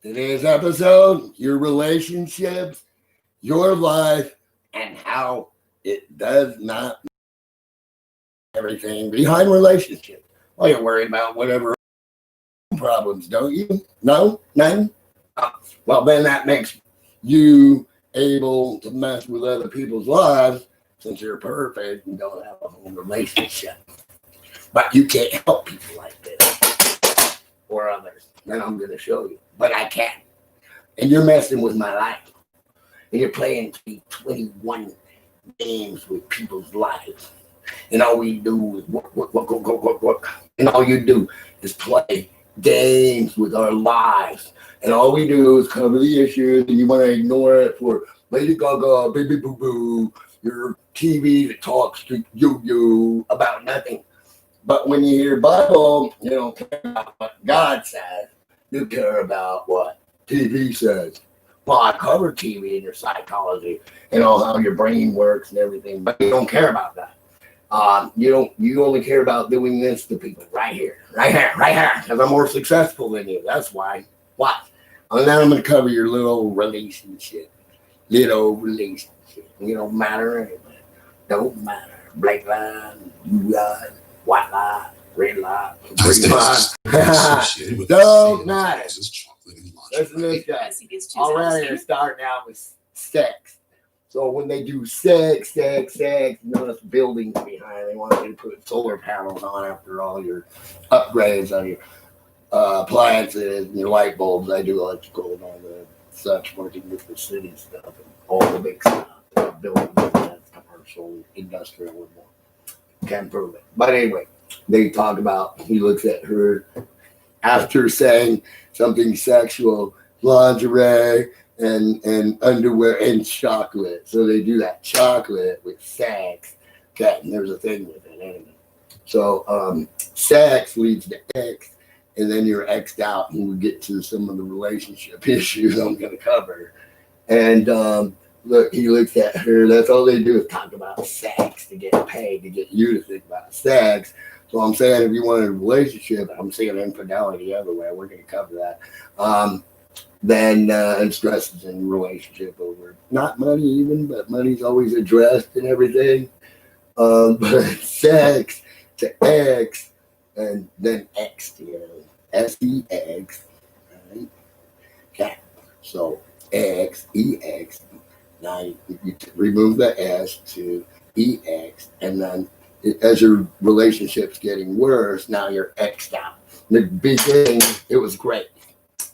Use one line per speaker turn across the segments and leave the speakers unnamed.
Today's episode, your relationships, your life, and how it does not everything behind relationships. Well, you're worried about whatever problems, don't you? No? None? Oh, well, then that makes you able to mess with other people's lives since you're perfect and don't have a whole relationship. But you can't help people like this or others. Then I'm going to show you. But I can. And you're messing with my life. And you're playing 21 games with people's lives. And all we do is work. And all you do is play games with our lives. And all we do is cover the issues, and you want to ignore it for Lady Gaga, Baby Boo Boo, your TV that talks to you about nothing. But when you hear Bible, you don't care about what God says. You care about what TV says. Well, I cover TV and your psychology and all how your brain works and everything, but you don't care about that. You only care about doing this to people right here, because I'm more successful than you. That's why. What? And then I'm going to cover your little relationship. You don't matter anyway. Don't matter. Black line, blue line, white line, red line, green line. Don't matter. Listen to this guy. Already you're starting out with sex. So when they do sex, notice buildings behind. They want you to put solar panels on after all your upgrades on your appliances and your light bulbs. I do electrical and all the such, working with the city stuff and all the big stuff. Building that's commercial, industrial, and more. Can't prove it. But anyway, they talk about, he looks at her after saying something sexual, lingerie and underwear and chocolate. So they do that chocolate with sex. Okay, and there's a thing with it anyway. So sex leads to X, and then you're X'd out, and we get to some of the relationship issues I'm going to cover. And look, he looks at her. That's all they do is talk about sex to get paid, to get you to think about sex. So I'm saying if you want a relationship, I'm seeing infidelity everywhere. We're going to cover that. Then and stresses in relationship over not money even, but money's always addressed and everything. But sex to X and then X to SEX. Right? Okay. So X, EX. Now you remove the S to EX, and then as your relationship's getting worse, now you're X'd out. In the beginning, it was great.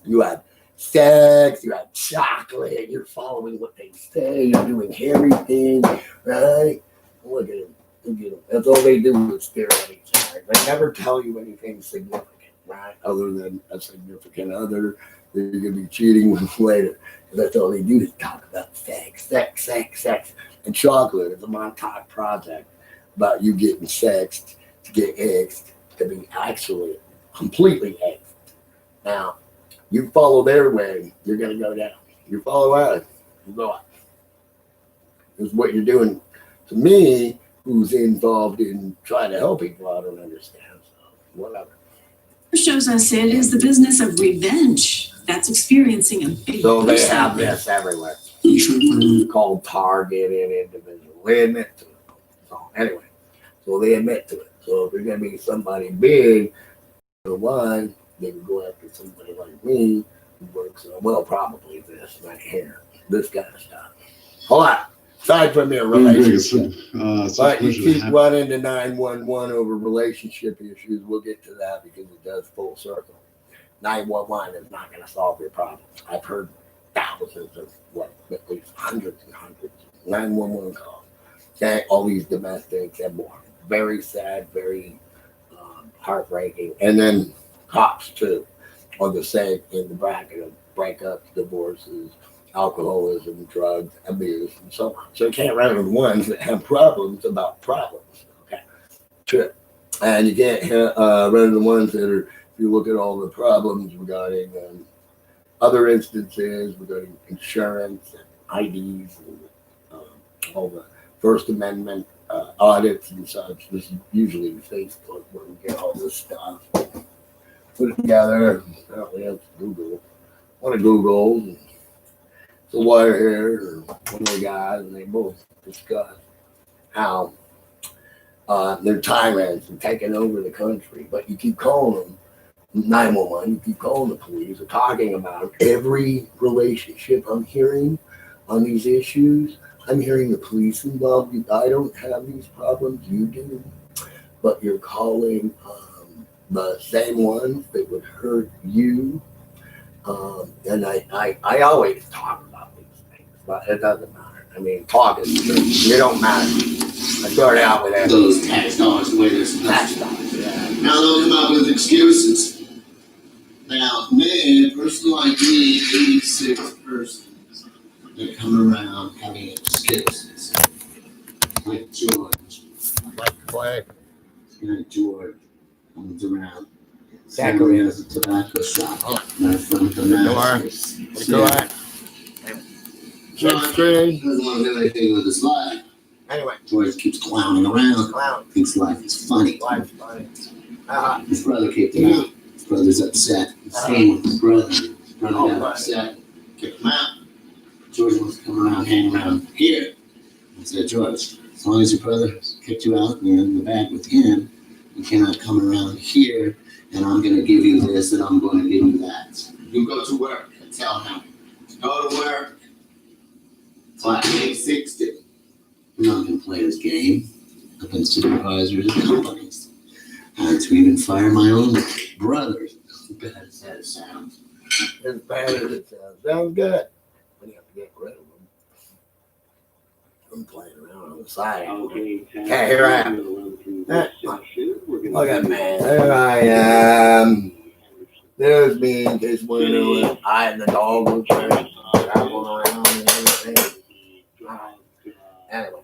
You had sex, you had chocolate, you're following what they say, you're doing everything, right? Look at them. That's all they do is stare at each other. They never tell you anything significant, right? Other than a significant other that you're going to be cheating with later. That's all they do is talk about sex. And chocolate is a Montauk project about you getting sexed to get X'd to be actually completely X'd. Now, you follow their way, you're going to go down. You follow ours, you go up. This is what you're doing to me, who's involved in trying to help people. I don't understand, so whatever.
Shows us it is the business of revenge that's experiencing a big
So they have this everywhere. It's called targeted individual. They admit to it. So anyway, so they admit to it. So if you're going to be somebody big, the line, they can go after somebody like me who works on, well, probably this right here, this kind of stuff. Hold on. Aside from your relationship, but you keep running to 911 over relationship issues. We'll get to that because it does full circle. 911 is not going to solve your problem. I've heard thousands of, at least hundreds and hundreds of 911 calls. Okay, all these domestics and more. Very sad, very heartbreaking. And then cops too are the same in the bracket of breakups, divorces, alcoholism, drugs, abuse, and so on. So you can't run with ones that have problems about problems. Okay, true. And you can't run the ones that are, if you look at all the problems regarding other instances, regarding insurance and IDs and all the First Amendment audits and such. This is usually Facebook where we get all this stuff. Put it together. Apparently that's Google. one of Google's, the wire here, or one of the guys, and they both discuss how they're tyrants and taking over the country, but you keep calling them 911, you keep calling the police, or talking about every relationship I'm hearing on these issues. I'm hearing the police involved. I don't have these problems, you do, but you're calling the same ones that would hurt you. And I always talk about these things, but it doesn't matter. I mean, talk is, it don't matter. I started out with that.
Those tax dollars, the way they're
Tax dollars, yeah.
Now they'll come up with excuses. Now, me, a person like me, 86 persons, that come around having excuses. Like George.
Like Clay.
Like George comes around.
Zachary
has a tobacco shop.
Oh.
Right from Damascus.
Go ahead.
George doesn't want to do anything with his life.
Anyway.
George keeps clowning around. Thinks life is funny.
Life's funny.
His brother kicked him out. His brother's upset. He's staying with his brother. His brother got upset. Kicked him out. George wants to come around, hang around here. I said, George, as long as your brother kicked you out and you're in the bag with him, you cannot come around here, and I'm going to give you this and I'm going to give you that. You go to work and tell him, go to work. Flat 860. You're not going to play this game. I've been supervisors of companies. I had to even fire my own brothers. As bad as that sounds.
As bad as it sounds. Sounds good. But you have to get rid of them. I'm playing around on the side. Okay, here I am. Look at me. There I am. There's me, in case you want to know it. I and the dog was there. Traveling around and everything. Anyway.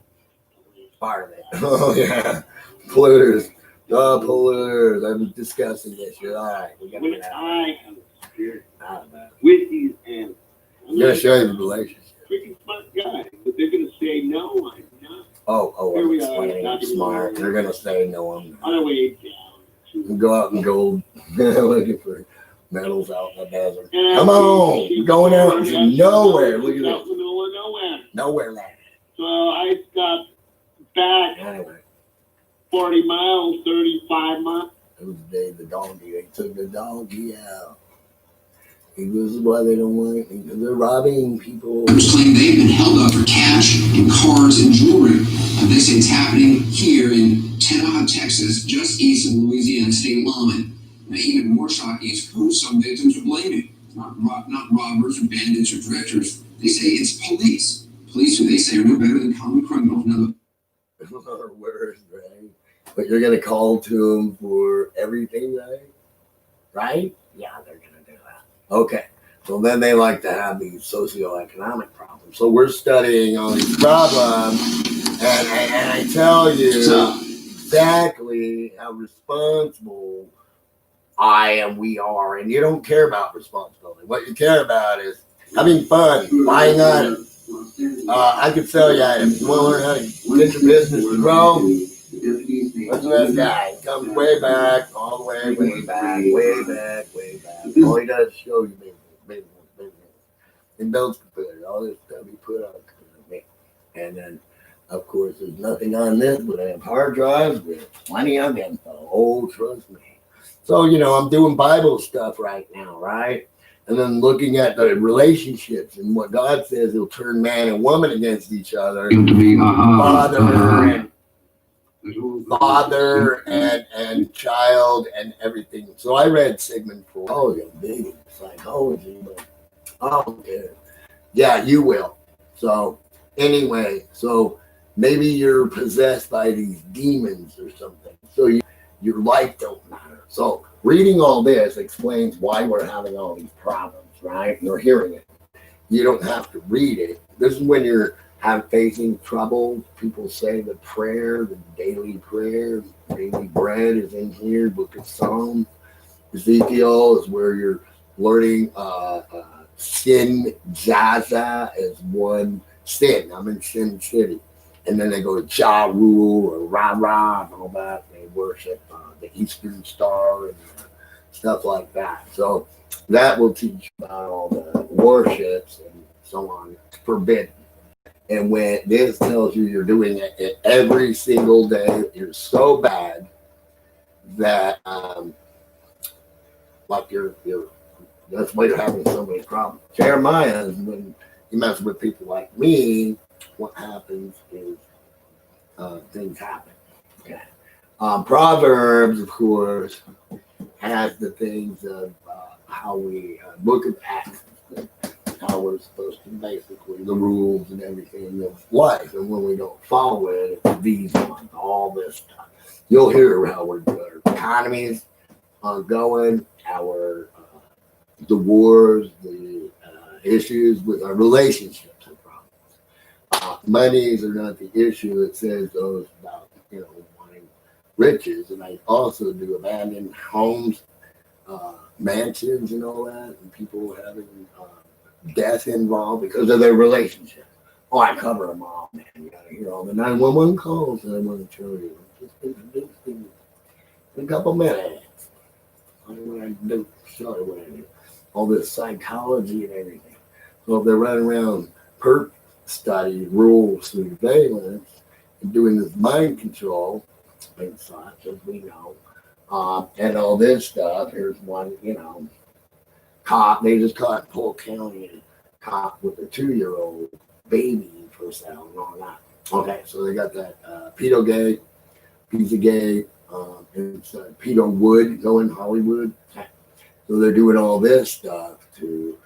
Part of it. Oh, yeah. Polluters. The polluters. I was discussing this shit. All right. We got to get out of that.
With these animals.
I'm going to show you the relationship.
Freaking smart guy, but they're going to say, no, I'm not.
Oh, I'm explaining. I'm smart. They're going to say, no, I'm not.
On our way down.
You go out and go looking for metals out in the desert. Come on. We're going out to nowhere. Look at this.
Nowhere.
Nowhere land.
So I stopped back
Anyway.
40 miles, 35 miles.
It was the day the doggy. They took the doggy out. This is why they don't like me, because they're robbing people.
Claim they've been held up for cash and cars and jewelry. They say it's happening here in Tenah, Texas, just east of Louisiana state line. Now, even more shocking is who some victims are blaming. Not robbers or bandits or drifters. They say it's police. Police who they say are no better than common criminals.
Another words, right? But you're going to call to them for everything, right? Right? Yeah, they're going to do that. Okay. So then they like to have these socioeconomic problems. So we're studying all these problems, and I tell you exactly how responsible we are, and you don't care about responsibility. What you care about is having fun, buying items. I could sell you items. You want to learn how to get your business to grow? Listen to this guy. He comes way back, all the way back. All he does is show you business. He builds computers, all this stuff he put on me. And then, of course, there's nothing on this, but I have hard drives with plenty of info. Oh, trust me. So, I'm doing Bible stuff right now, right? And then looking at the relationships and what God says, he'll turn man and woman against each other. Father and child and everything. So I read Sigmund Freud. Oh, yeah, big psychology, but I don't care. Yeah, you will. So anyway, so maybe you're possessed by these demons or something. So your life don't matter. So reading all this explains why we're having all these problems, right? You're hearing it. You don't have to read it. This is when you're facing trouble. People say the prayer, the daily prayer, daily bread is in here. Book of Psalms. Ezekiel is where you're learning Sin Zaza as one sin. I'm in Sin City. And then they go to Ja Rule or Ra Ra and all that. They worship the Eastern Star and stuff like that. So that will teach you about all the warships and so on. It's forbidden. And when this tells you you're doing it every single day, you're so bad that like you're that's why you're having so many problems. Jeremiah is when you mess with people like me, what happens is things happen. Okay. Proverbs, of course, has the things of how we Book of Acts, how we're supposed to basically the rules and everything of life, and when we don't follow it, it's these ones, all this stuff. You'll hear how our economies are going, our the wars, the issues with our relationships and problems. Monies are not the issue. It says those about wanting riches, and I also do abandoned homes, mansions, and all that, and people having death involved because of their relationship. Oh, I cover them all, man. You gotta hear all the 911 calls that I want to tell you. Just introduce you in a couple minutes. I want to do, show you what I do. All this psychology and everything. So if they're running around perk study, rule surveillance, and doing this mind control and such, as we know, and all this stuff, here's one, cop, they just caught Polk County, a cop with a 2-year-old baby for sale and all that. Okay, so they got that pedo gate, pizza gate, and it's pedo wood going Hollywood. Okay. So they're doing all this stuff to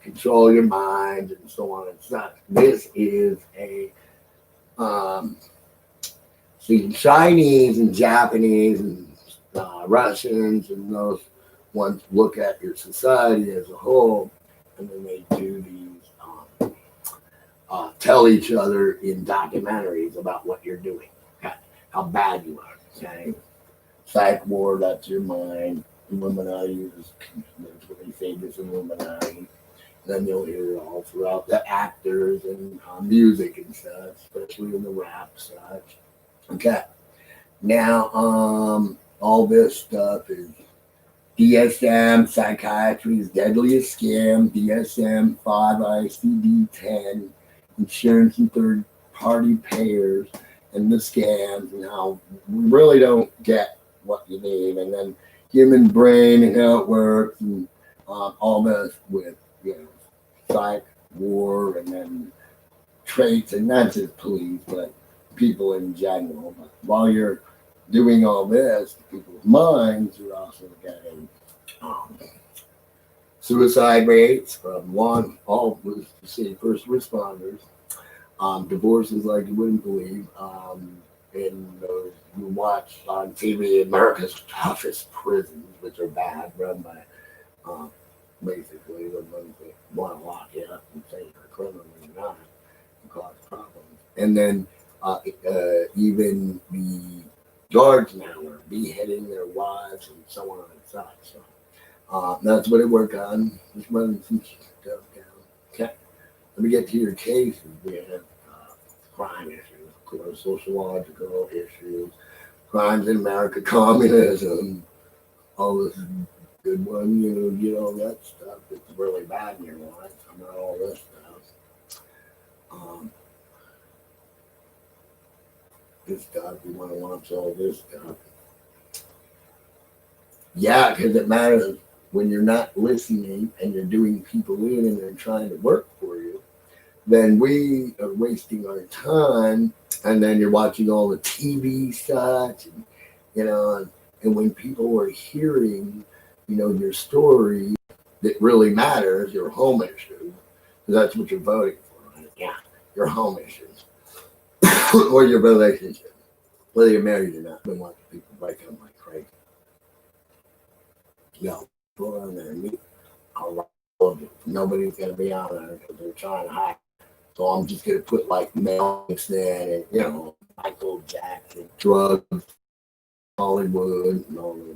control your mind and so on and such. This is a see, Chinese and Japanese and Russians and those ones look at your society as a whole, and then they do these tell each other in documentaries about what you're doing, okay? How bad you are. Okay, psych ward, that's your mind. Illuminati is that's what they say, this Illuminati. Then you'll hear it all throughout the actors and music and stuff, especially in the rap such. Okay, now all this stuff is DSM, Psychiatry's deadliest scam, DSM 5 ICD-10, insurance and third-party payers, and the scams, and how we really don't get what you need, and then human brain and how it works, and all this with psych, war, and then traits, and not just police, but people in general. But while you're doing all this, people's minds, you're also getting suicide rates from all first responders, divorces like you wouldn't believe, and you watch on TV America's toughest prisons, which are bad, run by basically the ones that want to lock you up and say you're a criminal and not, and cause problems. And then even the guards now are beheading their wives and so on and such. So that's what I work on. Just running some stuff down. Okay. Let me get to your cases. We have crime issues, of course, sociological issues, crimes in America, communism, all this good one, get all that stuff that's really bad in your life. I'm not all this stuff. This stuff, you want to watch all this stuff. Yeah, because it matters when you're not listening and you're doing people in and they're trying to work for you. Then we are wasting our time, and then you're watching all the TV such, and and when people are hearing, your story that really matters, your home issues, because that's what you're voting for, right? Yeah, your home issues or your relationship, whether you're married or not. Been watching people break up like crazy. Go on there and meet. Nobody's gonna be on there because they're trying to hide. So I'm just going to put like Mel Gibson and, Michael Jackson, drugs, Hollywood, and all the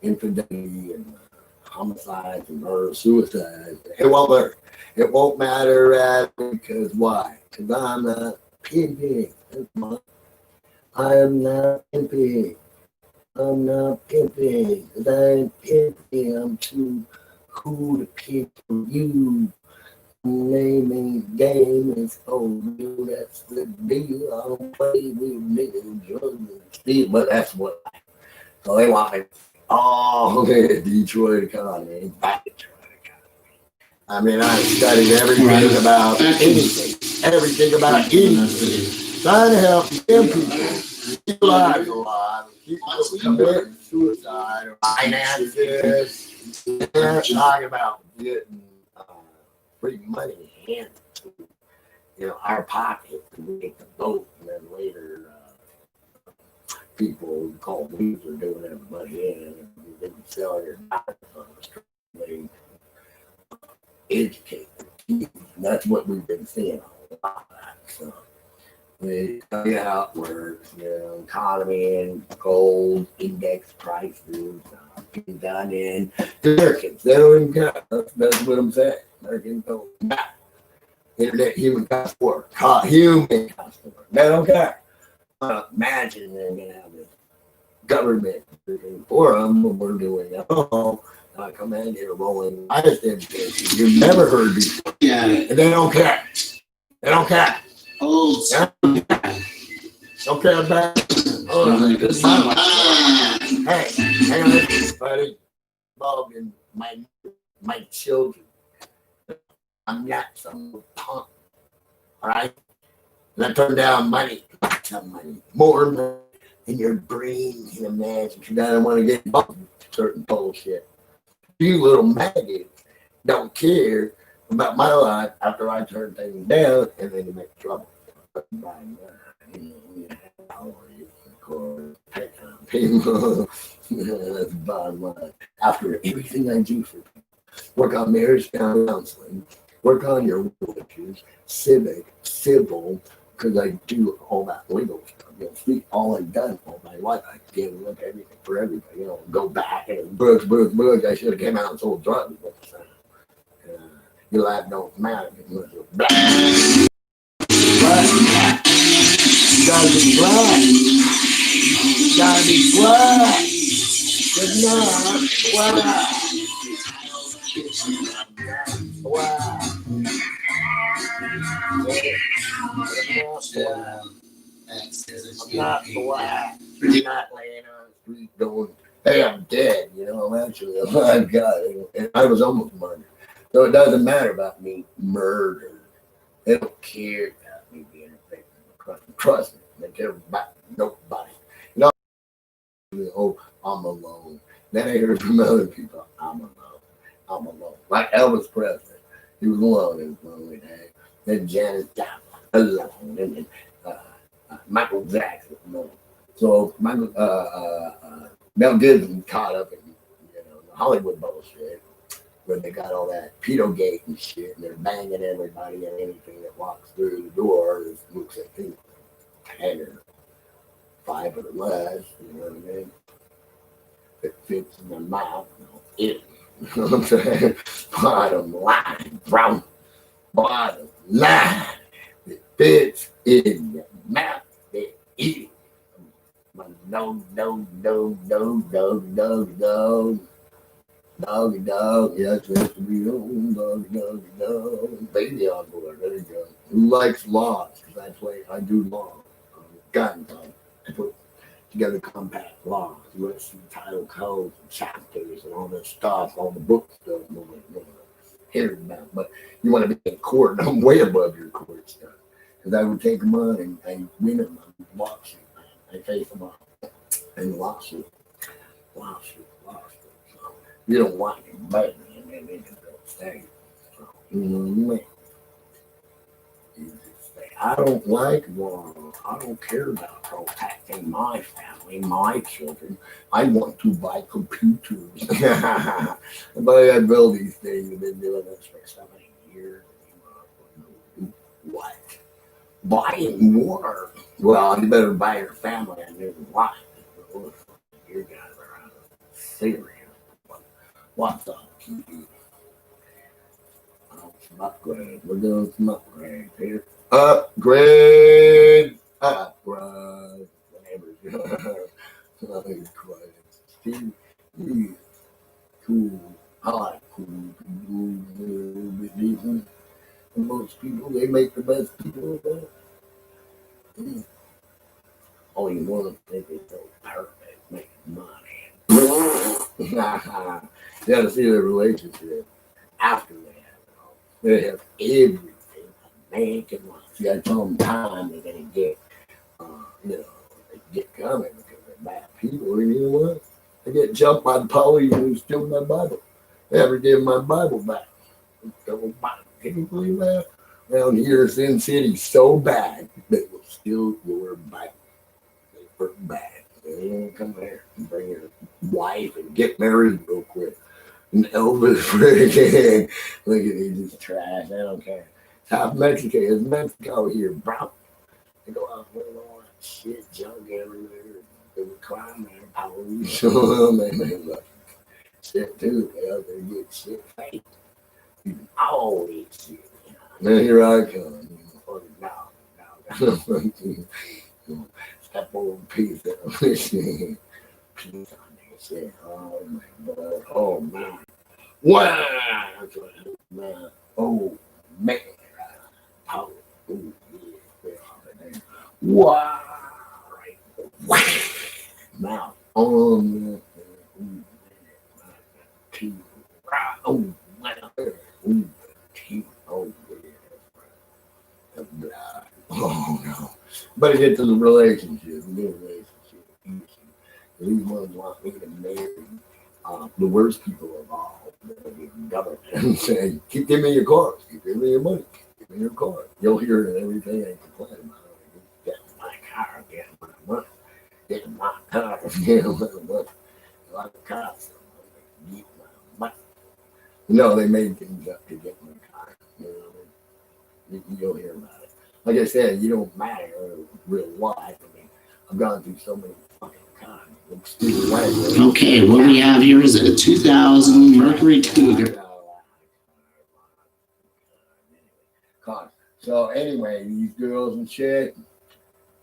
infidelity and homicides and murder, suicide. It won't matter because why? Because I'm not pimping. I am not pimping. I'm not pimping. Because I ain't pimping. I'm too cool to people. You naming game is over. That's the deal. I don't play with niggas, drugs, and steel. But that's what. So they want me. Oh, Detroit economy. Back Detroit economy. I mean, I studied everything about anything. Everything about anything. Trying to help them people. Keep lives alive. People commit suicide or finances. They're talking about getting free money handed to our pocket to make the vote, and then later people call losers doing everybody in, and they can sell your diet on the street. They educate the kids. That's what we've been seeing a lot of that. So we tell you how it works, economy and gold, index prices, being done in Americans. They don't even care. That's what I'm saying. Americans don't care. Internet human customer, human customer. They don't care. Imagine they're going to have this government for them when we're doing it. I come in here rolling highest education. You've never heard before.
Yeah.
And they don't care. They don't care.
Old.
Don't care about this Hey, hang on, buddy. Involved in my children. I'm not some punk. All right? And I turn down money, lots of money, more money than your brain can imagine. Because I don't want to get involved in certain bullshit. You little maggots don't care about my life after I turn things down, and then you make trouble. People, that's the bottom line. After everything I do for people, work on marriage counseling, work on your religious, civil, because I do all that legal stuff. See, all I've done all my life, I give up everything for everybody. Go back and books. I should have came out and sold drugs. But your life don't matter. You gotta be black. You gotta be black. Good enough. I'm not black. I'm not laying on the street going, hey, I'm dead. Eventually, my God. And I was almost murdered. So it doesn't matter about me murdered. They don't care about me being a victim. Trust me. They care about nobody. I'm alone. Then I hear from other people, I'm alone. Like Elvis Presley. He was alone in his lonely day. Then Janis Joplin, alone. And then Michael Jackson, alone. So Mel Gibson caught up in the Hollywood bullshit where they got all that pedogate and shit, and they're banging everybody and anything that walks through the door that looks like 10 or 5 or less, you know what I mean? It fits in their mouth, you know what I'm saying? Bottom line, bro. Bottom line. It fits in your mouth. It is. No. Dog. Yes, has to be home. Dog. Baby on board. There you go. Who likes laws? Because I do law. Guns. I put together compact laws, U.S. title codes, and chapters, and all that stuff, all the book stuff. Hear about, but you want to be in court, and I'm way above your court stuff, because I would take them on and win them on lawsuit. I face them on and lawsuit. So you don't want your money, and then they can go stay. So, you know what I mean? I don't like war. I don't care about protecting my family, my children. I want to buy computers. But I build these things. I've been doing this for so many years. What? Buying war? Well, you better buy your family a new wife. You guys are serious. What's up, TV? Some upgrade. We're doing some upgrades here. Upgrade. Whatever. Steve, cool. I like cool people, a little bit decent. And most people, they make the best people of that. All you want to think is so perfect, make money. You gotta see the relationship after they have it all. They have everything a man can want. You gotta tell them time they're gonna get, they get coming because they're bad people. And you know what? I get jumped by the police and steal my Bible. They never give my Bible back. Can you believe that? Around here, Sin City, so bad they will steal your Bible. They're bad. They don't come there and bring your wife and get married real quick. And Elvis freaking look at these trash. I don't care. South Mexico is Mexico here, bro. They go out with all that shit, junk everywhere. They would crime there, police. Man, shit too. They out there get shit fake. All this shit. Now here I come. No. Step over a piece of this thing. Piece on that shit. Oh my God. Oh man. Wow. That's what it is, man. Oh man. Oh, ooh, yeah. Wow. Right. Wow. Mouth on the teeth. Oh, wow. Ooh, teeth. Oh, yeah. Oh, no. But it gets to the relationship. These ones want me to marry the worst people of all. The government and say, keep giving me your cars, keep giving me your money, give me your car. You'll hear it in everything I complain about. Get my car, get my money, get my car, get my money. Like a car, get my money. No, they made things up to get my car. You know what I mean? You'll hear about it. Like I said, you don't matter in real life. I mean, I've gone through so many fucking cars.
Okay, what we have here is a 2000 Mercury Cougar.
So anyway, these girls and shit,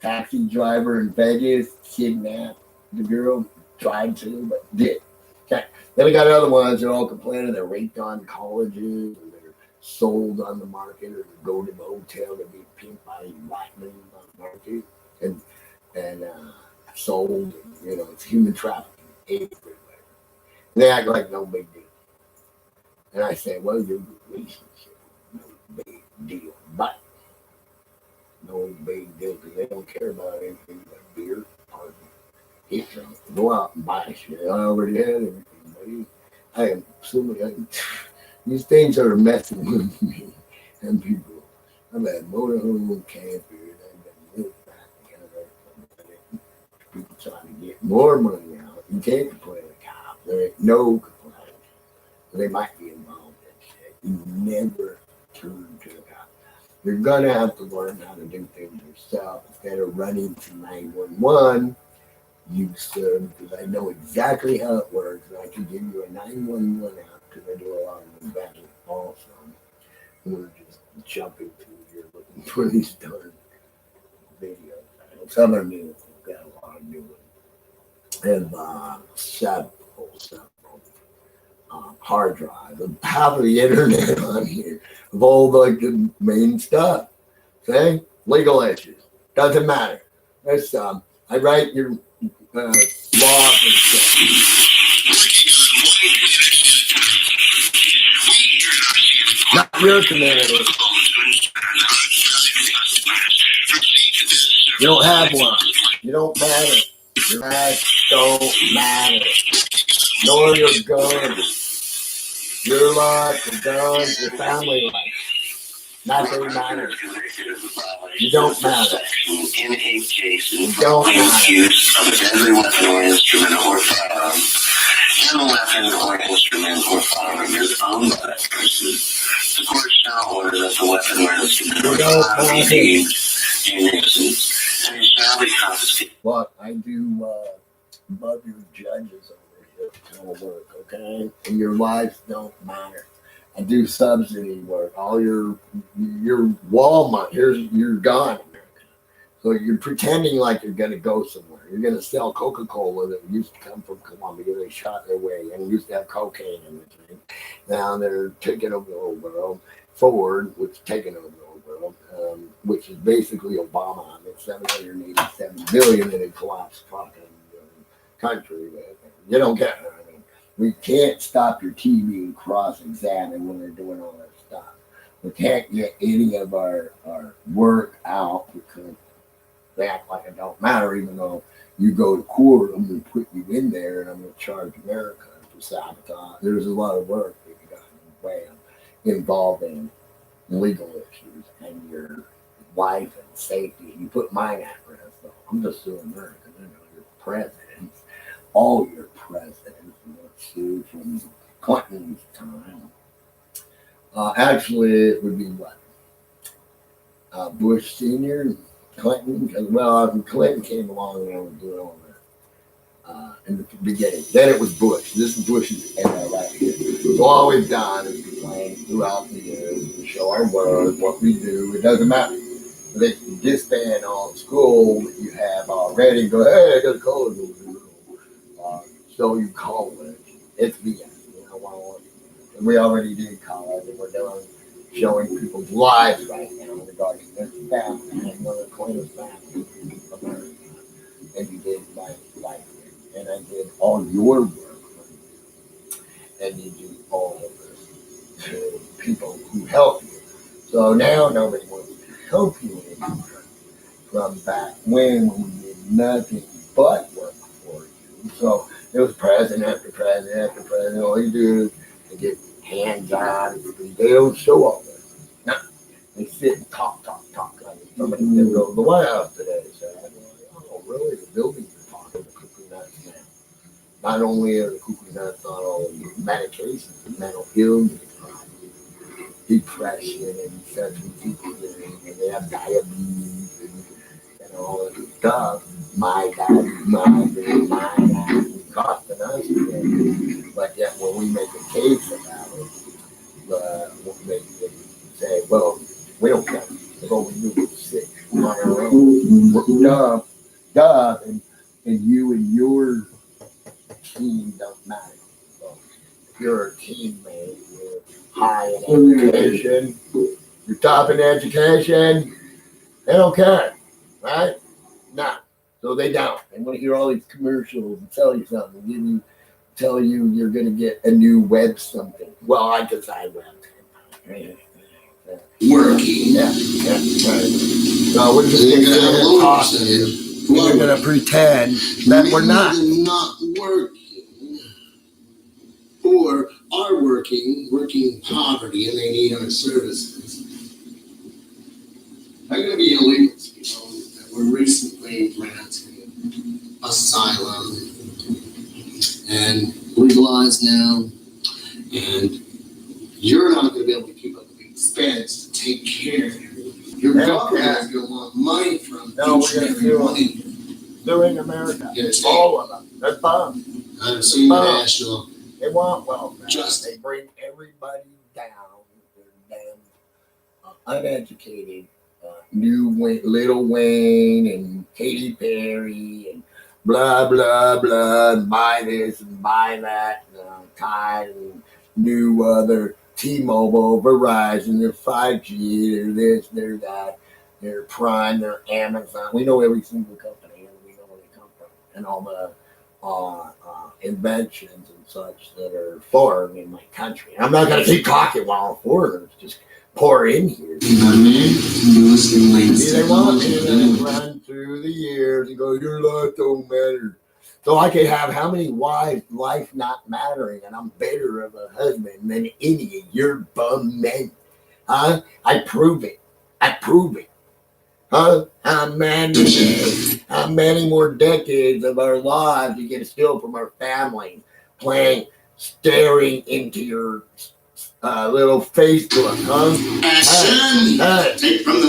taxi driver in Vegas kidnapped the girl, tried to, but did. Okay. Then we got other ones that are all complaining they're raped on colleges, or they're sold on the market, or they go to the hotel to be pimped by black men on the market, and sold. You know, it's human trafficking everywhere. They act like no big deal. And I say, well, your relationship, no big deal. But no big deal because they don't care about anything but beer, party, get drunk, go out and buy shit. I already had everything, buddy. I am assuming these things are messing with me and people. I've had motorhome campers. I've been lived back together. People trying to get more money out. You can't complain to the cop. There ain't no complaint. They might be involved in shit. You never turn to the cop. You're gonna have to learn how to do things yourself instead of running to 911. Use them because I know exactly how it works, and I can give you a 911 out because I do a lot of investing also. We're just jumping through here looking for these darn videos. Some of them got a lot of new ones. And several hard drive of half of the internet on here of all like the main stuff. Okay, legal issues doesn't matter. That's I write your laws and stuff. Not your community. You don't have one. You don't matter. Your ass don't matter. Nor your guns. Your life, your guns, your family life. Nothing matters. You don't matter.
In a case
You don't matter.
use of a deadly weapon or instrument or firearm, and a weapon or instrument or firearm is owned by that person, the court shall order that the weapon or instrument or firearm be deemed a nuisance and it shall be confiscated.
But I do above your judges over here kind of work, okay? And your lives don't matter. I do subsidy work. All your Walmart, you're gone. So you're pretending like you're going to go somewhere. You're going to sell Coca-Cola that used to come from Colombia. They shot their way and used to have cocaine in the thing. Now they're taking over the whole world. Ford, which is taking over the whole world, which is basically Obama. It's 787 billion and it collapsed fucking country. You don't get it. I mean, we can't stop your TV and cross-examine when they're doing all that stuff. We can't get any of our work out because they act like it don't matter, even though you go to court, I'm going to put you in there and I'm going to charge America for sabotage. There's a lot of work that you got in the way of involving legal issues and your life and safety. You put mine at risk, though. I'm just suing America. Your presidents, all your presidents, sued from Clinton's time. Actually, it would be what? Bush Sr., Clinton, because Clinton came along and was doing all that in the beginning. Then it was Bush. This is Bush's era right here. So all we've done is complain throughout the years. We show our work, what we do. It doesn't matter. They can disband all the school that you have already and go, hey, I got a college. So you college. It's BS. And we already did college, and we're doing showing people's lives right now regarding their family and one of the cleanest families in America. And you did my life, and I did all your work, and you do all of this to people who help you. So now nobody wants to help you anymore from back when we did nothing but work for you. So it was president after president after president. All you do is get hands on. They don't show all this. No, they sit and talk. Like somebody did go to the White House today. So I go, oh, really? The buildings are talking the cuckoo nuts now. Not only are the cuckoo nuts on all the medications, the mental illness problems, depression and sexual decay, and they have diabetes and all this stuff. My diabetes, costing us today. But yet when we make a case about it, they say, well, we don't care. Because all we do is sit on our own. Duh, and you and your team don't matter. So if you're a teammate, you're high in education, you're top in education, they don't care, right? No. So they don't. They want to hear all these commercials and tell you something, tell you you're going to get a new web something. Well, I decide web.
Working.
Yeah. Right. So we're just going to talk to you. We're going to pretend that we're not.
Not working. Or are working poverty, and they need our services. They're going to be illegals, that were recently granted asylum and legalized now, and you're not going to be able to keep up with the expense to take care of you. Your government is going to want money from each and every money.
Doing America. All of them. They're bums.
I've seen national.
They want welfare.
Just
they bring everybody down. They're damn uneducated. Little Wayne and Katy Perry and blah blah blah, and buy this and buy that, Tide and new other T-Mobile, Verizon, their 5G, they're this, they're that, they're Prime, they're Amazon. We know every single company and we know where they come from, and all the inventions and such that are foreign in my country. I'm not going to keep talking while foreigners just pour in here.
See,
they want me to run through the years and go, your life don't matter. So I could have how many wives, life not mattering, and I'm better of a husband than any of your bum men. Huh? I prove it. Huh? How many more decades of our lives you get steal from our family, staring into your little Facebook, huh?
Action! Take from the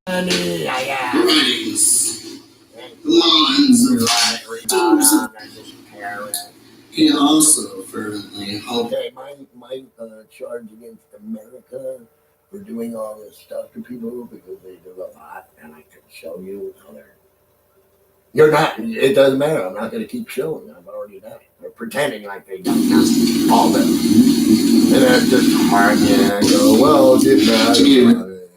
Money,
writings, lines, he also fervently hoped.
Okay, my charge against America for doing all this stuff to people because they do a lot, and I can show you how they're. You're not. It doesn't matter. I'm not going to keep showing. I've already done it. They're pretending like they got nothing. All that, and that's just hard. Yeah, I go. Well, get mad about it.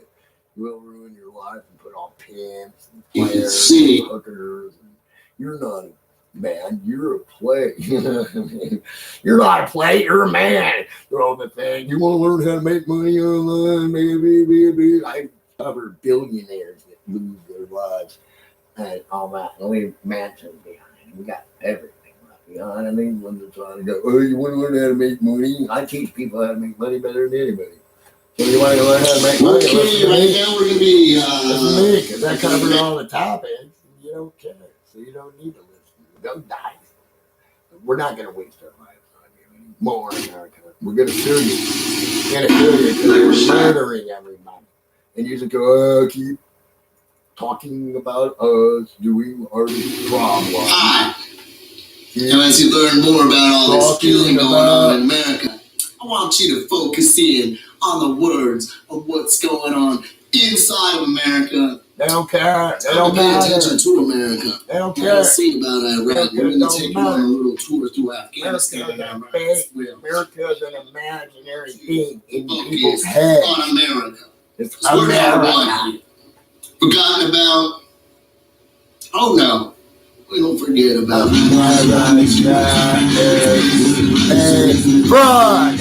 We'll ruin your life and put all pimps and players and hookers. And you're not a man. You're a play. You're not a play. You're a man. Throw the thing. You want to learn how to make money online? Maybe. I cover billionaires that lose their lives. And all that, and we have mansions behind. We got everything, you know what I mean? When they're trying to go, oh, you want to learn how to make money? I teach people how to make money better than anybody. So you want to learn how to make money?
Okay, right now we're gonna be.
Listen to me, because I covered all the topics. And you don't care, so you don't need to listen. Go die. We're not going to waste our lives on you anymore, America. We're going to sue you. We're going to sue you because we're murdering everybody. And you just go, oh, keep talking about us doing our problem.
Hi. And as you learn more about all this killing going on in America, I want you to focus in on the words of what's going on inside of America.
They don't care. They
don't
don't
pay
matter.
attention to America.
They don't
Now,
care.
let's see about Iraq. We're going to take you on a little tour through
America's
Afghanistan.
an imaginary thing in
Focus
people's heads.
on America.
It's
We're number
America.
one here. Forgotten about? Oh no, we don't forget about
Fraud.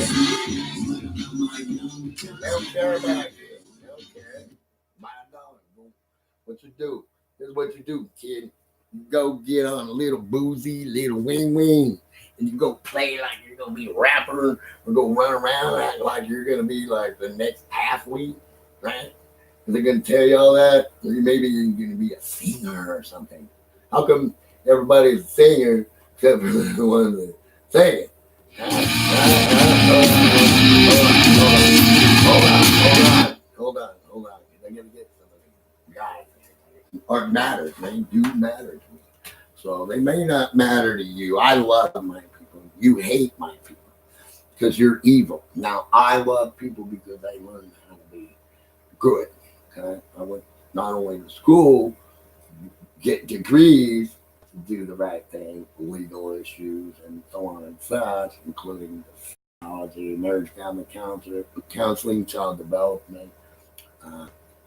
They don't care about you. They don't care. $5. What you do? This is what you do, kid. You go get on a little boozy, little wing, and you go play like you're gonna be a rapper, or go run around act like you're gonna be like the next athlete, right? They're going to tell you all that. Or maybe you're going to be a singer or something. How come everybody's a singer except for the one that's singing? Hold on. I got to get some of these guys. Or matters. They do matter to me. So they may not matter to you. I love my people. You hate my people because you're evil. Now, I love people because I learned how to be good. Okay? I went not only to school, get degrees to do the right thing, legal issues, and so on and such, including psychology, marriage, family counseling, child development,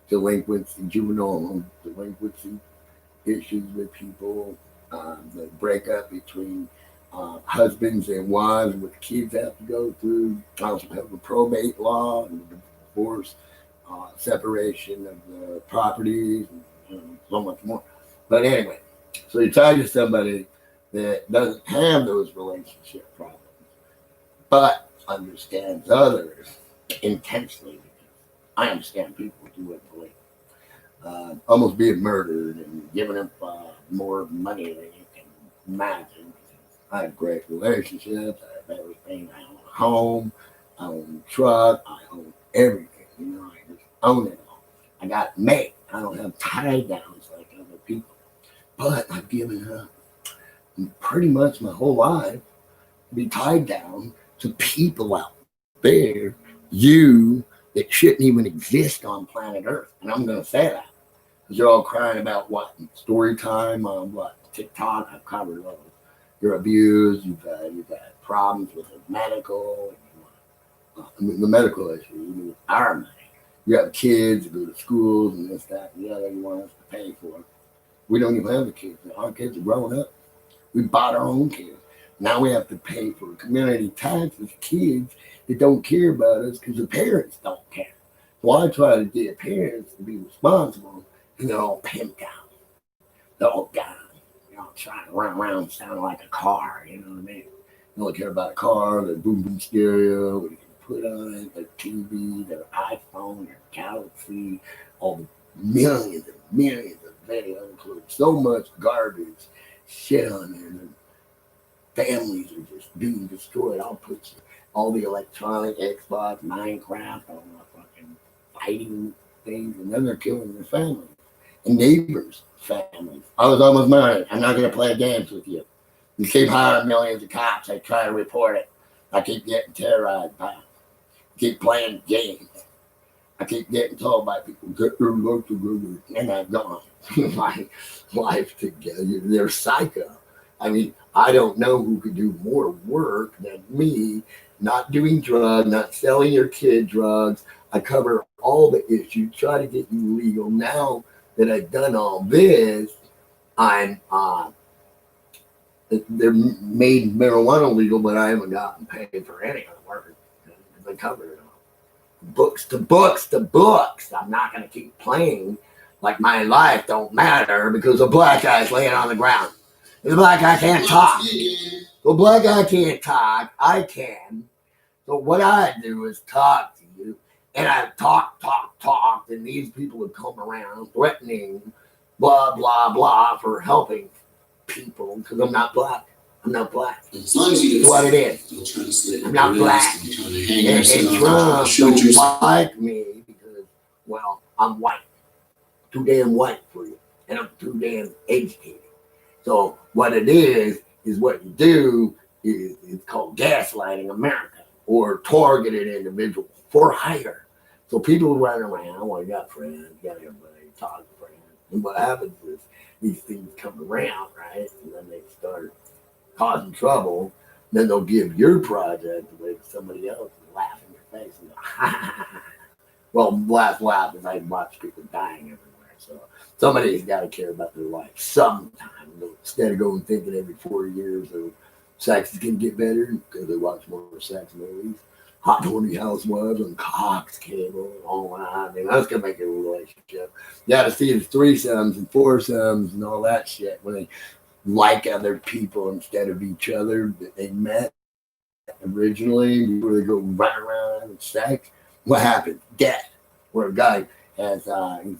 delinquency, juvenile delinquency issues with people, the breakup between husbands and wives with kids have to go through. I also have a probate law and divorce. Separation of the properties and so much more. But anyway, so you talk to somebody that doesn't have those relationship problems, but understands others intensely. I understand people who wouldn't believe. Almost being murdered and giving up more money than you can imagine. I have great relationships. I have everything. I own a home. I own a truck. I own everything. You know, I just own it all. I got made. I don't have tie downs like other people. But I've given up pretty much my whole life to be tied down to people out there, you, that shouldn't even exist on planet Earth. And I'm going to say that. Because you're all crying about what? Story time on what? TikTok? I've covered those. You're abused. You've had problems with the medical. The medical issue, you need our money. You have kids that go to schools and this, that, and the other you want us to pay for. We don't even have the kids. Our kids are growing up. We bought our own kids. Now we have to pay for community taxes, kids that don't care about us because the parents don't care. So I try to get parents to be responsible, and they're all pimped out. They're all gone. They're all trying to run around sounding like a car, you know what I mean? They don't care about a car, their boom stereo, put on it, their TV, their iPhone, their Galaxy, all the millions and millions of videos, including so much garbage shit on there. And families are just being destroyed. I'll put all the electronic Xbox, Minecraft, all the fucking fighting things, and then they're killing their families and neighbors' families. I was almost married. I'm not going to play games with you. You keep hiring millions of cops. I try to report it. I keep getting terrorized by them. Keep playing games. I keep getting told by people, get your life together, and I've gone my life together. They're psycho. I mean, I don't know who could do more work than me, not doing drugs, not selling your kid drugs. I cover all the issues, try to get you legal. Now that I've done all this, I'm they're made marijuana legal, but I haven't gotten paid for any of the work because they covered it all. Books to books to books. I'm not going to keep playing like my life don't matter because a black guy's laying on the ground. And the black guy can't talk. The black guy can't talk. I can. So what I do is talk to you. And I talk. And these people have come around threatening, blah, blah, blah, for helping people because I'm not black. I'm not black.
As long as you
That's what it is. I'm not black. And Trump don't like me because, well, I'm white. Too damn white for you. And I'm too damn educated. So what it is what you do is it's called gaslighting America or targeted individuals for hire. So people run around, well, you got friends, you got everybody, talk to friends. And what happens is these things come around, right? And then they start causing trouble. Then they'll give your project away to somebody else and laugh in your face and go, ha ha ha ha. Well, laugh as I watch people dying everywhere. So somebody's got to care about their life sometime. Instead of going thinking every 4 years of sex is going to get better because they watch more sex movies, Hot 20 Housewives and Cox Cable and all that. I mean, that's going to make a relationship. You got to see the threesomes and foursomes and all that shit when they like other people instead of each other that they met originally before they go right around having sex. What happens? Death. Where a guy has he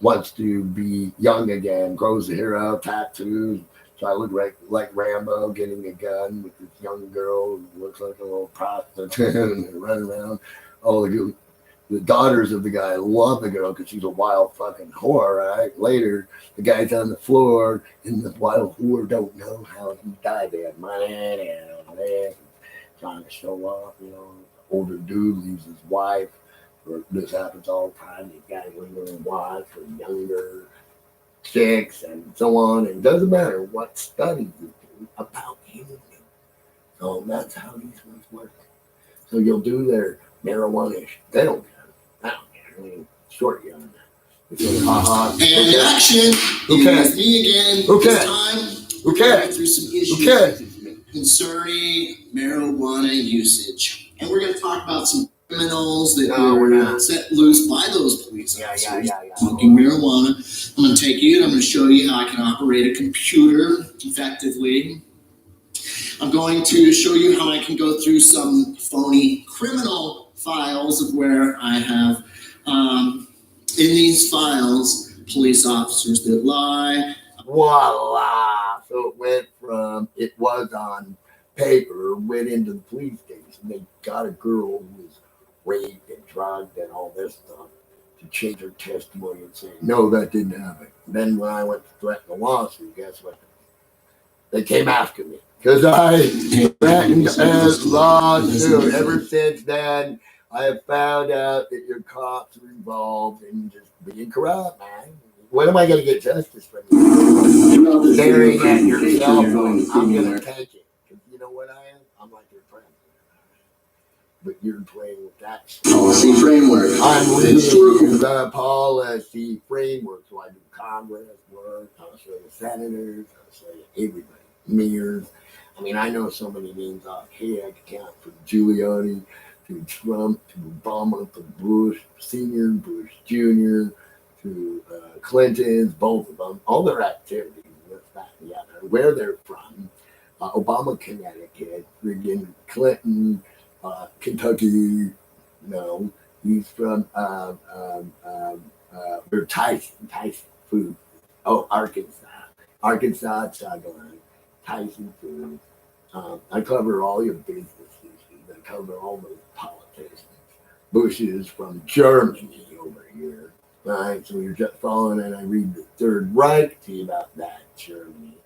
wants to be young again, grows the hair out, tattoos, try to look like Rambo, getting a gun with this young girl who looks like a little prostitute and run around. Oh, the daughters of the guy love the girl because she's a wild fucking whore, right? Later, the guy's on the floor, and the wild whore don't know how he died. They had money and all that, trying to show off, you know. Older dude leaves his wife. Or this happens all the time. These guys leave their wife for younger chicks and so on. And it doesn't matter what studies you do about human beings. So that's how these ones work. So you'll do their marijuana. They don't care. I don't care. I mean, short you on that. It's like,
And action.
Okay.
Me again.
Okay.
This time.
Okay.
Through some issues concerning marijuana usage. And we're going to talk about some criminals that were set loose by those police officers smoking marijuana. I'm going to take you and I'm going to show you how I can operate a computer effectively. I'm going to show you how I can go through some phony criminal files of where I have in these files police officers that lie.
Voila! So it was on paper, went into the police station. They got a girl who was raped and drugged and all this stuff to change her testimony and say, no, that didn't happen. Then when I went to threaten the lawsuit, guess what? They came after me because I threatened a lawsuit. Ever since then, I have found out that your cops are involved in just being corrupt, man. When am I going to get justice from you? Staring at your cell phone. I'm going to take it. Because you know what I am? I'm like your friend. But you're playing with that
policy framework.
I'm leading the policy framework. So I do Congress work. I'll show you senators. I'll show you everybody. Mayors. I mean, I know so many names off here. I can count from Giuliani to Trump to Obama to Bush Senior, Bush Jr. to Clinton's, both of them, all their activities, this, that, and the other, where they're from. Obama, Connecticut, friggin' Clinton, Kentucky, no, he's from Tyson Food. Oh, Arkansas, Chagrin, Tyson Food. I cover all your business issues. I cover all those politicians. Bush is from Germany over here. Right, so you're just following, and I read the Third Reich to you about that, Germany.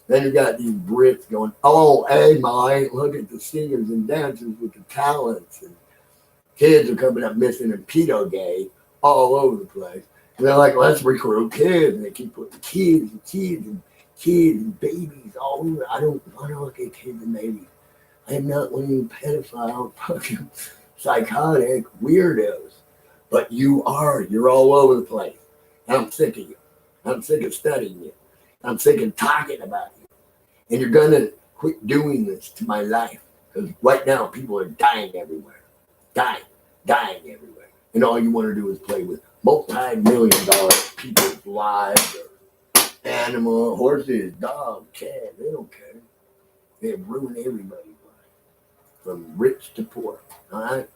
Then you got these Brits going, oh, hey, Mike, look at the singers and dancers with the talents. And Kids are coming up missing in pedo gay all over the place. And they're like, let's recruit kids. And they keep putting kids and babies all over. I don't want to look at kids and babies. I am not one of you pedophile, fucking psychotic weirdos. But you are. You're all over the place. And I'm sick of you. I'm sick of studying you. I'm sick of talking about you. And you're going to quit doing this to my life. Because right now, people are dying everywhere. Dying everywhere. And all you want to do is play with multi-million-dollar people's lives, or animal, horses, dogs, cats. They don't care. They ruin everybody's life, from rich to poor. All right,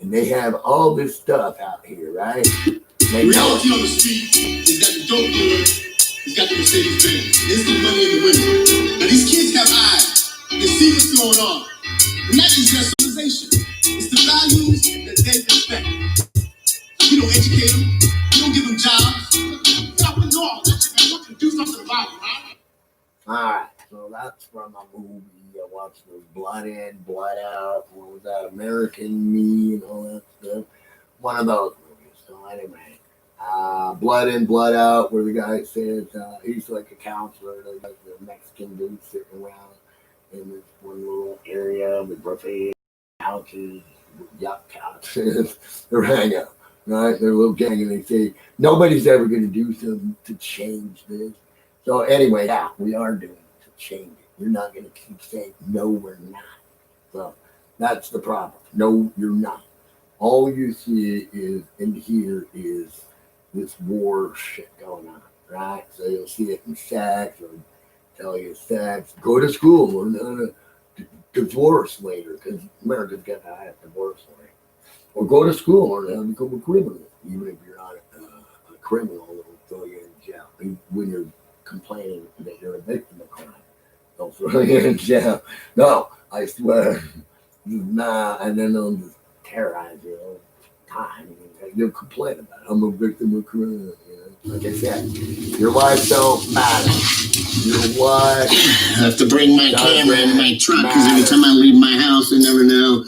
and they have all this stuff out here, right?
The reality on the street is that the dope dealer has got the Mercedes Benz. It's the money and the women. Now these kids have eyes. They see what's going on. And that is their civilization. It's the values that they respect. We don't educate them. We don't give them jobs. Something wrong. I want to do something about it, right?
All right, so that's from a movie. I watched those Blood In, Blood Out. What was that? American Me and all that stuff. One of those movies. So anyway, Blood In, Blood Out, where the guy says he's like a counselor. There's like the Mexican dude sitting around in this one little area with buffet couches, yacht couches. They're hanging out, right? They're a little gang, and they say nobody's ever going to do something to change this. So anyway, yeah, we are doing it to change it. You're not going to keep saying, no, we're not. So that's the problem. No, you're not. All you see is and hear is this war shit going on, right? So you'll see it in sex, or tell you sex, go to school, or no, divorce later, because America's got to have divorce later. Or go to school, or become a criminal. Even if you're not a criminal, they'll throw you in jail. When you're complaining that you're a victim of crime, they'll throw you in jail. No, I swear. Nah, and then they'll just terrorize you all the time. You'll complain about it. I'm a victim of crime. Like I said, your life don't matter. Your life.
I have to bring my camera in my truck because every time I leave my house, I never know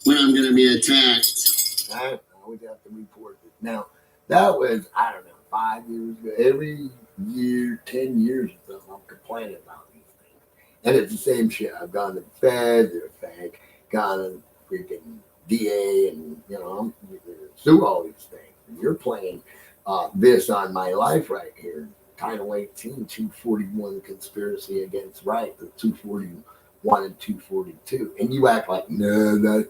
when I'm going to be attacked.
I always have to report it. Now, that was, I don't know, 5 years ago. Every year, 10 years or so, I'm complaining about these things. And it's the same shit. I've gone to the feds, they're fake, gone to freaking DA, and, I'm sue all these things. And you're playing this on my life right here. Title 18, 241 conspiracy against right, the 241 and 242. And you act like, no, that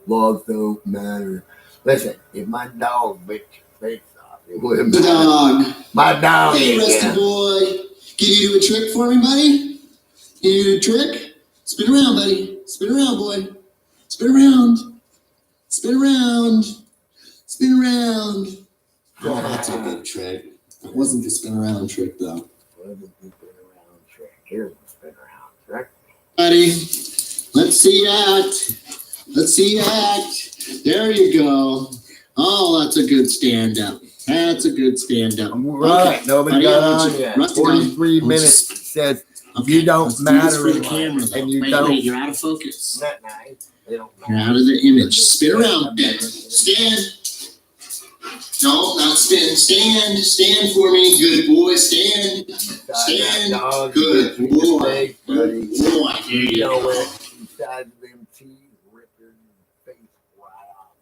laws don't matter. Listen, if my dog bit your face off, it wouldn't matter.
Dog.
My dog.
Hey, Rusty boy. Can you do a trick for me, buddy? Can you do a trick? Spin around, buddy. Spin around, boy. Spin around. Spin around. Spin around. Oh, that's a good trick. That wasn't the spin around trick, though.
Wasn't the spin around trick. Here's the spin around trick.
Buddy, let's see you act. Let's see you act. There you go. Oh, that's a good stand up. That's a good stand up.
Right.
Okay.
Nobody
Buddy,
got
I'll
on
let you-
yet.
Rusty,
43
I'll
minutes
just-
says
Okay,
you don't
let's do this
matter
for the
in life,
camera, though.
and you
wait,
don't.
Wait, you're out of focus.
Not nice. They don't
You're
matter.
out of the image. Spin around. Stand. No, not spin. Stand. Stand for me. Good boy. Stand. Stand.
Dog,
Good
you
boy.
mistake, buddy.
Good boy. There
You
you
know
go.
what? Besides them teeth, rip your face right off.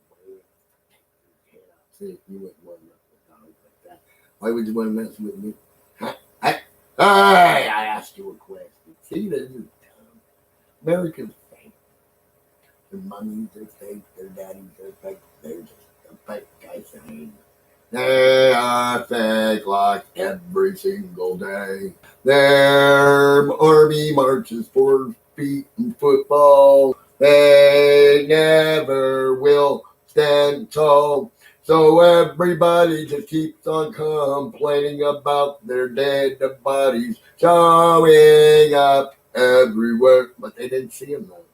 Take your head off. See, you wouldn't want to mess with dogs like that. Why would you want to mess with me? Huh? I asked you a question. See, this is dumb. America's fake. Their mummies are fake. Their daddies are fake. They're just a fake guys. They are fake like every single day. Their army marches 4 feet in football. They never will stand tall. So everybody just keeps on complaining about their dead bodies showing up everywhere. But they didn't see them though.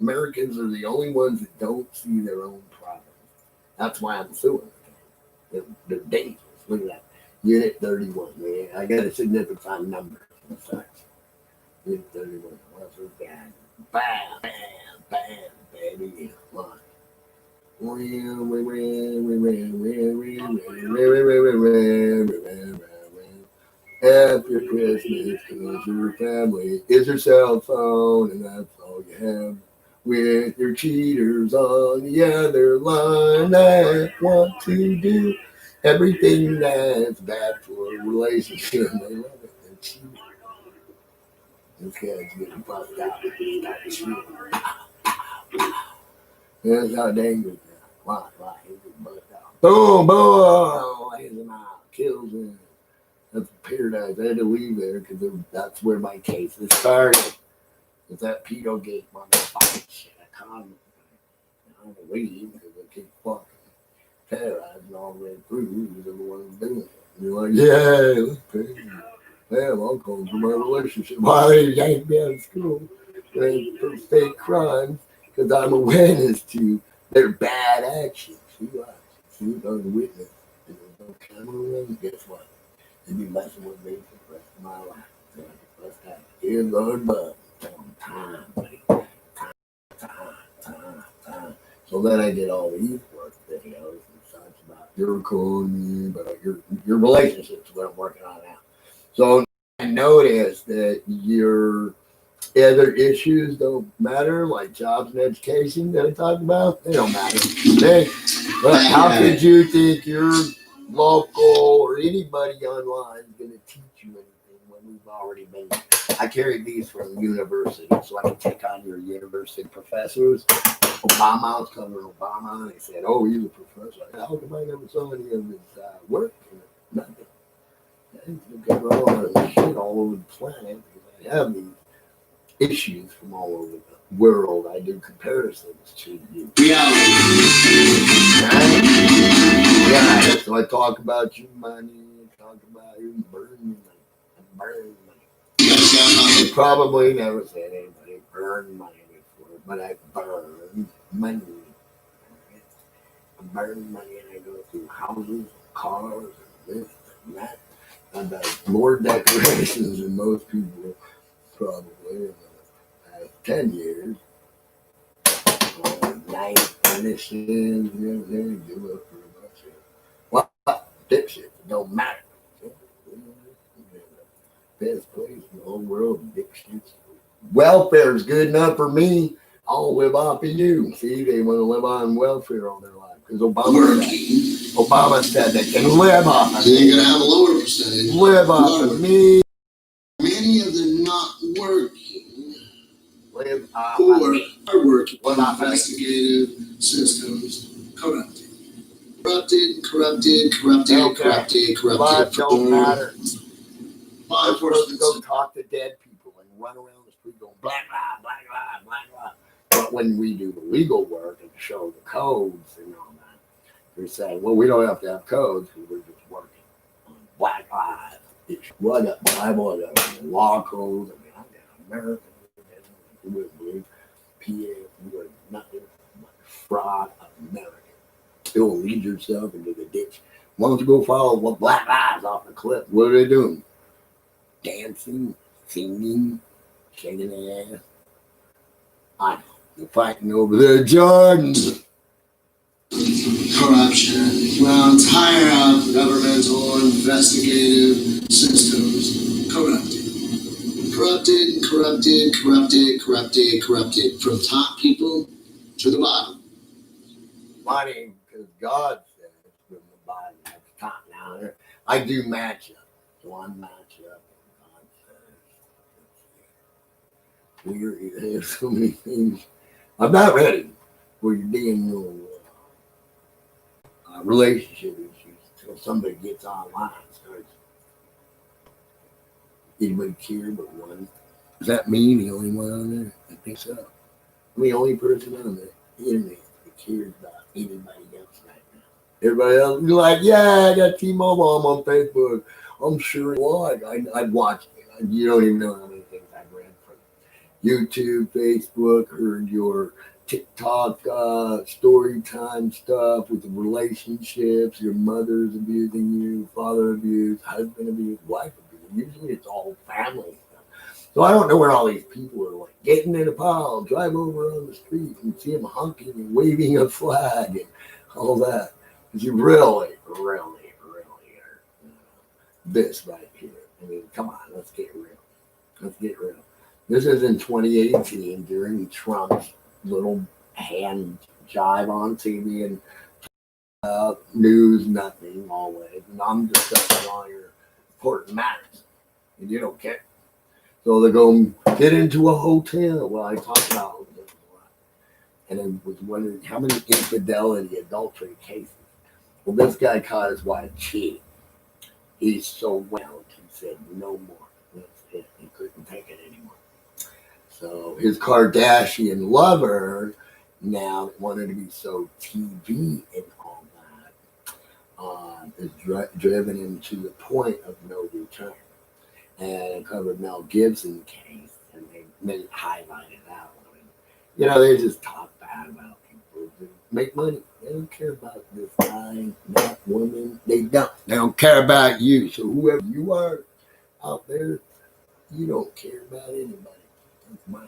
Americans are the only ones that don't see their own problems. That's why I'm suing them. They're dangerous. Look at that. Unit 31. Man, I got a significant number. Unit 31. What's with that? Bam, bam, bam, baby. Come on. After Christmas, cause your family is your cell phone, and that's all you have. With your cheaters on the other line that want to do everything that's bad for a relationship. They love it. They're cheating. This guy's getting fucked out. That's how dangerous they are. Why? He's getting buzzed out. Boom, boom. Lays him out. Kills him. That's paradise. I had to leave there because that's where my case started. It's that pedo gate motherfucking shit. I can't leave because I keep fucking terrorizing all the way through. Who's the one doing it? And you're like, yeah, let's pay. Damn, I'm calling for my relationship. Why they yanked me out of school for fake crimes? Because I'm a witness to their bad actions. She lies. She was a witness. And there's no camera around. Guess what? They'd be messing with me for the rest of my life. So I can bust out in the butt. Time, buddy. Time. So then I did all these work videos and such about your economy, about your relationships, what I'm working on now. So I noticed that your other issues don't matter, like jobs and education that I talked about. They don't matter. But how could you think your local or anybody online is going to teach you anything when we've already been? I carried these from university, so I can take on your university professors. Obama was covering Obama, and they said, "Oh, he's a professor." How come I never saw any of his work? Nothing. Shit all over the planet. I have these issues from all over the world. I do comparisons to you.
Reality.
Yeah, so I talk about your money, talk about your burn money. I probably never said anybody burn money before, but I burn money. I burn money and I go through houses, cars, and this and that. I've done more decorations than most people probably in the past 10 years. Nice finishes, everything, give up for a bunch of what? Dipshit, it don't matter. Best place in the whole world, dipshits. Welfare is good enough for me. I'll live off of you. See, they want to live on welfare all their life because Obama said they can live off of
They're going to have a lower percentage.
Live off of me.
Many of them not working
Live off
or
of me.
are working
Live off of me.
investigative systems corrupted. Corrupted.
Lives don't matter.
Law
I'm supposed to
enforcement.
go talk to dead people and run around the street going black lie, black lie, black lie. But when we do the legal work and show the codes and all that, they're saying, well, we don't have to have codes because we're just working on black lies. What a Bible, I got law codes. I mean, I got American. You wouldn't believe PA, you are nothing but fraud American. You'll lead yourself into the ditch. Why don't you go follow what black lies off the cliff? What are they doing? Dancing, singing, shaking their ass. I know. They're fighting over their Jordans.
Corruption. Well, it's higher up governmental investigative systems corrupted. Corrupted. From top people to the bottom.
Money, because God says from the bottom at the top. Now, I do match up. So I'm match up. God says, there's so many things. I'm not ready for your damn relationship issues until somebody gets online and starts. Anybody care but one? Is that me, the only one on there? I think so. I'm the only person on the internet that cares about anybody else right now. Everybody else is like, yeah, I got T-Mobile. I'm on Facebook. I'm sure. Well, I'd watch it. You don't even know how many things I've read from YouTube, Facebook, heard your TikTok story time stuff with the relationships, your mother's abusing you, father abuse, husband abuse, wife abuse. Usually it's all family stuff. So I don't know where all these people are like getting in a pile, drive over on the street and see them honking and waving a flag and all that. Because you really are this right here. I mean, come on, let's get real. Let's get real. This is in 2018 during Trump's little hand jive on TV and news, nothing always. And I'm discussing all your important matters. And you don't care. So they go get into a hotel. Well, I talked about this a lot. And I was wondering how many infidelity, adultery cases. Well, this guy caught his wife cheating. He's so well, he said no more. That's it. He couldn't take it anymore. So his Kardashian lover now wanted to be so TV and all that is driven him to the point of no return. And I covered Mel Gibson case, and they highlighted that one. You know, they just talk bad about people who make money. They don't care about this guy, that woman. They don't. They don't care about you. So whoever you are out there, you don't care about anybody. That's my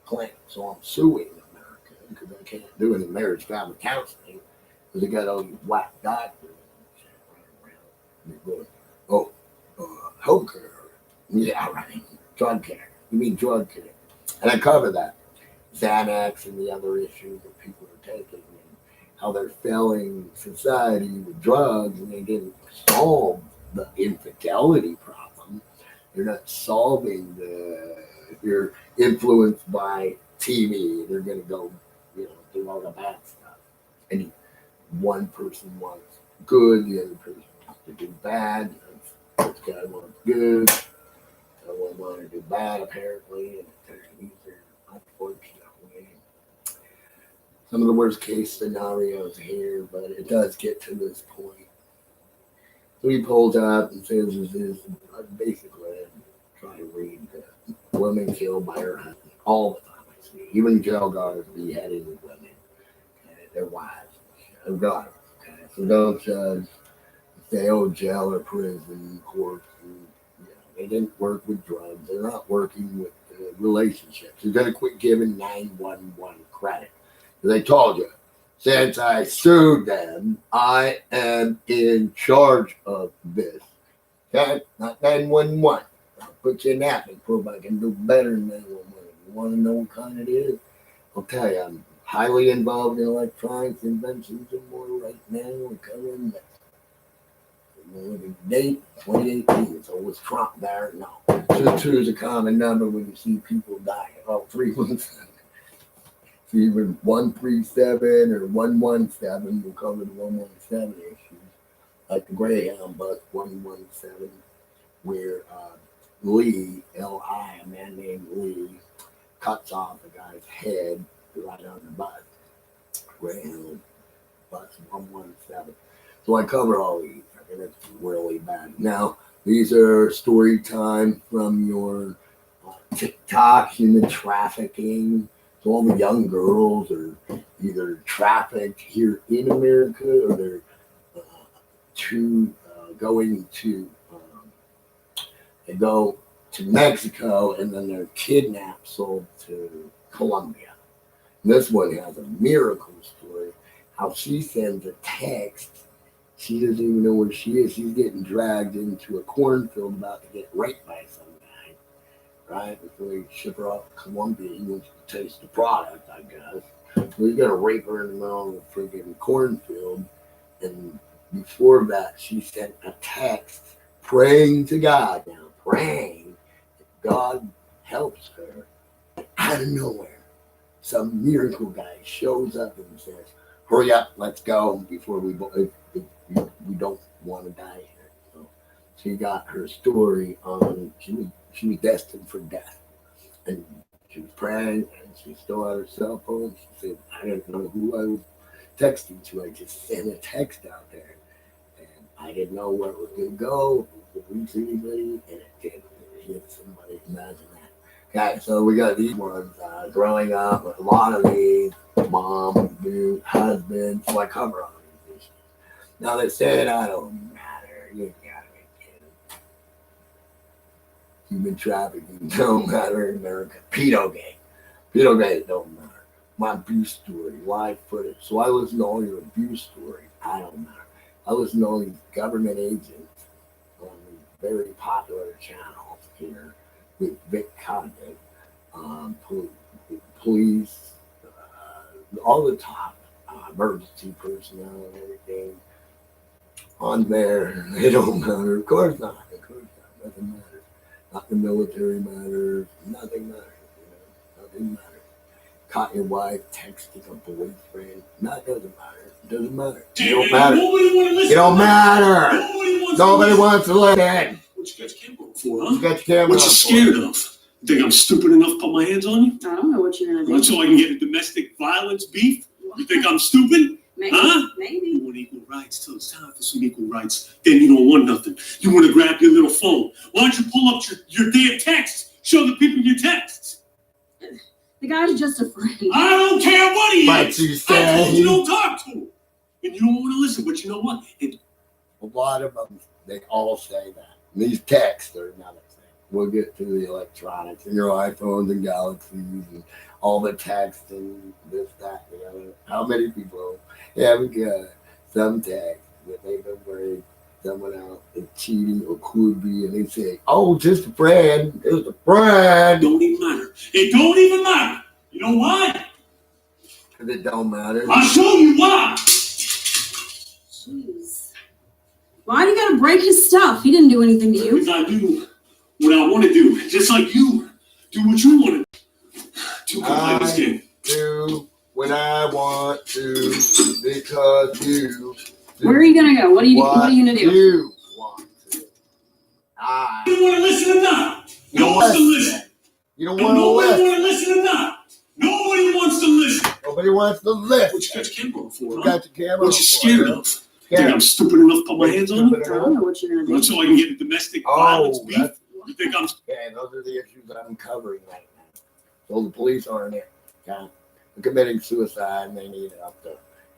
claim. So I'm suing America because I can't do any marriage family counseling because they got all these whack doctors and shit running around. And they're going, oh, home care. Yeah, right. Drug care. You mean drug care? And I cover that. Xanax and the other issues that people are taking and how they're failing society with drugs and they didn't solve the infidelity problem. They're not solving if you're influenced by TV, they're going to go, do all the bad stuff. And one person wants good, the other person wants to do bad. This guy wants good. Someone wanted to do bad, apparently, and these are unfortunately some of the worst case scenarios here, but it does get to this point. So he pulls up and says, "This is basically trying to read the woman killed by her husband all the time. I see, even jail guards beheading women, their wives, and daughters. Okay, so don't judge. Say, oh, jail or prison, court." They didn't work with drugs. They're not working with relationships. You're going to quit giving 911 credit. They told you, since I sued them, I am in charge of this. Okay? Not 911. I'll put you in that and prove I can do better than 911. You want to know what kind it is? I'll tell you, I'm highly involved in electronics, inventions, and more right now. We're covering that. Date 2018, so was Trump there? No. 22 is a common number when you see people die. Oh, 317. So even 137 or 117, we'll cover the 117 issues. Like the Greyhound bus 117, where Lee, L.I., a man named Lee, cuts off a guy's head right on the bus. Greyhound bus 117. So I cover all these. And it's really bad. Now, these are story time from your TikTok, human trafficking. So all the young girls are either trafficked here in America or they're going to they go to Mexico and then they're kidnapped, sold to Colombia. And this one has a miracle story. How she sends a text. She doesn't even know where she is. She's getting dragged into a cornfield about to get raped by some guy, right? Before they ship her off to Colombia, he wants to taste the product, I guess. So he's going to rape her in the middle of a freaking cornfield. And before that, she sent a text praying to God. Now, praying that God helps her. Out of nowhere, some miracle guy shows up and says, hurry up, let's go before we don't want to die here. So she got her story on, she was destined for death. And she was praying and she still had her cell phone. She said, I didn't know who I was texting to. I just sent a text out there. And I didn't know where it was going to go, if it would reach anybody, and it did. It hit somebody. Imagine that. Okay, so we got these ones. Growing up, a lot of these, mom, dude, husband, so I cover all these issues. Now they say it, I don't matter. You gotta be kidding. human trafficking don't matter in America. Pedo gang don't matter. My abuse story, live footage. So I listen to all your abuse stories. I don't matter. I listen to all these government agents on these very popular channels here with Vic content, police, all the top emergency personnel and everything on there. They don't matter. Of course not. Nothing matters. Not the military matters. Nothing matters. Nothing matters. Caught your wife texting a boyfriend. No, it doesn't matter. It doesn't matter. You don't matter. You don't matter. Nobody wants to listen.
What you got your camera for, huh?
You got your camera
What you scared of? You think I'm stupid enough to put my hands on you?
I don't know what you're gonna do.
So I can get a domestic violence beef? You think I'm stupid?
Maybe.
Huh?
Maybe.
You want equal rights till it's time for some equal rights. Then you don't want nothing. You want to grab your little phone. Why don't you pull up your damn text? Show the people your texts.
The guy's just a friend.
I don't care what he
But
is.
you
I
say
told you don't talk to him. And you don't want to listen, but you know what?
a lot of them, they all say that. And these texts are another thing. We'll get to the electronics and your iPhones and Galaxies and all the text and this, that, and the other. How many people haven't got some text that they've been worried someone else is cheating or could be, and they say, "Oh, just a friend, just a friend."
It don't even matter. It don't even matter. You know why?
Because it don't matter.
I'll show you why.
Jeez. Why do you gotta break his stuff? He didn't do anything to you.
Because I do what I want to do, just like you do what you want to do. Two can play this game.
Do what I want to because you.
Where are you gonna go? What are you gonna do?
You want to.
You want to listen or not?
You
No
don't
one's to
listen.
listen.
You don't
And
want to
nobody
listen.
want to listen or not? Nobody wants to listen.
Nobody wants to listen.
What you got your camera for,
You
huh?
got your camera.
What you scared of? Think
Scared.
I'm stupid enough to put my hands on you?
I don't know what you're gonna do.
So I can get a domestic violence beef?
that's
You think I'm
okay. Those are the issues that I'm covering right now. So the police aren't it. Okay? They're committing suicide and they need help. To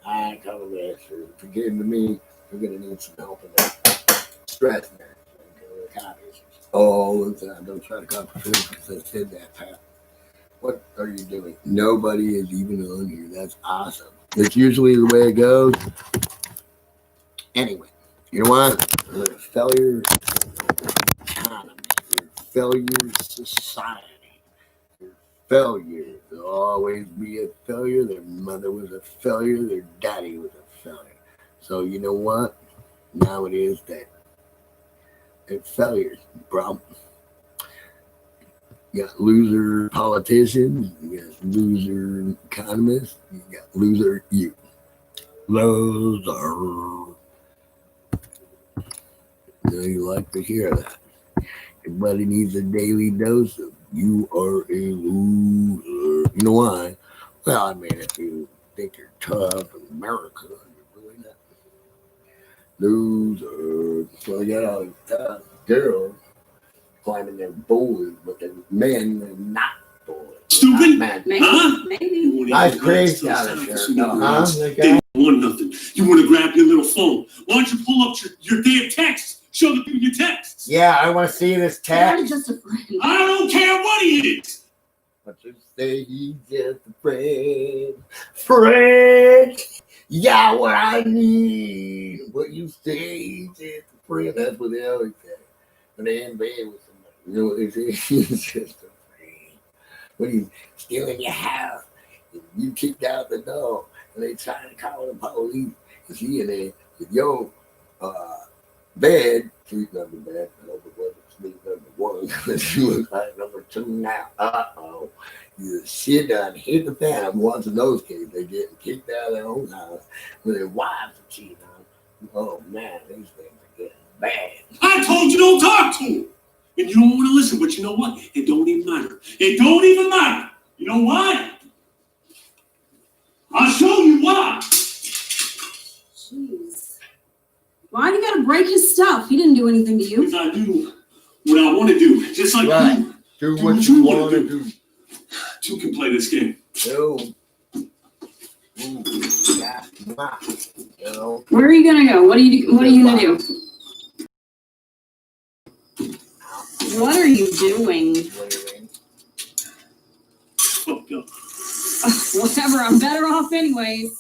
I ain't cover this. Or if you give to me, you're gonna need some help in that. Stress management. All the time. Don't try to comprehend because I said that, Pat. What are you doing? Nobody is even on here. That's awesome. It's usually the way it goes. Anyway, you know what? We're a failure economy. We're a failure society. We're failure. There'll always be a failure. Their mother was a failure. Their daddy was a failure. So you know what? Now it is that it's failures, bro. You got loser politicians, you got loser economists, you got loser you. Loser. You like to hear that. Everybody needs a daily dose of you are a loser. You know why? Well, I mean, if you think you're tough in America, you're really not. Loser. So you got all these tough girls climbing their bullies, but the men are not bullies.
stupid?
Not
Maybe.
Huh?
Maybe.
nice crazy out of here. No,
They don't want nothing. You want to grab your little phone. Why don't you pull up your damn text? Show the people your texts.
Yeah, I want to see this
The guy's
text.
just a friend.
I don't care what he is.
But you say he's just a friend. Friend. You got what I need. What you say he's just a friend. That's what they always say. When they're in bed with somebody. You know what they say? He's just a friend. When he's still in your house, you kicked out the door, and they trying to call the police. And she in there with your bed, sleep number bed, I hope it wasn't sleep number one, because she was like number two now. Uh-oh. You shit done hit the fan. I'm watching those kids. They getting kicked out of their own house when their wives are cheating on them. Oh man, these things are getting bad.
I told you don't talk to him. And you don't want to listen, but you know what? It don't even matter. It don't even matter. You know why? I'll show you why.
Jeez. Why do you gotta break his stuff? He didn't do anything to you.
Because I do what I want to do, just like
Right.
you.
Do
Do
what
what
you
you wanna
want to do.
Two can play this game.
Do. Ooh, that's not, you know.
Where are you gonna go? What are you gonna do? What are you doing?
What do you mean?
Fuck up.
Whatever, I'm better off anyways.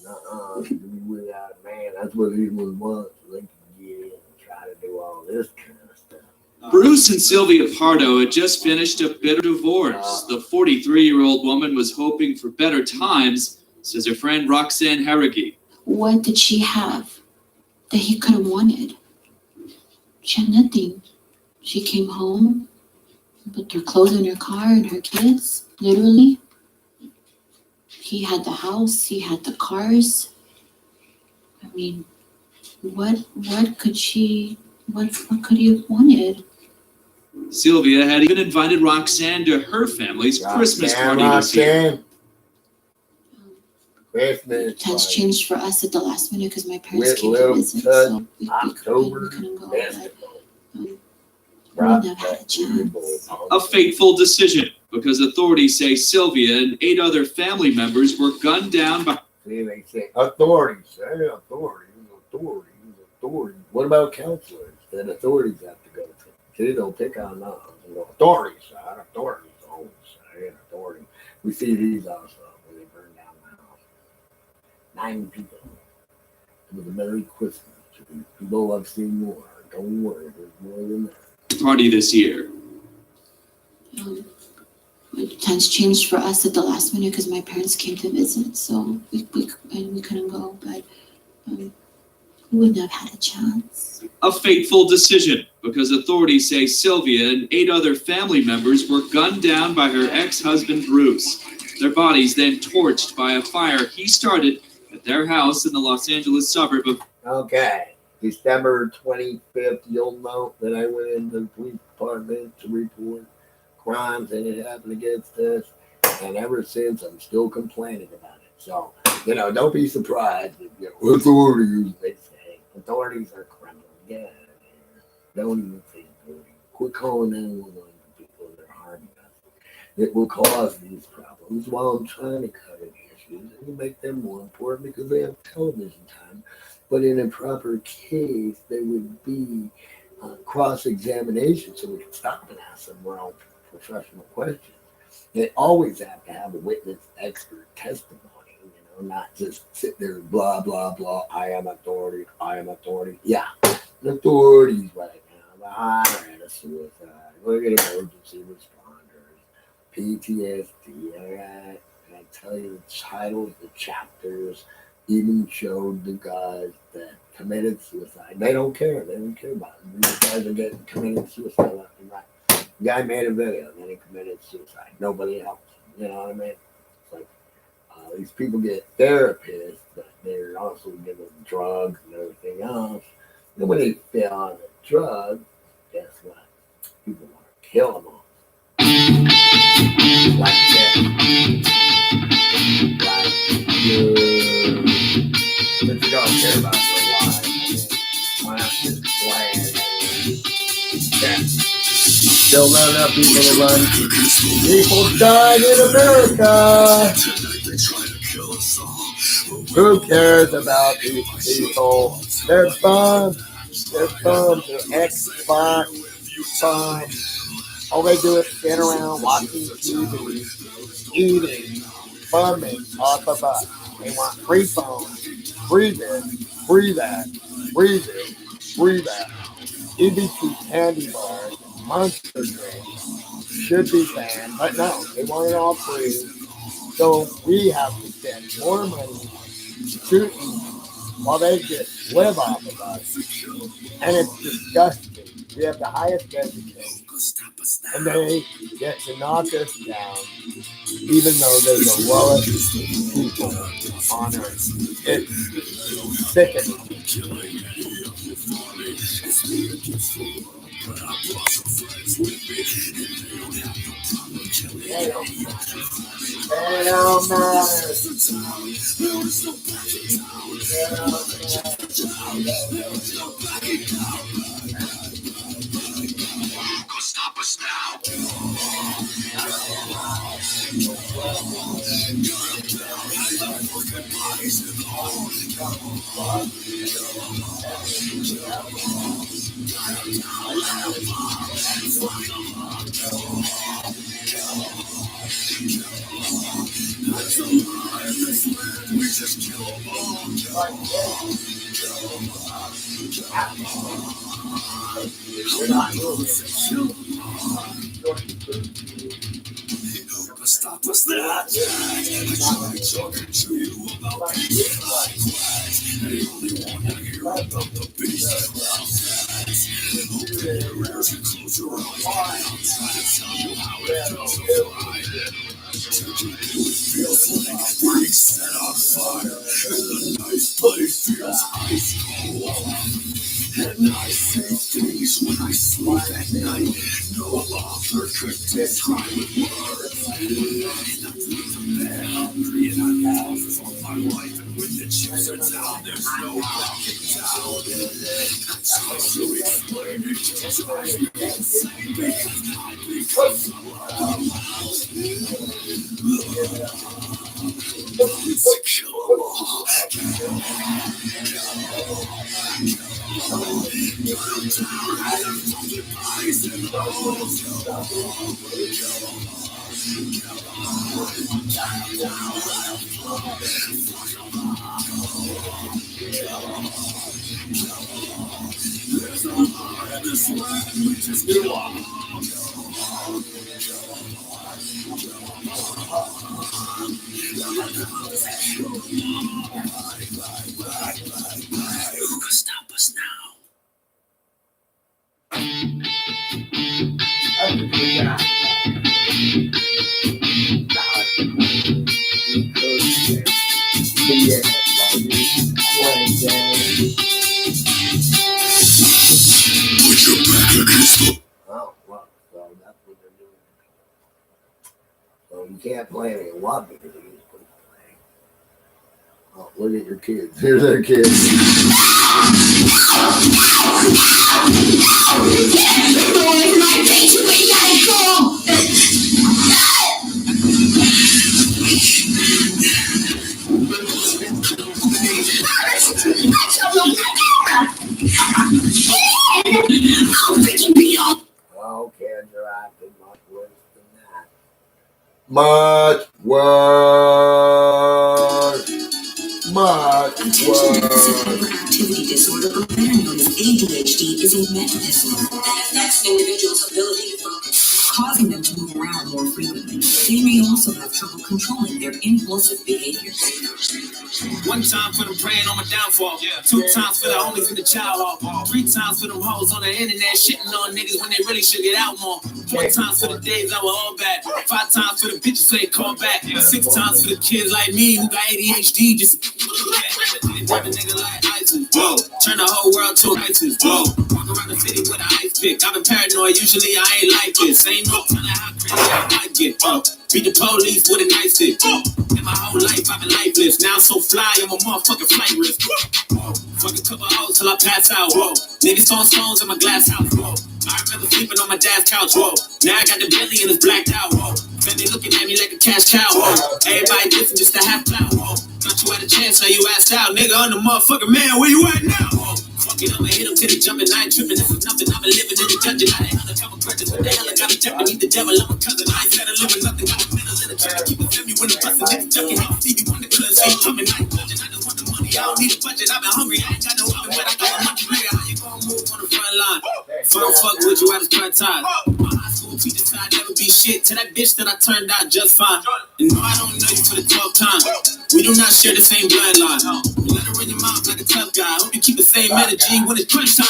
To be without a man. That's what he was once. They can get in and try to do all this kind of stuff.
Bruce and Sylvia Pardo had just finished a bitter divorce. The 43-year-old woman was hoping for better times, says her friend Roxanne Harrigy.
What did she have that he could have wanted? She had nothing. She came home, put her clothes in her car and her kids, literally. He had the house, he had the cars. I mean, what could he have wanted?
Sylvia had even invited Roxanne to her family's Christmas party this year.
Christmas
Times
party.
changed for us at the last minute because my parents
With
came to
little
visit,
son,
so we
October
couldn't go.
basketball.
But wouldn't have had a chance.
A fateful decision, because authorities say Sylvia and 8 other family members were gunned down by...
See, they say authorities. Hey, authorities. What about counselors that authorities have to go to? See, they'll pick on us. Authorities, authorities, always say authority. We see these also when they burn down the house. 9 people. It was a Merry Christmas. People have seen more. Don't worry, there's more than that.
party this year.
Times changed for us at the last minute because my parents came to visit, so we couldn't go, but we wouldn't have had a chance.
A fateful decision, because authorities say Sylvia and 8 other family members were gunned down by her ex-husband Bruce. Their bodies then torched by a fire he started at their house in the Los Angeles suburb of...
Okay, December 25th, you'll note that I went into the police department to report crimes that had happened against us, and ever since I'm still complaining about it. So, don't be surprised if authorities, they say, authorities are criminal. Get out of here. Don't even say authorities. Quit calling 911 to people that are harming us. It will cause these problems while I'm trying to cover the issues and make them more important because they have television time. But in a proper case, there would be cross-examination so we can stop and ask them real professional questions. They always have to have a witness expert testimony, not just sit there and blah, blah, blah. I am authority. Yeah, the authorities right now. The higher end of suicide. Look at emergency responders, PTSD, all right? And I tell you, the titles, the chapters even showed the guys that committed suicide. They don't care. They don't care about it. These guys are getting committed suicide left and right. The guy made a video and then he committed suicide. Nobody helps. You know what I mean? It's like these people get therapists, but they're also given drugs and everything else. And when they fail on the drug, guess what? People want to kill them all. Like that. But you don't care about their lives. Why not just play it? Yeah. Still not enough people to run. People died in America. Who cares about these people? They're bums. They're Xbox bums. All they do is sit around watching TV, eating, bumming off of us. They want free phones, free this, free that, free this, free that. EBT candy bars, monster drinks should be banned, but no, they want it all free. So we have to spend more money to eat while they just live off of us. And it's disgusting. We have the highest education. And they get to knock us down, even though they're the lowest people on earth. It's sickening. They don't matter.
Stop us now.
Stop us that. I tried talking to you about peace like wax. They only want to hear about the beast clouds. Open your ears and close your eyes. I'm trying to tell you how it feels to fly. It feels like being set on fire. And the nice place feels ice cold. And I see things when I sleep at night. No author could describe with words. And I'm feeling hungry and I'm out for my life. And when the chips are down, there's no backing down. I try to explain it, it drives me insane because I become it's a killer. Stop us now. Put your back against the.
Oh, well, so that's what they're doing. So you can't play any love because you just put playing. Oh, look at your kids. Here's their kids. Oh, kids are acting much worse than that. Much worse. Much
Attention deficit
worse.
hyperactivity disorder, or better known as ADHD, is a mental disorder that affects an individual's ability to focus, causing them to move around more frequently. They may also have trouble controlling their impulsive behaviors.
One time for them praying on my downfall. 2 times for the homies in the child hall. 3 times for them hoes on the internet shitting on niggas when they really should get out more. 4 times for the days I was all bad. 5 times for the bitches so they call back. 6 times for the kids like me who got ADHD just type of nigga like ISIS. Whoa, turn the whole world to ISIS. Whoa, walk around the city with an ice pick. I've been paranoid, usually I ain't like this. Ain't no telling how crazy I might get. Beat the police with a nice stick. In my whole life I've been lifeless. Now I'm so fly, I'm a motherfucking flight risk. Fuck a couple hours till I pass out. Whoa, niggas throwing stones in my glass house. Whoa, I remember sleeping on my dad's couch. Whoa, now I got the belly and it's blacked out. Whoa, family looking at me like a cash cow. Whoa, everybody different, just a half clown. Whoa, thought you had a chance, now you asked out. Nigga, I'm the motherfucking man, where you at now? Whoa, fuck it, I'ma hit him till he jumping. I ain't tripping, this is nothing. I've been living in the dungeon. I ain't undercover purchase. What the hell I got me tempting? Meet the devil, I'm a cousin. I ain't gotta live with nothing. Got the middle in the church. Keep it family when the bustin'. Niggas junkin'. Stevie Wonder cause ain't coming. I ain't budging. I just want the money. I don't need a budget. I've been hungry. I ain't got no oven, but I got a monkey. Nigga, how you gon' move on the front line? If I don't fuck with you, I just cut ties. My high school teacher said I'd never be shit. To that bitch that I turned out just fine. And no, I don't know you for the 12th time. We do not share the same bloodline. You let her in your mouth like a tough guy. Hope you keep the same energy when it's crunch time.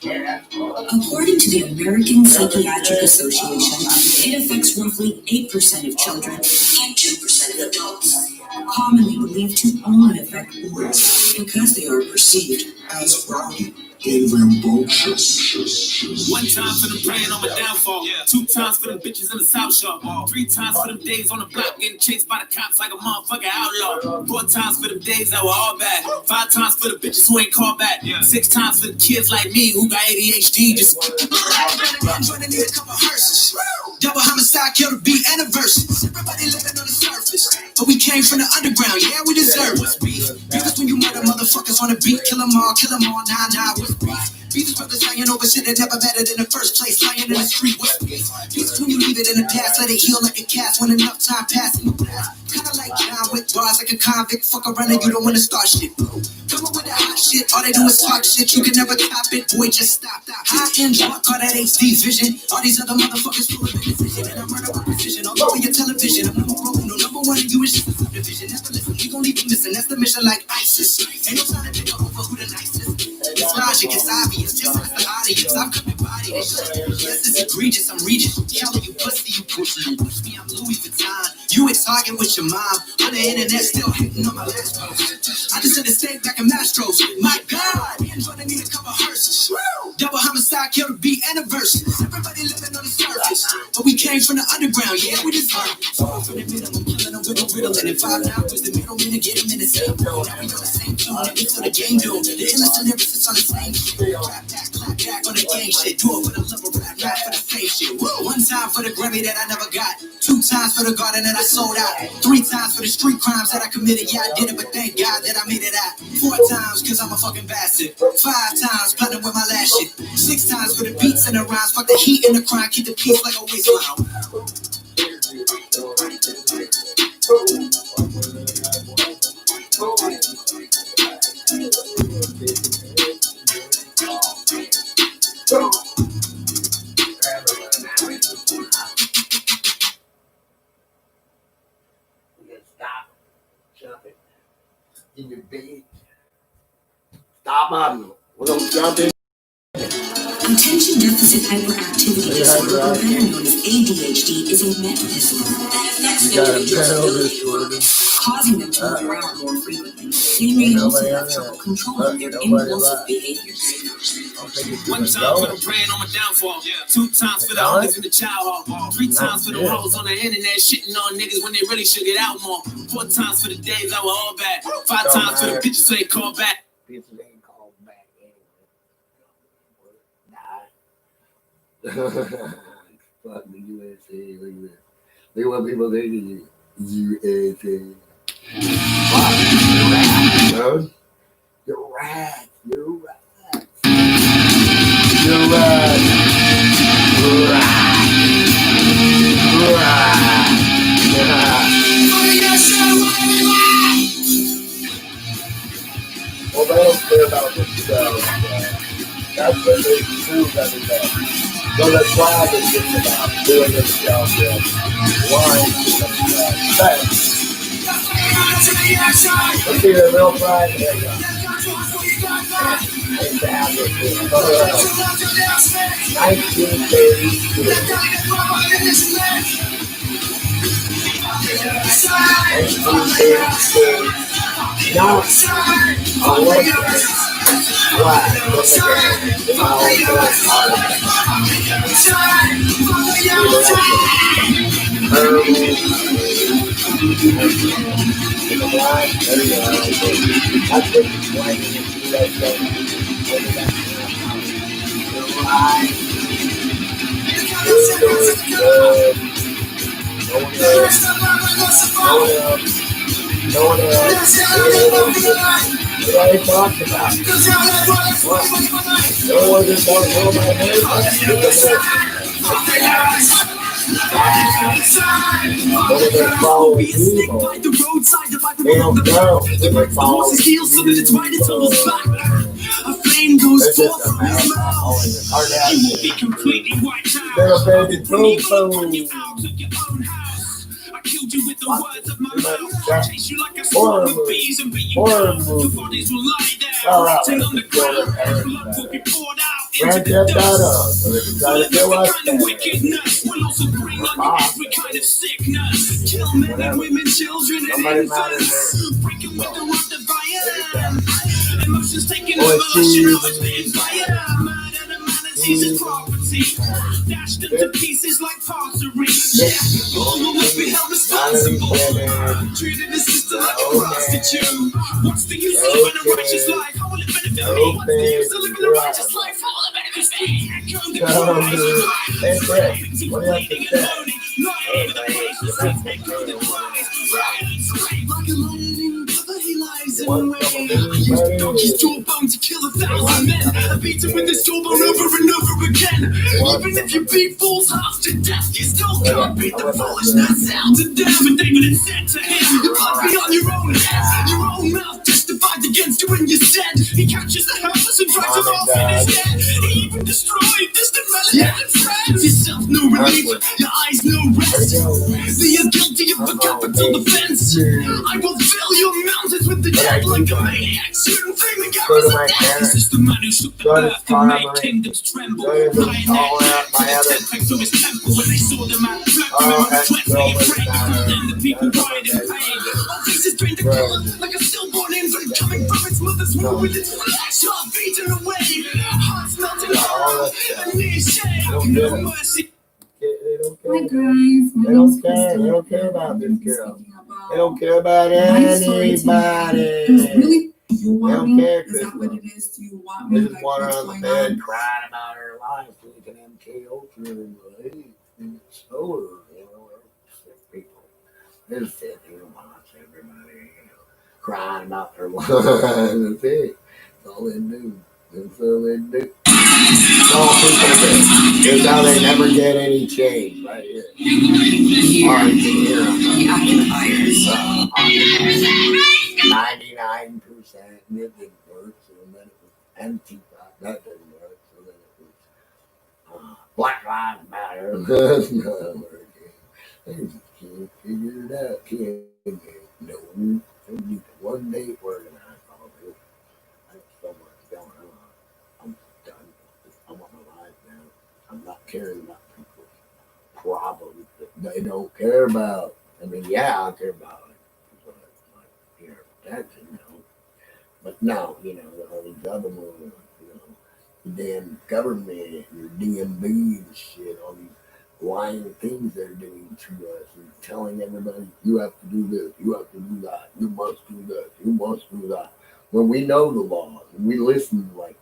According to the American Psychiatric Association, it affects roughly 8% of children and 2% of adults, commonly believed to only affect boys because they are perceived as wrong.
In rambunctious. 1 time for them praying on my downfall. 2 times for them bitches in the South Shore. 3 times for them days on the block getting chased by the cops like a motherfucking outlaw. 4 times for them days that were all bad. 5 times for the bitches who ain't called back. 6 times for the kids like me who got ADHD. Just
trying to need a couple hearses. Double homicide, kill the beat, and a verse. Everybody living on the surface, but we came from the underground.
underground. Yeah, we deserve what's beef. Beef is when you murder motherfuckers on the beat. Kill them all, nah, what's beef? Beef is brothers lying over shit that never mattered in the first place. Lying in the street, what's beef? Beef is when you leave it in the past, let it heal like a cast. When enough time passes, kinda like John with bars like a convict. Fuck around and you don't wanna start shit. Come up with that hot shit, all they do is talk shit. You can never top it, boy, just stop. High-end drunk, all that HD vision. All these other motherfuckers full of indecision. And I murder with precision all over your television. I'm number one and you is just a subdivision. Never listen, we gon' leave you missing. That's the mission like ISIS. Ain't no time to pick up over who the nicest. It's logic, it's obvious. Just ask the audience. I'm coming body this shit. Yes, it's egregious. I'm Regis. Kelly, you pussy, you pussy. You push me, I'm Louis Vuitton. You at Target with your mom. On the internet, still hitting on my last post. I just said to stay back in Mastros. My God, me and Jordan need a couple hearses. Double homicide, kill the beat, and a verse. Everybody living on the surface. But we came from the underground, yeah, we deserve it. So from the middle, I'm killing them with a riddle. And in 5 now, was the middleman to get them in the same flow. Now we on the same tune, niggas to the game doom. The illest and lyricists on the same shit. Clap back on the gang shit. Do it for the love of rap for the fake shit. 1 time for the Grammy that I never got. 2 times for the garden that I sold out. 3 times for the street crimes that I committed. Yeah, I did it, but thank God that I made it out. 4 times, cause I'm a fucking bastard. 5 times, platinum with my last shit. 6 times for the beats and the rhymes. Fuck the heat and the crime. Keep the peace like a waistline.
Stop jumping in your bed. Stop on. We're gonna jump in.
Attention deficit hyperactivity disorder, or better known as ADHD, is a mental disorder that affects individuals' ability, causing them to move around more frequently. They may also have trouble controlling their impulsive behaviors.
1 time for the brand on my downfall. 2 times for the homies in the child hall. 3 times for the hoes on the internet shitting on niggas when they really should get out more. 4 times for the days I was all bad. 5 times for the bitches so they call back.
Fuck the USA. Look at this. Look at what people think of you. USA. Fuck. You're rats, bro. You're rats. You're rats. You're rats. Well, they don't care about themselves. That's what they prove every day. So that's why I've been thinking about doing this job with lying to themselves. Let's see the real pride. There you go. And to have this thing. 1932. 1932. Now, I like this. Why? No one else. We already talked about it. No one just wants to know my name. What do they follow people? They don't know. They follow people. They're just a mouse following the Kardashians. They're a baby boom.
Killed you with the words of my mouth. Chase you like a swarm of bees and beat you down. Your bodies will lie down, rotting on the ground. Blood will be poured out into the dust. Every kind of wickedness will also bring on you every kind of sickness. Kill men and women, children and infants. Breaking with the rod of fire. Emotions taking over like Cheryl's been fire. Murder the man and sees his property. Dashed them to pieces like pottery. Yeah, all will be held responsible. Treated the sister like a prostitute. What's the use of living a righteous life? How will it benefit me? What's the use of living a righteous life? How will it benefit me? Come to Christ.
What do you have to say?
Lying over the place. Come to Christ. Right.
away. I used the donkey's jawbone to kill 1,000 men. I beat him with this jawbone over and over again. Even if you beat fools half to death, you still can't beat the foolishness out to them. And David had said to him, "You blood be on your own head. Your own mouth testified against you and you said." He catches the helpless and drags them off in his head. He even destroyed distant relatives and friends. Yourself no relief, your eyes no rest. You're guilty of a capital offense. I will fill your mountains with the dead like a maniac. Certain thing that got death. This is the man who shook the earth to make kingdoms tremble. Pioneer, through his temple when they saw them at afraid to them, the people cried in pain. All faces drained the color like a stillborn infant coming from its mother's womb with its flesh all beaten away. Hearts melting horror and near shame. No mercy.
They don't care.
Hi guys,
They don't care. They don't care about this girl. They don't care about anybody.
Really, you want
don't
me?
care,
Is that
Crystal.
what it is? Do you want me?
They just
Like,
want her
what's
on the
going
bed
on?
crying about her life. So they can MKO through and hey, show her, you know, sick people. They're sick, you know, watch everybody, you know, crying about their life. That's it. That's all they do. That's all they do. That's all people do. That's how they never get any change, right here. All right, you can hear them.
The occupiers.
99%, and it didn't work, so then it was empty. That didn't work, so then it was Black Lives Matter. That's not working. They just can't figure it out. Can't no. They need one day organized all this. That's so much going on. I'm done. I want my life now. I'm not caring about people's problems that they don't care about. I mean, yeah, I care about protection, you know. But no, you know, all these other ones, you know, the damn government, your DMV and shit, all these lying things they're doing to us and telling everybody, you have to do this, you have to do that, you must do this, you must do that. When we know the laws, and we listen to like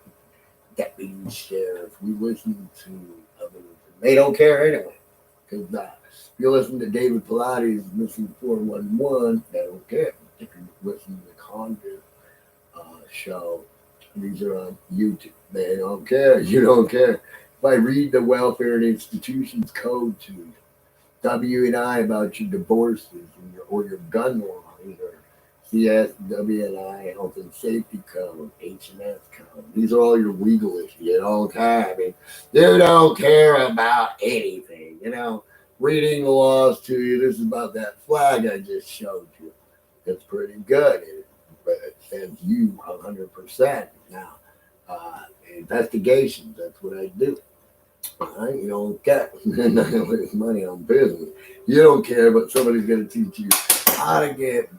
deputy sheriffs, we listen to others, they don't care anyway. Because if you listen to David Pilates missing 411, they don't care. If you listen to the Congress show, these are on YouTube. They don't care. You don't care. If I read the Welfare and Institutions Code to W&I about your divorces and or your gun laws, or CSW&I Health and Safety Code, H&S Code. These are all your legal issues. You don't care. I mean, you don't care about anything. You know, reading the laws to you. This is about that flag I just showed you. It's pretty good. It says you 100% now. Investigations, that's what I do. All right, you don't care. It's money on business. You don't care, but somebody's going to teach you how to get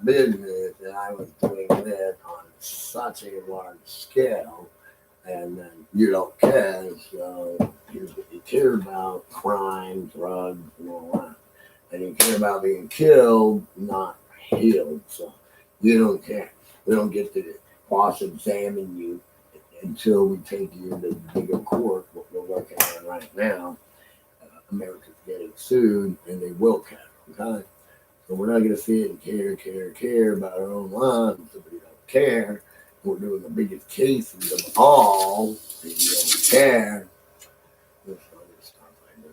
business. And I was doing this on such a large scale, and then you don't care. So you care about crime, drugs, and all that. And you care about being killed, not healed. So you don't care. We don't get to cross-examine you until we take you into the bigger court, what we're working on right now. America's getting sued, and they will care. Okay? So we're not going to sit and care about our own lives. Somebody don't care. We're doing the biggest cases of all, and you don't care. This other stuff I do.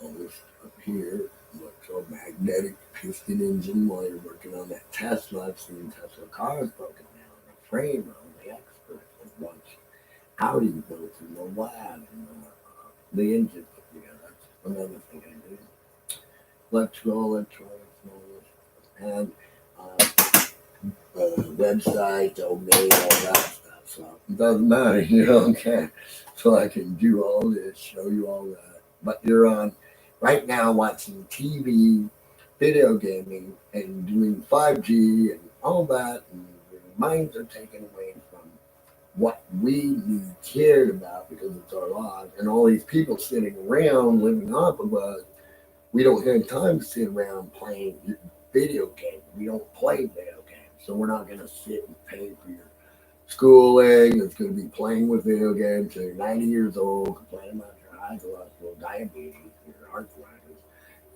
All this up here. Electromagnetic piston engine while you're working on that Tesla. I've seen Tesla cars broken down. The frame on the experts and watch Audi built in the lab and the engine put together. That's another thing I do. Electronics, and website, domain, all that stuff. So it doesn't matter. You don't care. So I can do all this, show you all that. But you're on right now watching TV, video gaming, and doing 5G and all that, and your minds are taken away from what we cared about because it's our lives. And all these people sitting around living off of us, we don't have time to sit around playing video games. We don't play video games, so we're not going to sit and pay for your schooling. It's going to be playing with video games till you're 90 years old, complaining about your high cholesterol, diabetes, your arthritis.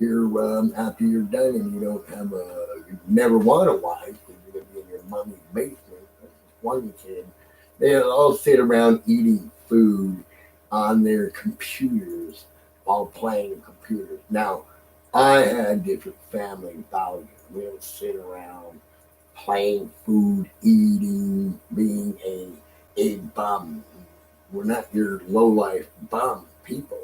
You're after you're done and you don't have a you never want a wife because you're going to be in your mommy's basement. One kid, they all sit around eating food on their computers while playing computers. Now, I had different family values. We don't sit around playing food, eating, being a bum. We're not your low life bum people.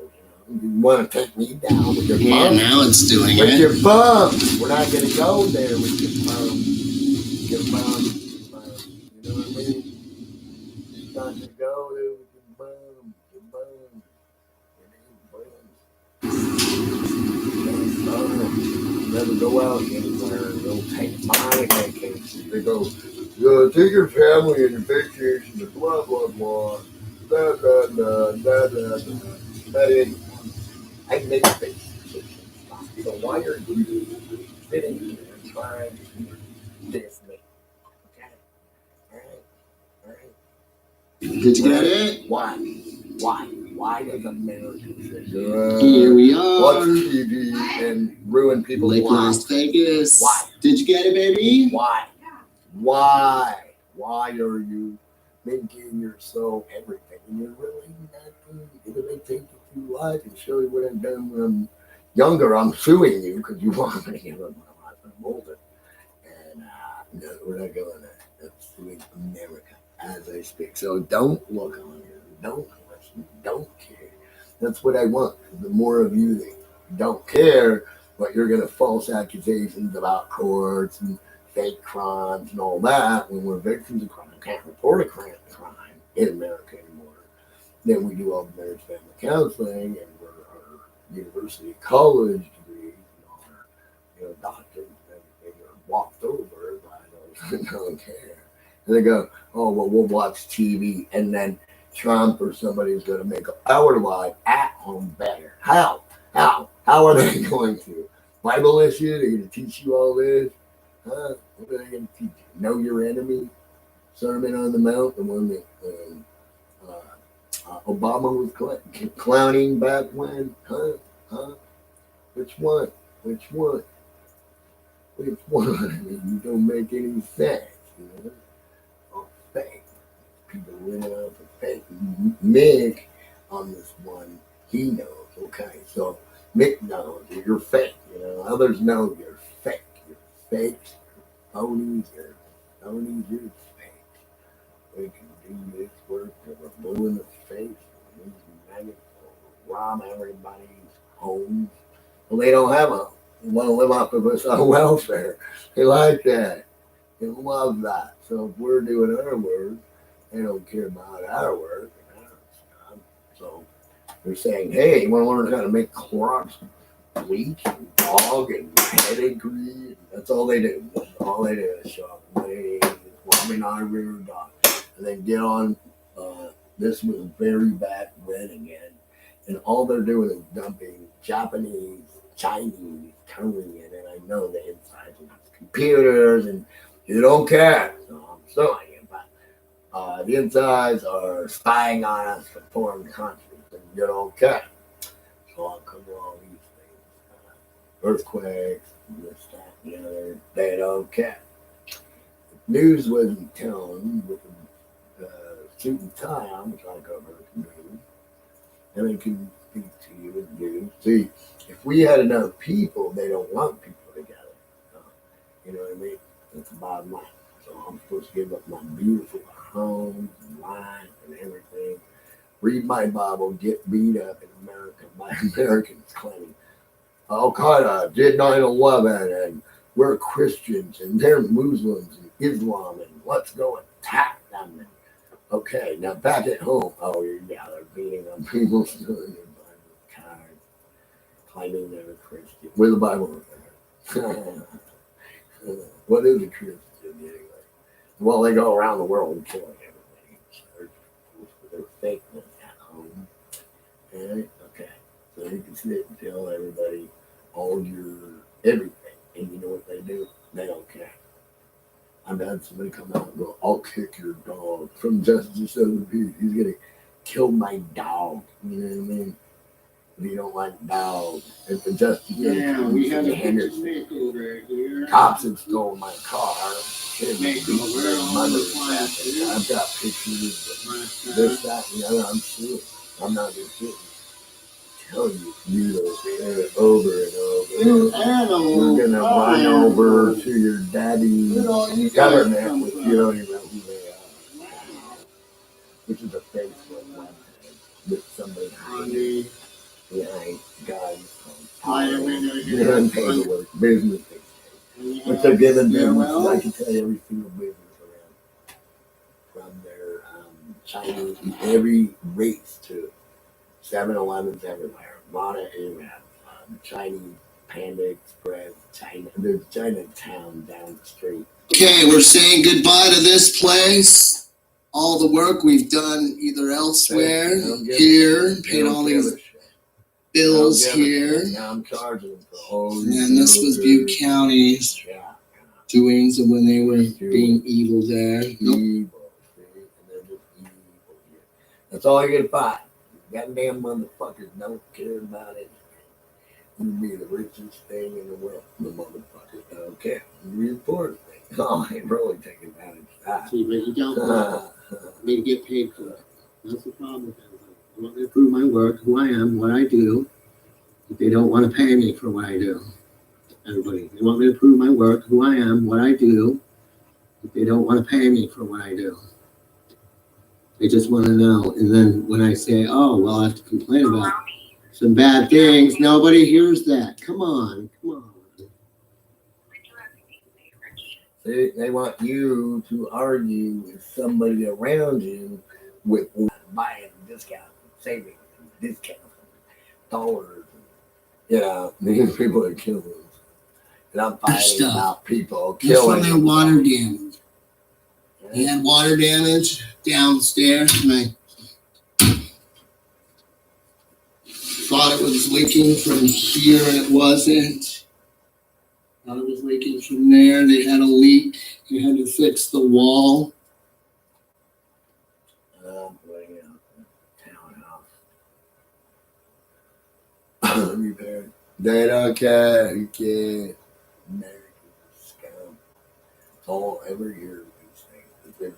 You want to take me down with your bum?
Yeah, now it's doing
with
it.
Your bum. We're not going to go there with your bum. Your bum. You know what I mean? It's not to go there with your bum. Your bum. Never go out anywhere. They'll take my vacation. They go, take your family on your vacation and blah, blah, blah. Da, da, da, da, da, da. That is, I make vacations. So why are you sitting here and trying to diss me? Okay? All right.
Did you get it?
Why? Why does America
Here we are.
watch TV and ruin people's
Lake
lives?
Las Vegas.
Why?
Did you get it, baby?
Why? Why are you making yourself everything? And you're really nothing. You're going to take you through life and show you what I've done when I'm younger. I'm suing you because you want me to give up my life. I'm older. And no, we're not going there. I'm suing America as I speak. So don't look on here. Don't listen. Don't care. That's what I want. The more of you that don't care, but you're going to false accusations about courts and fake crimes and all that, when we're victims of crime, can't report a crime in America anymore. Then we do all the marriage family counseling and our university college degrees and all our doctors and everything are walked over by those who don't care. And they go, oh, well, we'll watch TV and then Trump or somebody is going to make our life at home better. How? How are they going to? Bible issue? They're going to teach you all this? Huh? What are they going to teach you? Know your enemy? Sermon on the Mount, the one that Obama was clowning back when? Huh? Which one? I mean, you don't make any sense, Oh, fake. People living off of fake. Mick on this one, he knows. Okay, so Mick knows you're fake. Others know you're fake. You're fakes. You're phonies. You're fake. We can do this work till we're blue in the face. These maggots will rob everybody's homes. Well, they don't have a. They want to live off of us on welfare. They like that. They love that. So if we're doing our work, they don't care about our work and our stuff. So they're saying, hey, you want to learn how to make Clorox bleach and dog and pedigree? That's all they do. All they do is show up. Dog. And then get on. This was very bad when again. And all they're doing is dumping Japanese, Chinese, Korean, and I know the insides of these computers, and you don't care. So I'm suing you, but the insides are spying on us from foreign countries, and you don't care. So I'll cover all these things. Earthquakes, this, that, the other. They don't care. News wasn't telling with the suit and tie on, which I cover news, and I can speak to you with news. See, if we had enough people, they don't want people together. You know what I mean? That's the bottom line. So I'm supposed to give up my beautiful home and life and everything. Read my Bible, get beat up in America by Americans claiming Al Qaeda did 9/11 and we're Christians and they're Muslims and Islam and let's go attack them. And, okay, now back at home, yeah, they're beating on people still in their Bible cards, claiming they're Christian with a Bible. What is a Christian anyway? Well, they go around the world and killing everybody. So they're fakeness at home. And, okay, so you can sit and tell everybody all your everything. And you know what they do? They don't care. I've had somebody come out and go, I'll kick your dog from Justice of the Peace. He's going to kill my dog. You know what I mean? if you don't like dogs. It's a justification.
Yeah, we had a
Henderson.
makeover here.
Cops had stole my car.
Makeover.
I've got pictures of this, that, and the other. I'm serious. I'm not just kidding. Tell you those over and over.
You animal.
You're gonna run over to your daddy's government with you don't even know who they are. Which is a Facebook website with somebody hiding behind guys on paperwork, business. Which they're giving business. I can tell you every single business around from their Chinese, every race to 7-Elevens everywhere. A lot of Arab, Chinese, Panda Express, China. There's Chinatown down the street.
Okay, we're saying goodbye to this place. All the work we've done either elsewhere, here, paid all these bills here.
Now I'm charging them for all
and then this was Butte County's doings of when they were being evil there.
Evil, see? And they're just evil here. That's all you're gonna find. Goddamn motherfuckers don't care about it. You be the richest thing in the world. The motherfuckers don't care. The important thing. Oh, I ain't really taking advantage of that.
See, but you don't want me to get paid for it. That's the problem with that. I want to prove my work, who I am, what I do. But they don't want to pay me for what I do. Everybody, they want me to prove my work, who I am, what I do. But they don't want to pay me for what I do. They just want to know. And then when I say, oh, well, I have to complain about some bad things, nobody hears that. Come on, come on.
They want you to argue with somebody around you with buying discount, savings, discount, dollars. These people are killing us. And I'm fighting about people killing.
That's from their water damage. They had water damage downstairs, and I thought it was leaking from here, and it wasn't. Thought it was leaking from there. They had a leak. They had to fix the wall.
Repaired. They don't care. You can't. American scum. It's all every year these things. They're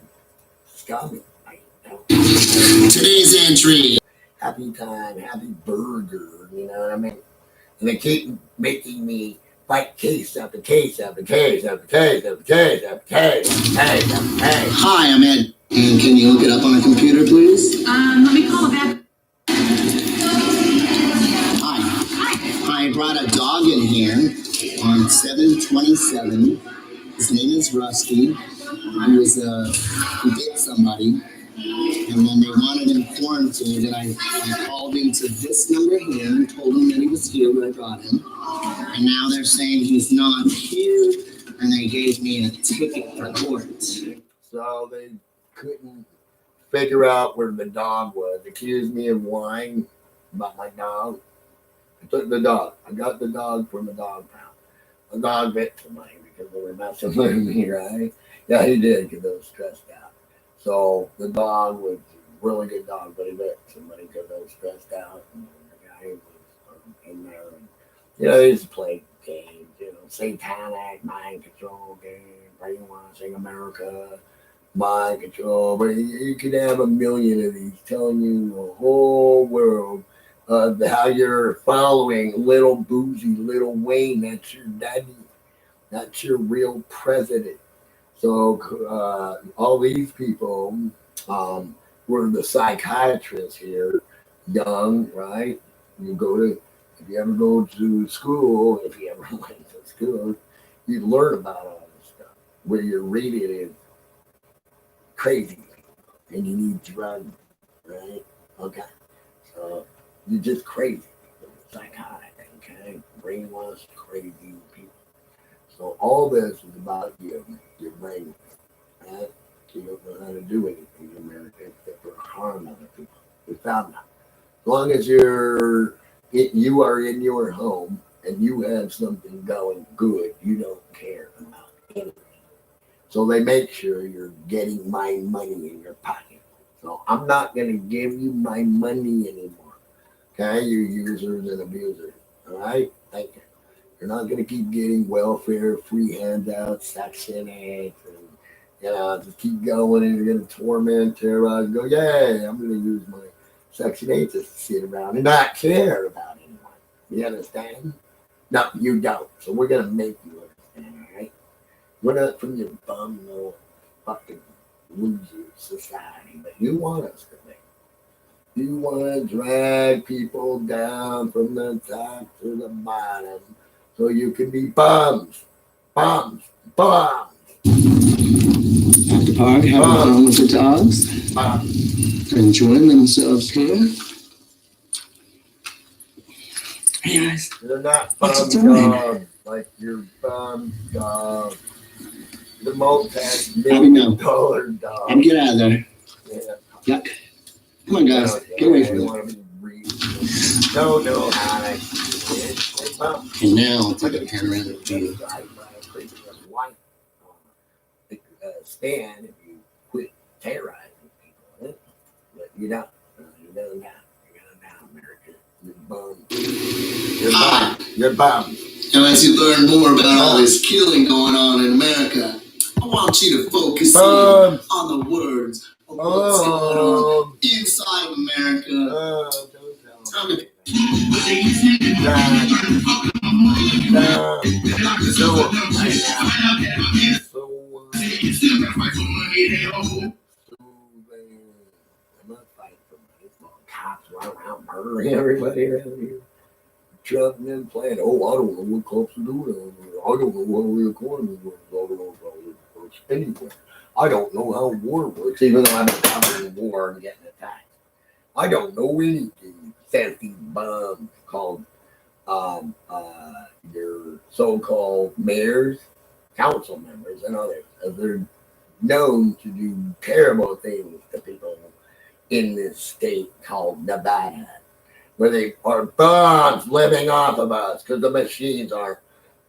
scummy.
Today's entry.
Happy time, happy burger. You know what I mean? And they keep making me fight case after case after case after case after case after case after case.
Hi, I'm Ed. And can you look it up on a computer, please?
Let me call back.
I brought a dog in here on 7/27. His name is Rusty. He bit somebody. And then they wanted him quarantined. And I called him to this number here and told him that he was here when I brought him. And now they're saying he's not here. And they gave me a ticket for court.
So they couldn't figure out where the dog was. Accused me of lying about my dog. I took the dog. I got the dog from the dog pound. The dog bit somebody because they were messing with me, right? Yeah, he did because I was stressed out. So the dog was a really good dog, but he bit somebody because I was stressed out. And the guy was in there. And, they used to play games, satanic, mind control game, brainwashing America, mind control. But you could have a million of these telling you the whole world how you're following little bougie, little Wayne. That's your daddy. That's your real president. So all these people were the psychiatrists here, young, right? If you ever go to school, if you ever went to school, you learn about all this stuff. Where you read it is crazy, and you need drugs, right? Okay, so you're just crazy. Psychotic, okay? Brainwashed, crazy people. So all this is about you, your brain, right? You don't know how to do anything in America except for harm other people. We found that. As long as you are in your home and you have something going good, you don't care about anything. So they make sure you're getting my money in your pocket. So I'm not going to give you my money anymore. Okay, you users and abusers. All right, thank you. You're not going to keep getting welfare, free handouts, Section 8, and just keep going, and you're going to torment, terrorize, and go, yay, I'm going to use my Section 8 just to sit around and not care about anyone. You understand? No, you don't. So we're going to make you understand, all right? We're not from your bum little fucking loser society, but you want us to make. You want to drag people down from the top to the bottom so you can be bums. Bums. Bums.
At the park, having fun with the dogs, enjoying themselves here. Hey guys,
They're not
what's
bum
it doing?
dogs like your bum dog. The multi-million dollar dog.
And get out of there.
Yeah.
Yuck. Come on, guys. Get away from me.
Don't know how to
And now I'll take a hand around the team.
Stand if you quit terrorizing people. But you don't. You're going down. You're going down, America. You're bummed. You're bummed. You're bummed.
And as you learn more about all this killing going on in America, I want you to focus in on the words of what's going on inside of America.
I'm not fighting for money. Cops run around murdering everybody around here. Shoving and playing. Oh, I don't know what cops are doing down here. I don't know how the economy works. I don't know how it works anywhere. I don't know how war works, even though I've been covering war and getting attacked. I don't know anything. Says these bums called your so-called mayors, council members, and others, as they're known to do terrible things to people in this state called Nevada, where they are bums living off of us because the machines aren't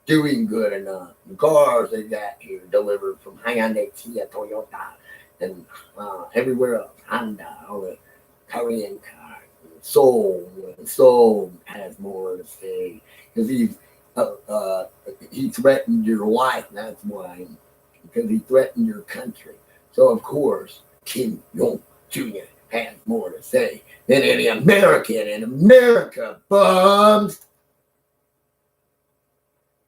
doing good enough. The cars they got here delivered from Hyundai, Kia, Toyota, and everywhere else, Honda, all the Korean cars. Seoul has more to say because he threatened your life. That's why, because he threatened your country. So of course, Kim Jong Jr. has more to say than any American in America. Bums.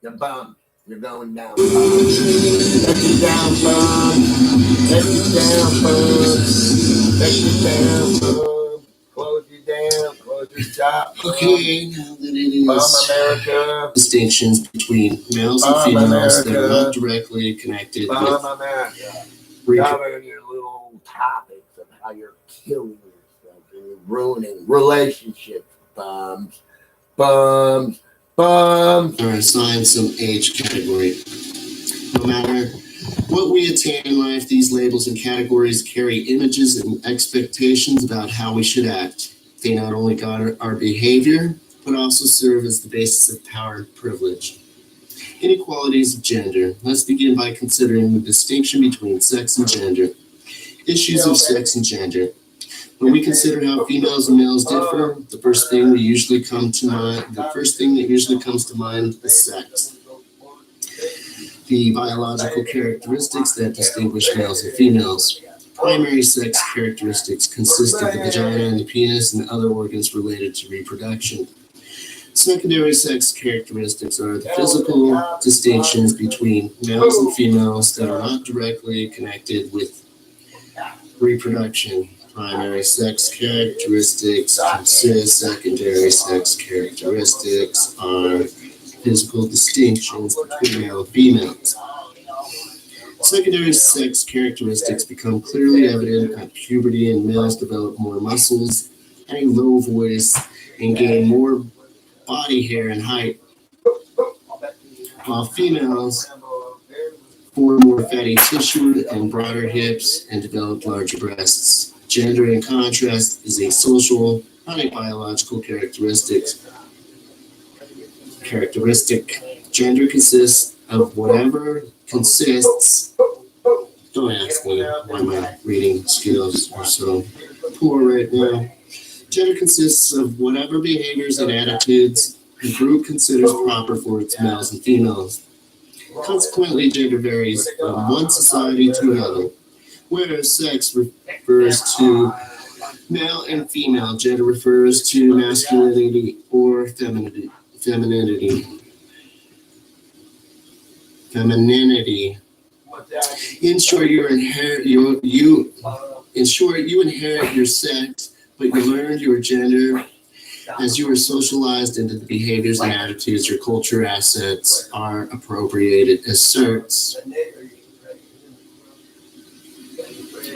You're bummed. You're going down. Let you down, bums. Let you down, bums. Let you down, bums. Close you down. Close your shop.
Okay, now that it
Bum
is
America.
distinctions between males and
Bum
females that are
America.
not directly connected
Bum
with
America.
reproduction.
Covering your little topics of how you're killing yourself and you're ruining relationships. Bums. Bums. Bums.
Are assigned some age category. No matter what we attain in life, these labels and categories carry images and expectations about how we should act. They not only guide our behavior, but also serve as the basis of power and privilege. Inequalities of gender. Let's begin by considering the distinction between sex and gender. Issues of sex and gender. When we consider how females and males differ, the first thing that usually comes to mind is sex. The biological characteristics that distinguish males and females. Primary sex characteristics consist of the vagina and the penis and other organs related to reproduction. Secondary sex characteristics are the physical distinctions between males and females that are not directly connected with reproduction. Primary sex characteristics consist. Secondary sex characteristics are physical distinctions between male and females. Secondary sex characteristics become clearly evident at puberty, and males develop more muscles and a low voice and gain more body hair and height, while females form more fatty tissue and broader hips and develop larger breasts. Gender, in contrast, is a social, not a biological characteristic. Gender consists of whatever consists. Don't ask me why my reading skills are so poor right now. Gender consists of whatever behaviors and attitudes the group considers proper for its males and females. Consequently, gender varies from one society to another. Whereas sex refers to male and female, gender refers to masculinity or femininity. In short, you inherit your sex, but you learned your gender as you are socialized into the behaviors and attitudes your culture assets are appropriated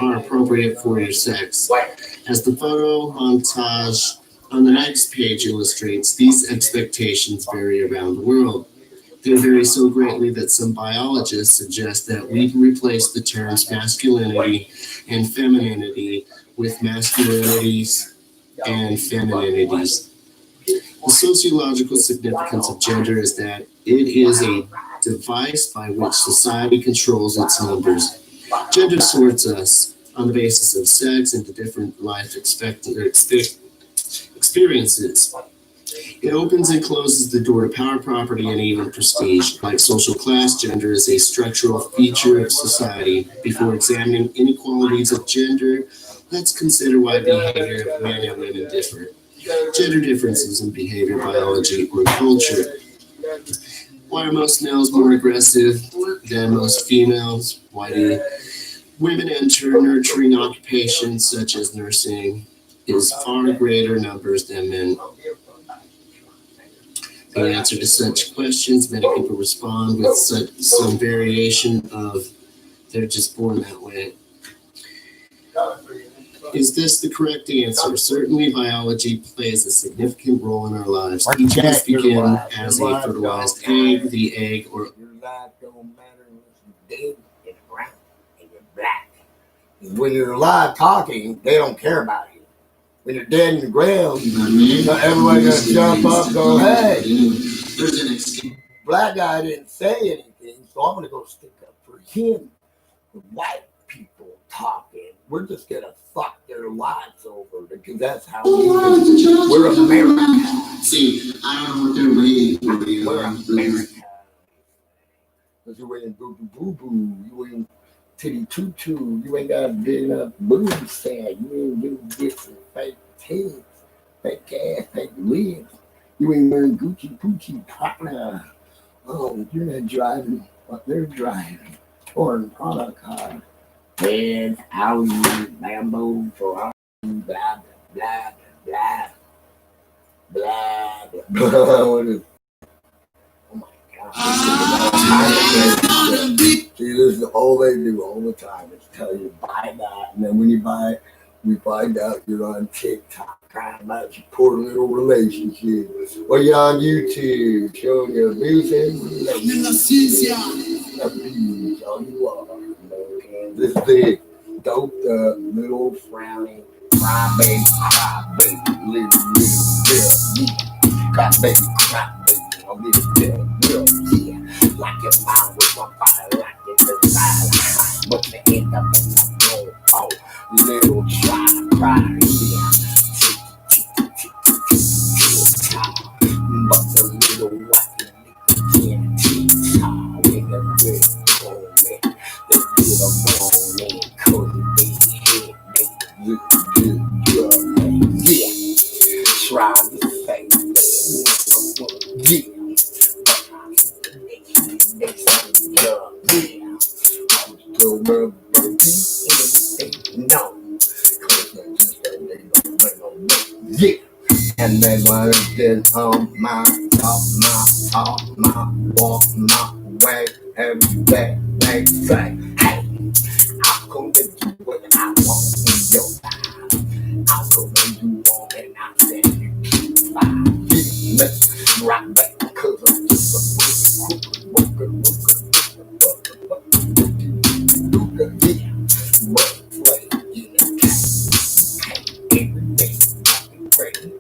are appropriate for your sex. As the photo montage on the next page illustrates, these expectations vary around the world. They vary so greatly that some biologists suggest that we replace the terms masculinity and femininity with masculinities and femininities. The sociological significance of gender is that it is a device by which society controls its numbers. Gender sorts us on the basis of sex into different life experiences. It opens and closes the door to power, property, and even prestige. Like social class, gender is a structural feature of society. Before examining inequalities of gender, let's consider why behavior of men and women differ. Gender differences in behavior, biology, or culture. Why are most males more aggressive than most females? Why do women enter nurturing occupations such as nursing in far greater numbers than men? The answer to such questions, many people respond with some variation of they're just born that way. Is this the correct answer? Certainly, biology plays a significant role in our lives. Each of us begin as a fertilized egg. The egg or
your life don't matter unless you're dead and brown and you're black. When you're alive talking, they don't care about you. When you're dead in the ground, everybody gonna jump up and go, hey, black guy didn't say anything, so I'm gonna go stick up for him. The white people talking, we're just gonna fuck their lives over because that's how we do. We're America.
See, I don't know what they're waiting for.
We're America. Because you ain't boo boo boo boo, you ain't titty tutu, you ain't got a big enough booty stand, you ain't doing this with fake tits, fake ass, fake lips, you ain't wearing Gucci Poochie Prada. Oh, you're not driving what they're driving, or in Prada car. Benz, Audi, Lambo, Ferrari, blah, blah, blah, blah, blah, blah. What is, oh my God. See, this is all they do all the time is tell you buy that, and then when you buy it, we find out you're on TikTok trying about your poor little relationship. Or you're on YouTube showing your abusive relationship. Abuse, all you are. This big, doped up, little frowny, crybaby, little girl, crybaby, a little girl, yeah. Like your mouth was on fire, like your desire, but you end up in the floor. Oh, little child, cry, yeah. But the little white can't teach how in the red moment. The little morning could be hit, yeah. Try to say yeah. But yeah. I'm still rubber anything, no. Cause they just don't yeah. And they wanna get on my talk, my walk, my way, every day they say, hey, I'm gonna do what I want in your life. I'm gonna do all and I said you keep fine. Let's right back, cause I'm just a worker, yeah. But play, you know, every day, crazy.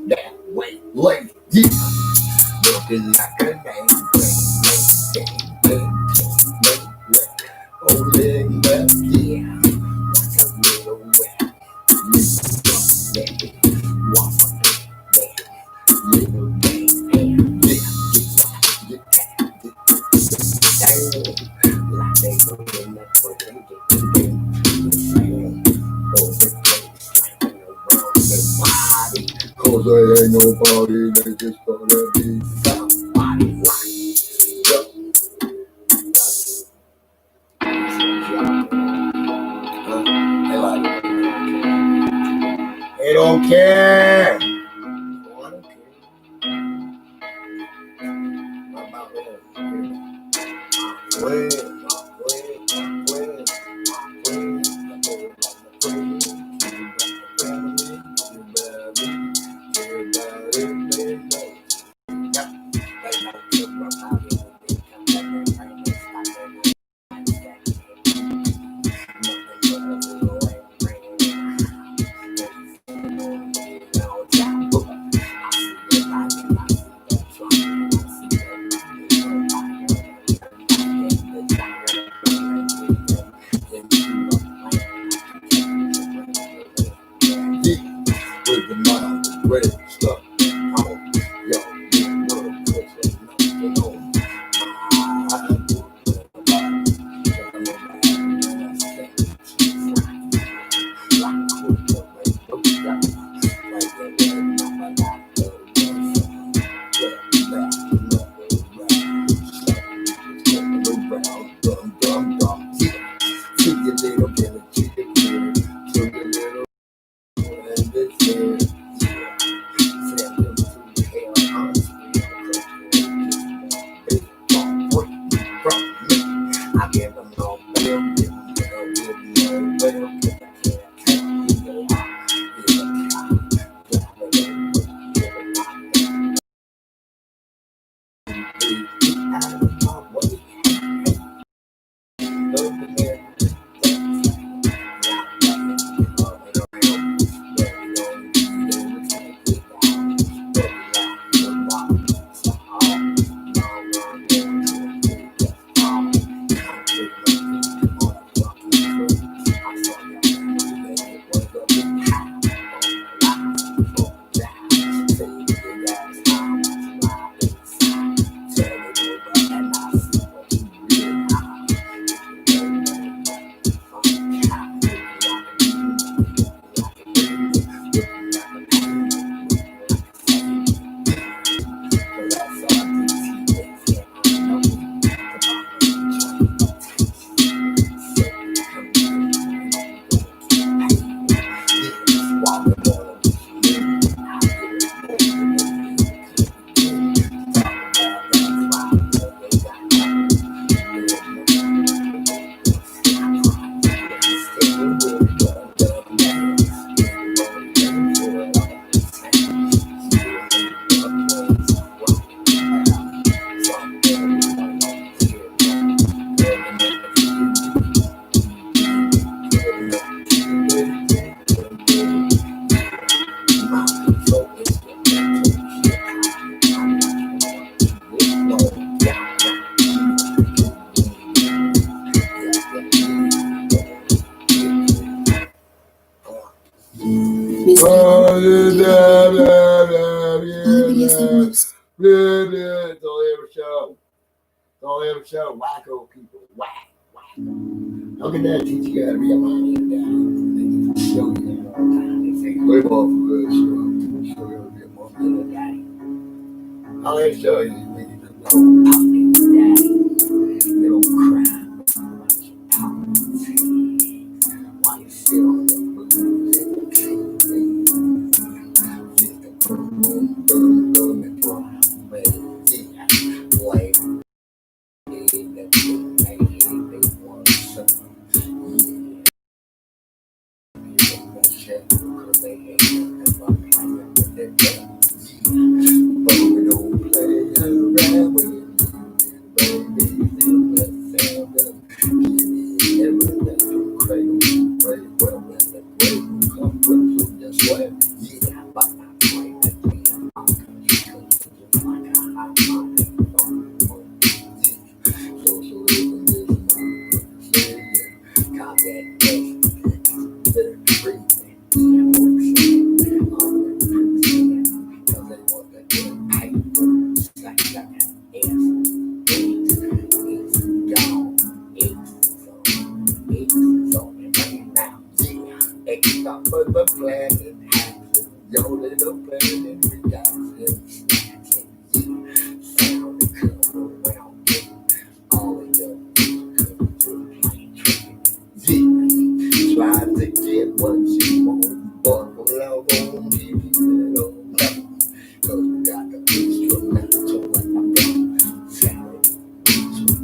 That way, like, yeah. Looking like a name, oh, that, yeah. What's a little wet? You got that. Why Cause there ain't nobody, they just gonna be somebody They don't care. Don't ever show wacko people. Whack. How can that teach you how to be a mommy and daddy? They can show you that all the time. They say, live off of this. Show you how to be a mommy and a daddy. How they show you when you just know mommy and daddy. They don't cry about your politics. While you sit on your boots and just a boom, and boom, like,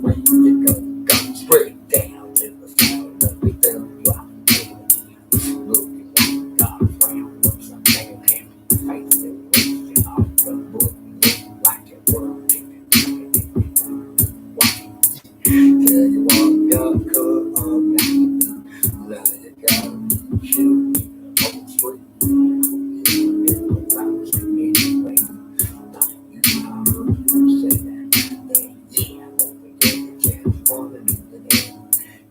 where you go straight down to the sound of the bell drop. Looking like God's round with some damn face and wasting off the book. Look like it working. Tell you what, God could all night. Now you gotta shoot on the street. Anyway, like you heard you say that. Yeah, but we get the chance for the new today.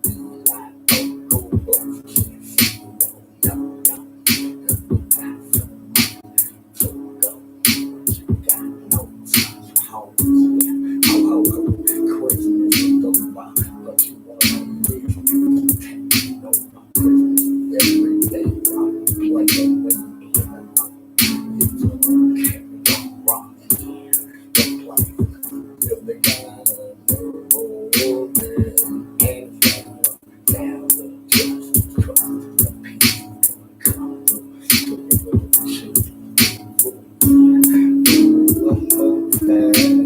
You like oh, cool, but you can't see no, cause we got so much to go. But you got no such homes. Yeah, Christmas is over, but you wanna live. You know my Christmas every day. I'm playing with me in the night. It's okay, don't rock, yeah, the place. If they got a nerve open, hands down the justice, trust the peace come through. To the little shit, I'm so sad.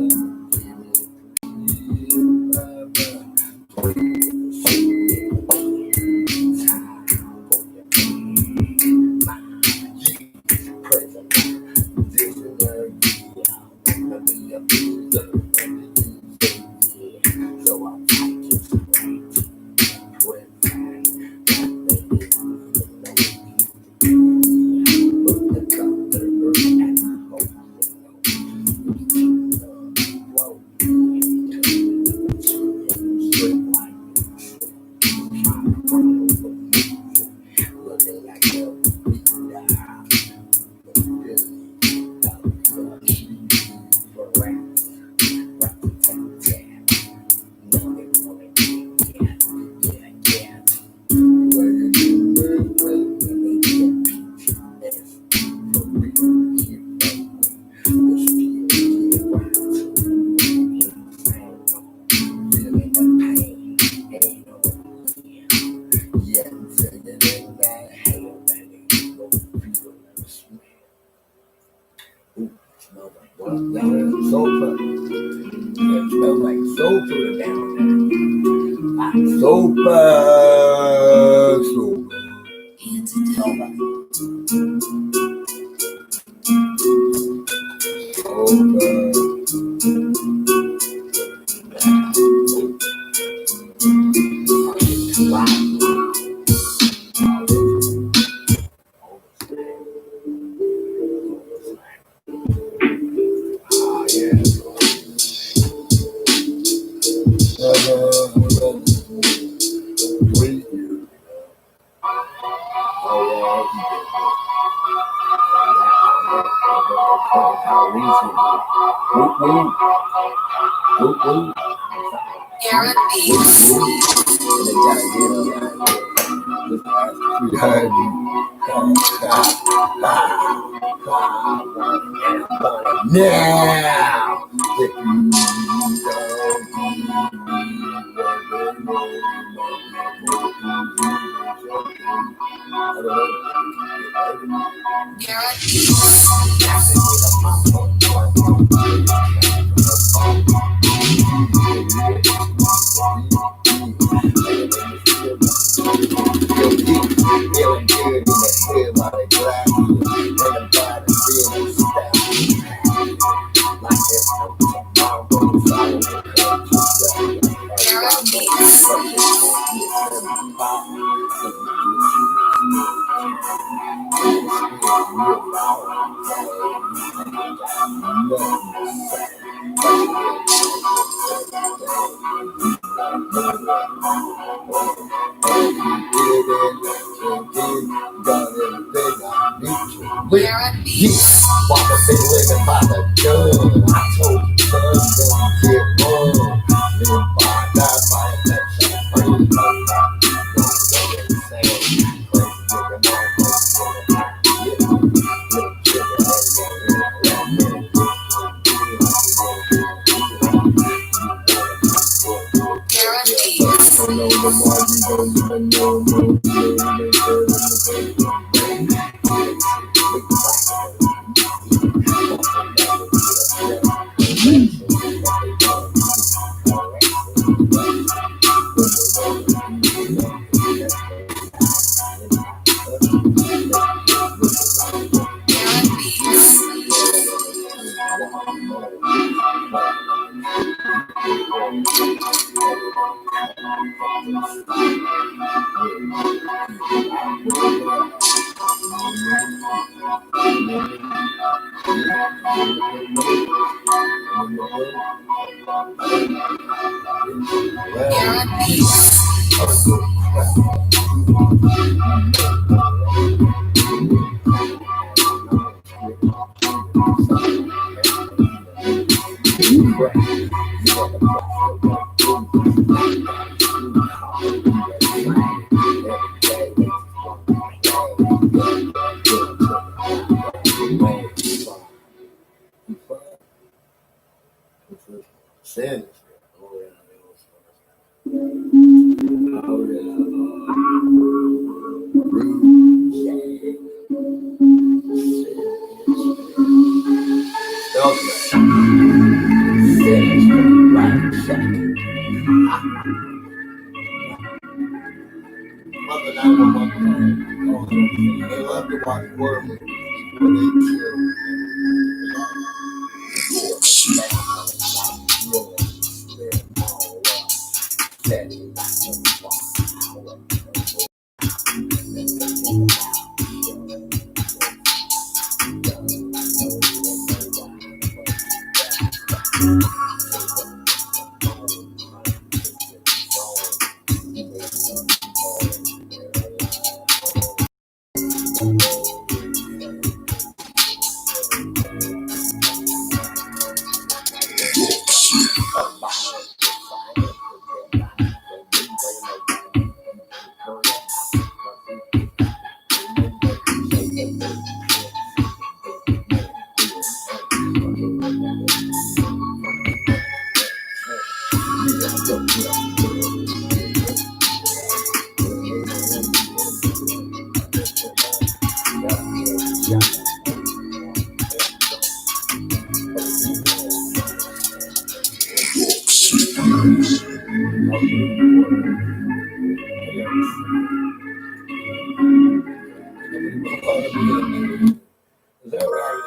Now, if you Sin. They love to watch war movies where they kill. Is that right?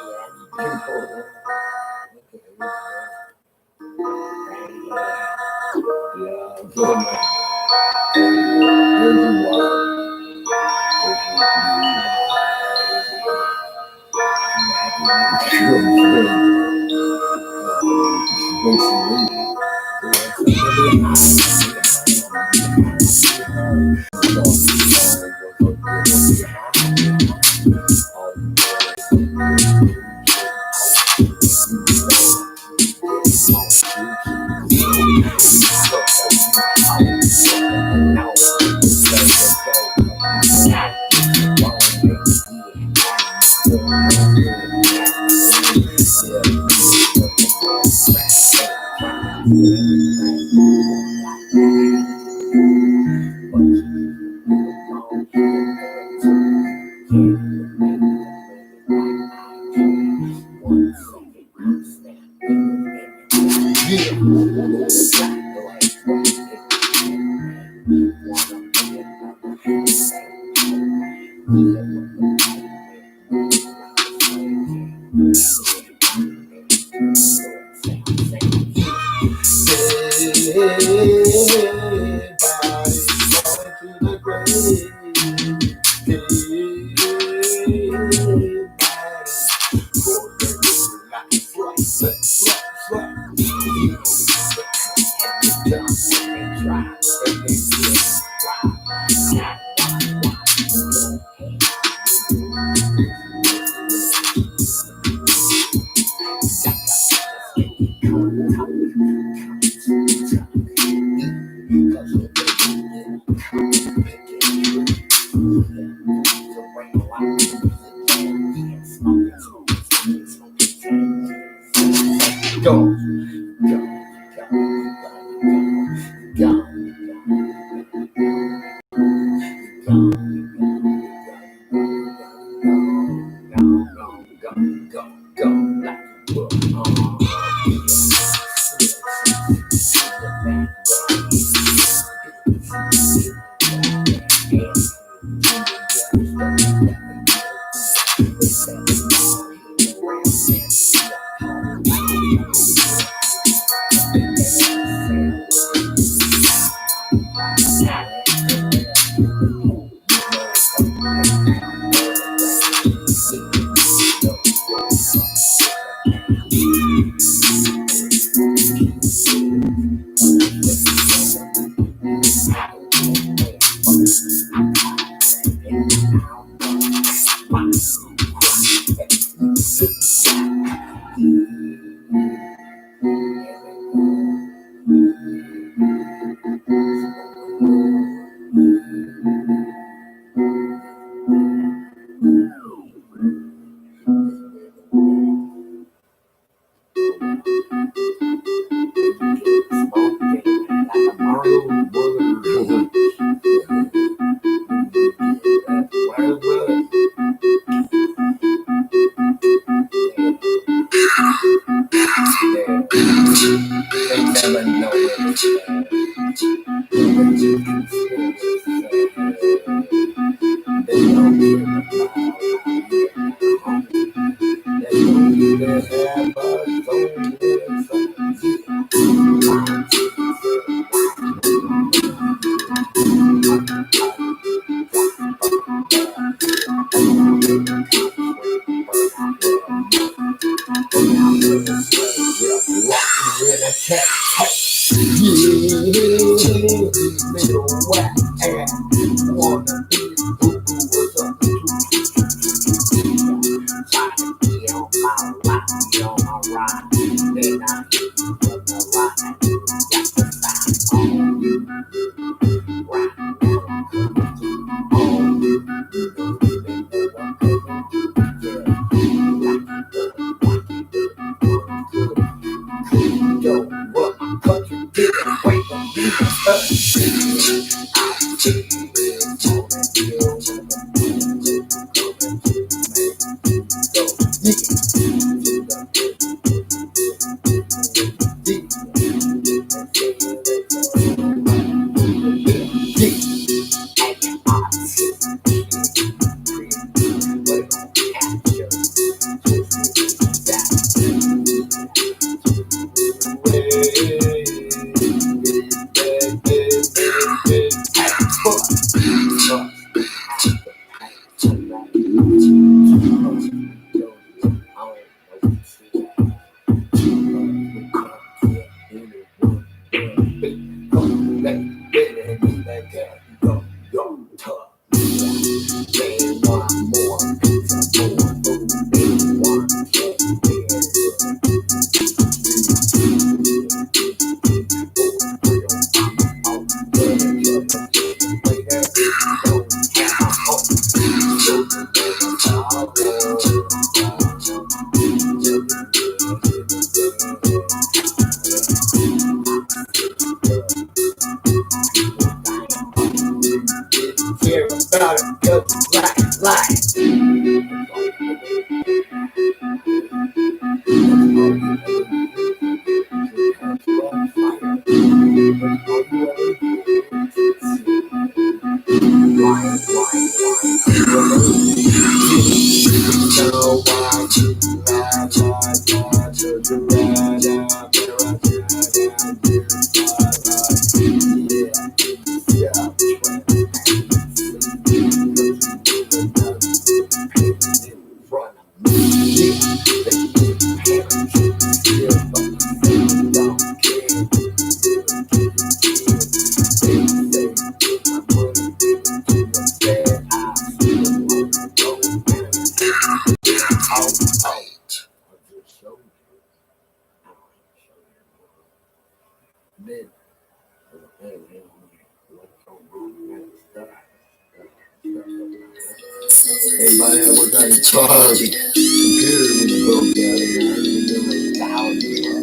Everybody ever worked on your car, computer when you broke down, you know,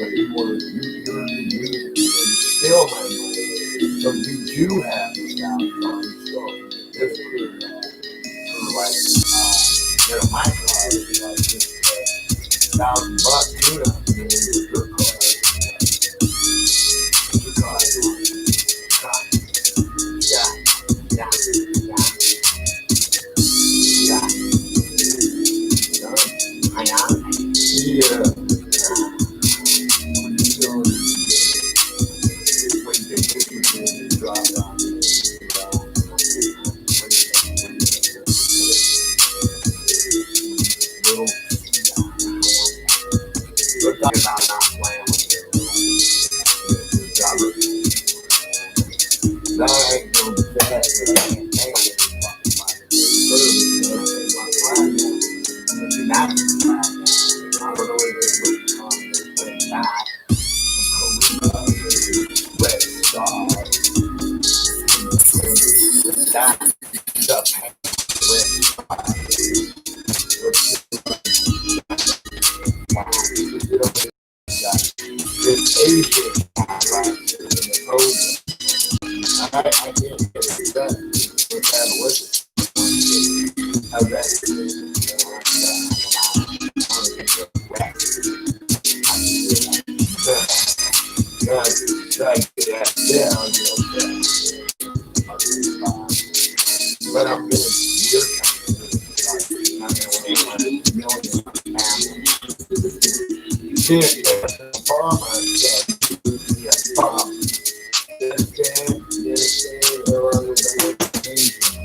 but you want to use it, still my money. So you do have the $1,000. So it's clear for my car is like $1,000, you know, your car. Your car. We're talking about not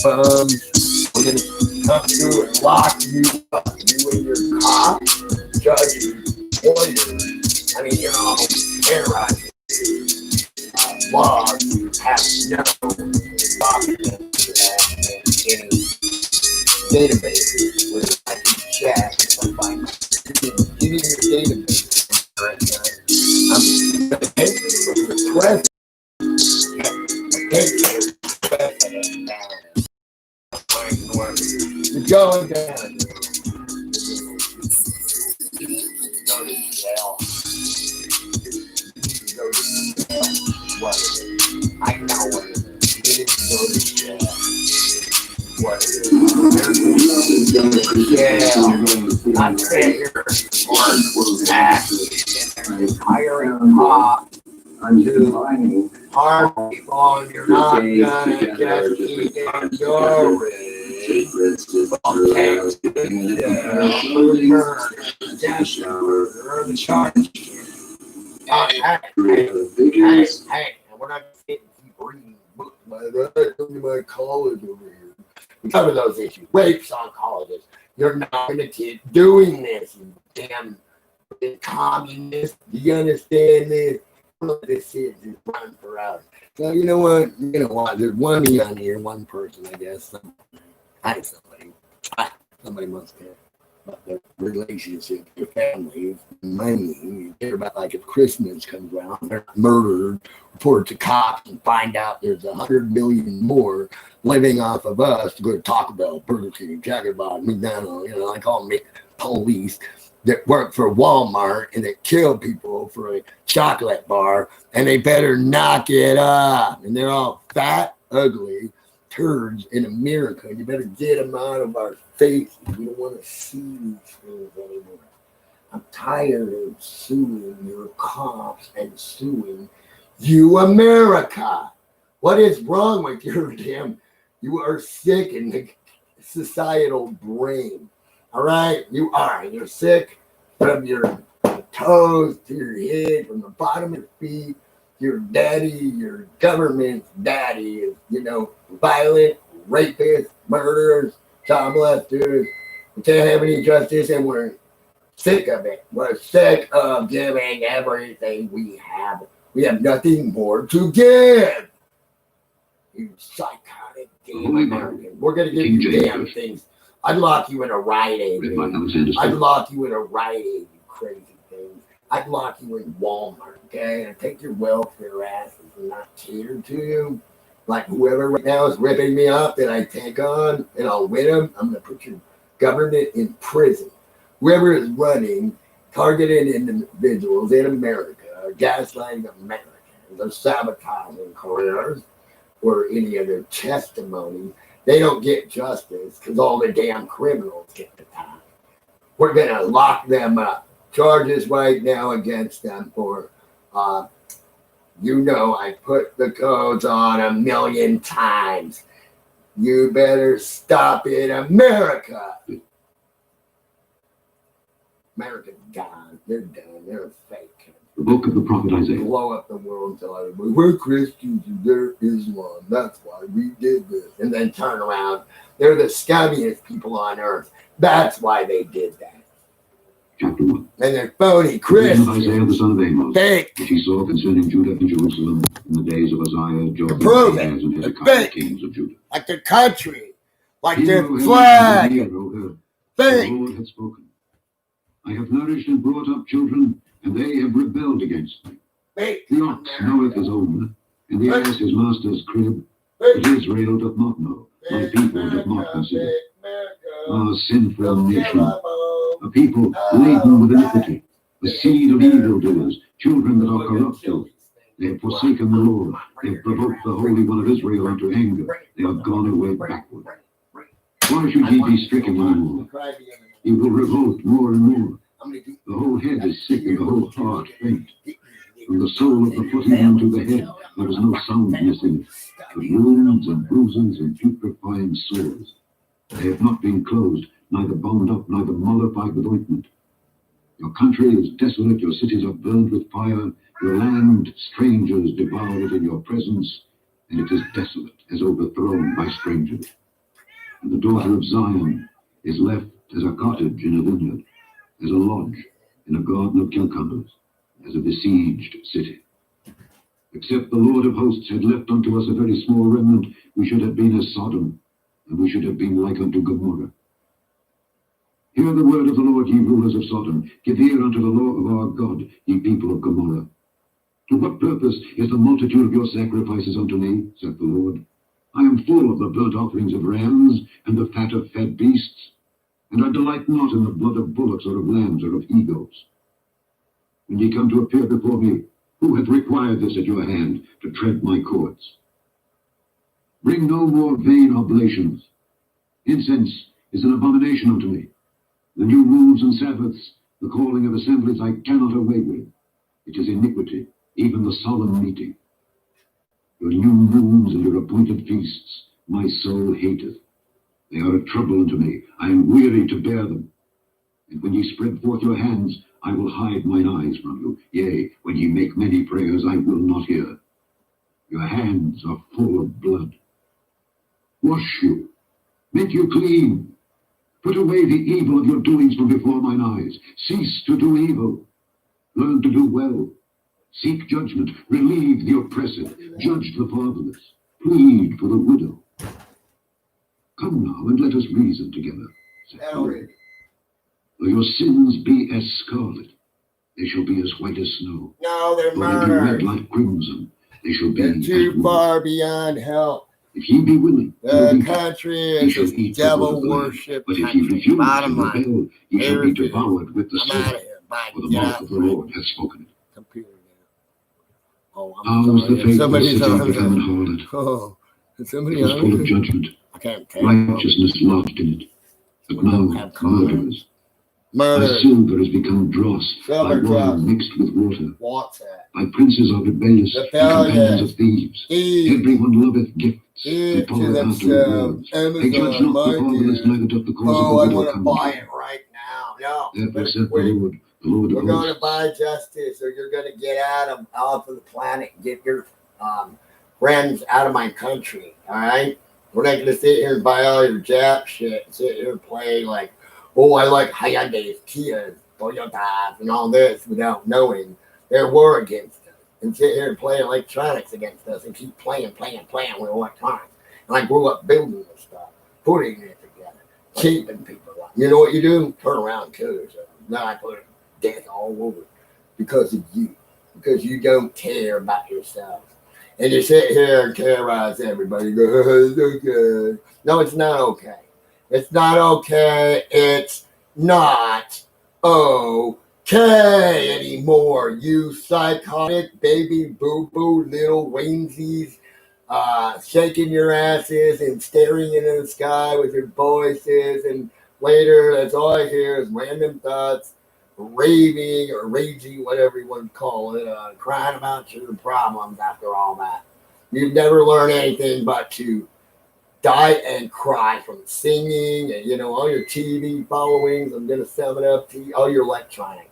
We're gonna come through and lock you up. You and your cop, judges, lawyers. I mean, you're all terrorizing. Laws have no documents in any databases where I can check and find give me your database. I'm gonna take the president. You're going down. Go to jail. What is it? I know what it is. You didn't go to jail. What is it? Go to jail. Not failure or tax. Hiring cops to harm people. You're not gonna just keep in your Hey, we're not getting reading books my college over here. We cover those issues. Rapes on colleges. You're not gonna keep doing this, you damn communist. You understand this? This is run for us. So you know what? There's one me on here, one person, I guess. Somebody must care about their relationship, their family, money. You care about, like, if Christmas comes around, they're murdered, report to cops, and find out there's 100 million more living off of us to go to Taco Bell, Burger King, Jack Box, McDonald's. I call them police that work for Walmart and that kill people for a chocolate bar, and they better knock it up. And they're all fat, ugly turds in America. You better get them out of our face. We don't want to see these things anymore. I'm tired of suing your cops and suing you, America. What is wrong with your damn? You are sick in the societal brain. All right, you are. You're sick from your toes to your head, from the bottom of your feet. Your daddy, your government's daddy is, violent, rapists, murderers, child molesters. We can't have any justice, and we're sick of it. We're sick of giving everything we have. We have nothing more to give. You psychotic damn American. We're going to give you damn things. I'd lock you in a Rite Aid. I'd lock you in a Rite Aid, you crazy things. I'd lock you in Walmart, okay? And take your welfare asses and not cater to you. Like whoever right now is ripping me off that I take on and I'll win them, I'm going to put your government in prison. Whoever is running targeted individuals in America are gaslighting Americans, they're sabotaging careers or any of their testimony. They don't get justice because all the damn criminals get the time. We're going to lock them up. Charges right now against them for, I put the codes on 1,000,000 times. You better stop it, America. America's gone. They're done. They're fake.
The book of the prophet Isaiah.
Blow up the world and tell everybody, we're Christians and they're Islam. That's why we did this. And then turn around. They're the scummiest people on earth. That's why they did that.
Chapter 1.
And they're phony
Vision of Isaiah the
Christians.
son of Amos,
Fake.
which he saw concerning Judah and Jerusalem in the days of Uzziah, Jotham,
Prove it.
Ahaz, and
It's
Hezekiah,
fake.
kings of Judah.
Like their country. Like
Hear,
their
O heavens,
flag.
and hear, O earth. The
Fake.
Lord hath spoken. I have nourished and brought up children, and they have rebelled against me.
Fake.
The ox knoweth his owner, and the ass his master's crib, but Israel doth not know, my people doth not consider. Ah, sinful nation, a people laden with iniquity, a seed of evildoers, children that are corrupted. They have forsaken the Lord, they have provoked the Holy One of Israel unto anger, they are gone away backward. Why should ye be stricken any more? Ye will revolt more and more. The whole head is sick and the whole heart faint. From the sole of the foot even to the head, there is no soundness in it, but wounds and bruises and putrefying sores. They have not been closed, neither bound up, neither mollified with ointment. Your country is desolate, your cities are burned with fire, your land strangers devour it in your presence, and it is desolate, as overthrown by strangers. And the daughter of Zion is left as a cottage in a vineyard, as a lodge in a garden of cucumbers, as a besieged city. Except the Lord of hosts had left unto us a very small remnant, we should have been as Sodom, and we should have been like unto Gomorrah. Hear the word of the Lord, ye rulers of Sodom. Give ear unto the law of our God, ye people of Gomorrah. To what purpose is the multitude of your sacrifices unto me, saith the Lord? I am full of the burnt offerings of rams, and the fat of fed beasts, and I delight not in the blood of bullocks, or of lambs, or of he-goats. When ye come to appear before me, who hath required this at your hand, to tread my courts? Bring no more vain oblations. Incense is an abomination unto me. The new moons and Sabbaths, the calling of assemblies, I cannot away with. It is iniquity, even the solemn meeting. Your new moons and your appointed feasts, my soul hateth. They are a trouble unto me. I am weary to bear them. And when ye spread forth your hands, I will hide mine eyes from you. Yea, when ye make many prayers, I will not hear. Your hands are full of blood. Wash you, make you clean. Put away the evil of your doings from before mine eyes. Cease to do evil. Learn to do well. Seek judgment. Relieve the oppressed. Judge the fatherless. Plead for the widow. Come now, and let us reason together, said the Lord. Though your sins be as scarlet, they shall be as white as snow.
No, they're
Though they be red
murdered.
like crimson, they shall be
They're
as
too
wool.
far beyond help.
If ye be willing, you will
The
eat.
country
Ye
is
shall
a
eat the good of
devil
the land.
worship
But if ye
country.
refuse
Bottom
and
line.
rebel, ye shall be
Everything.
devoured with the
I'm out
sword.
of here. Bye.
For the
Get
mouth
out.
of the Lord hath spoken it.
Computer now. Oh, I'm
How was
sorry.
the
If
faithful
somebody's
city
on
become an
it.
harlot?
Oh, is
It
somebody
was full of
on it?
judgment.
I can't tell.
Righteousness lodged in it. But
We don't
now,
have comments.
murderers.
Murder.
Thy silver has become dross, thy
Silver
wine
dross.
mixed with water.
What's that?
Thy princes are rebellious, and companions of thieves.
Thieves.
Everyone loveth gifts,
Give
and
to
followeth after
themselves.
rewards. They judge
Amazon,
not
my
the fatherless,
dear.
neither doth the cause
Oh,
of
I
the
want
widow
to
come
buy
unto
it
you.
right now. No,
Therefore
better
saith the
quit it.
Lord, the Lord
We're
of
going to
hosts,
buy justice, or you're going to get off of the planet and get your friends out of my country. All right, we're not going to sit here and buy all your Jap shit and sit here and play like, oh, I like Hyundai's, Kias, Toyotas, and all this without knowing their war against us, and sit here and play electronics against us and keep playing with electronics. And I grew up building this stuff, putting it together, keeping people alive. You know what you do? Turn around and kill yourself. Now I put death all over because of you, because you don't care about yourself. And you sit here and terrorize everybody. Go, it's okay. No, it's not okay. It's not okay. It's not okay anymore. You psychotic baby boo-boo little wingsies shaking your asses and staring into the sky with your voices. And later, that's all I hear is random thoughts, raving or raging, whatever you want to call it, crying about your problems after all that. You've never learned anything but to die and cry from singing and, all your TV followings. I'm going to sum it up to you, all your electronics.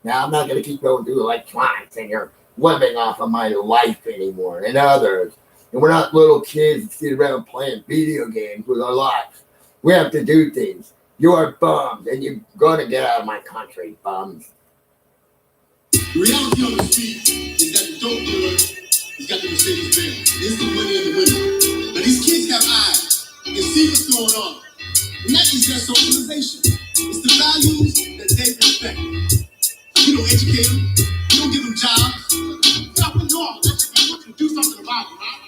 Now, I'm not going to keep going through electronics and you're living off of my life anymore and others. And we're not little kids that sit around playing video games with our lives. We have to do things. You're bums, and you're gonna get out of my country, bums.
The reality on the street is that the dope dealer has got the Mercedes Benz. It's the money and the women. Now these kids have eyes and see what's going on. And that is their socialization. It's the values that they respect. You don't educate them. You don't give them jobs. Stop it all. I want you to do something about it, right?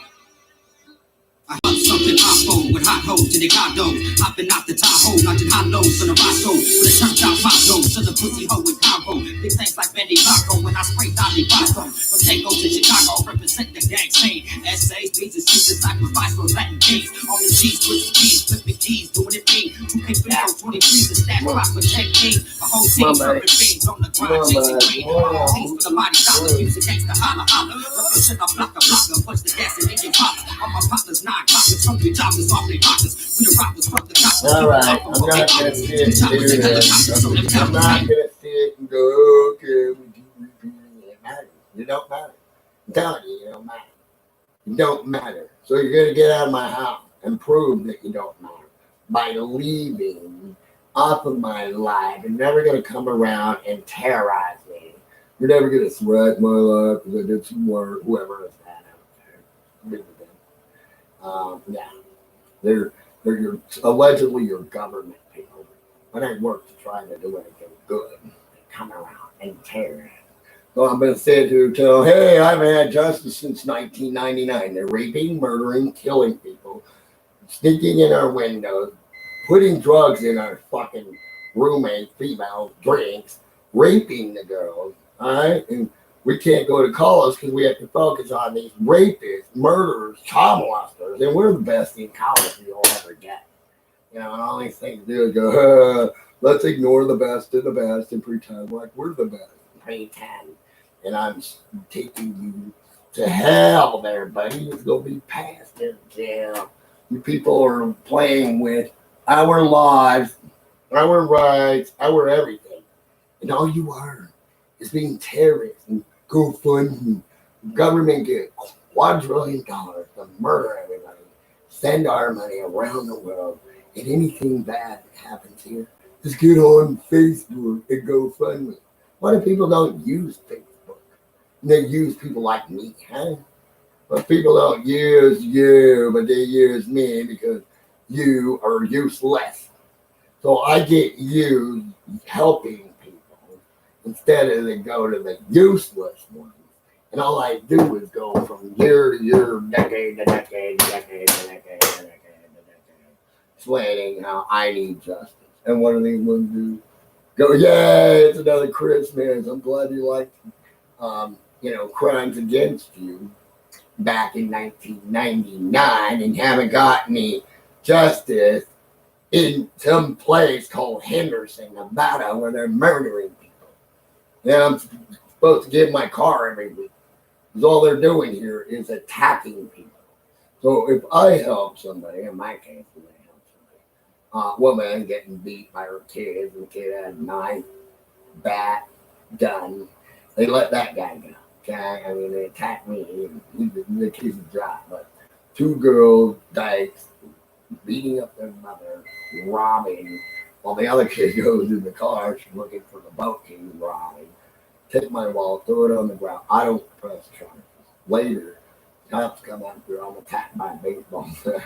I hunt something awful with hot hoes in the condos. Hopping out the Tahoe, launching hot lows from the Roscoe. With a turned out photos to the pussy hoe in Congo. Big things like Benny Blanco when I spray Dolly Blanco. From Tango to Chicago, represent the gang scene. Essays, beats, and streets, and sacrifice for Latin kings. All the G's, twisted G's, flipping G's, doing it mean. 2K Flico, 23 to stash rock for check king. A whole team serving fiends on the grind, chasing green. Teams for the body dollar, music gangsta holla holla. Represent a blocker, punch the gas and engine pop. All my partners not. Hungry jobbers off their pockets. We the robbers from the cops.
All right, I'm not gonna sit and do this. I'm not gonna sit and go, okay, would you repeat it? It matters. You don't matter. I'm telling you, you don't matter. You don't matter. So you're gonna get out of my house and prove that you don't matter by leaving off of my life. You're never gonna come around and terrorize me. You're never gonna threaten my life because I did some work. Whoever is that out there. Yeah, they're allegedly your government people, but I work to try to do anything good. They come around and tear it. So I'm going to say to tell, hey, I've had justice since 1999. They're raping, murdering, killing people, sneaking in our windows, putting drugs in our fucking roommate, female drinks, raping the girls, all right? And we can't go to college because we have to focus on these rapists, murderers, child molesters, and we're the best in college you'll ever get. You know, and all these things do is go, let's ignore the best of the best and pretend like we're the best. Pretend. And I'm taking you to hell there, buddy. It's going to be passed in jail. You people are playing with our lives, our rights, our everything. And all you are is being terrorists and go fund government get $1 trillion to murder everybody, send our money around the world, and anything bad that happens here, just get on Facebook and go fund me. Why do people don't use Facebook? They use people like me, huh? But people don't use you, but they use me because you are useless. So I get used helping instead of they go to the useless ones. And all I do is go from year to year, decade to decade, decade to decade to decade to decade, explaining how I need justice. And what do these ones do? Go, yay, it's another Christmas. I'm glad you liked, crimes against you back in 1999 and haven't got any justice in some place called Henderson, Nevada, where they're murdering people. And I'm supposed to give my car every week. Because all they're doing here is attacking people. So if I help somebody, in my case, if I help somebody, woman getting beat by her kids, and the kid had a knife, bat, gun, they let that guy go. Okay? I mean, they attacked me. The kid's dry. But 2 girls, dykes, beating up their mother, robbing, while the other kid goes in the car, she's looking for the boat he was robbing. Take my wallet, throw it on the ground. I don't press charges. Later, cops come out there, I'm attacked by a baseball bat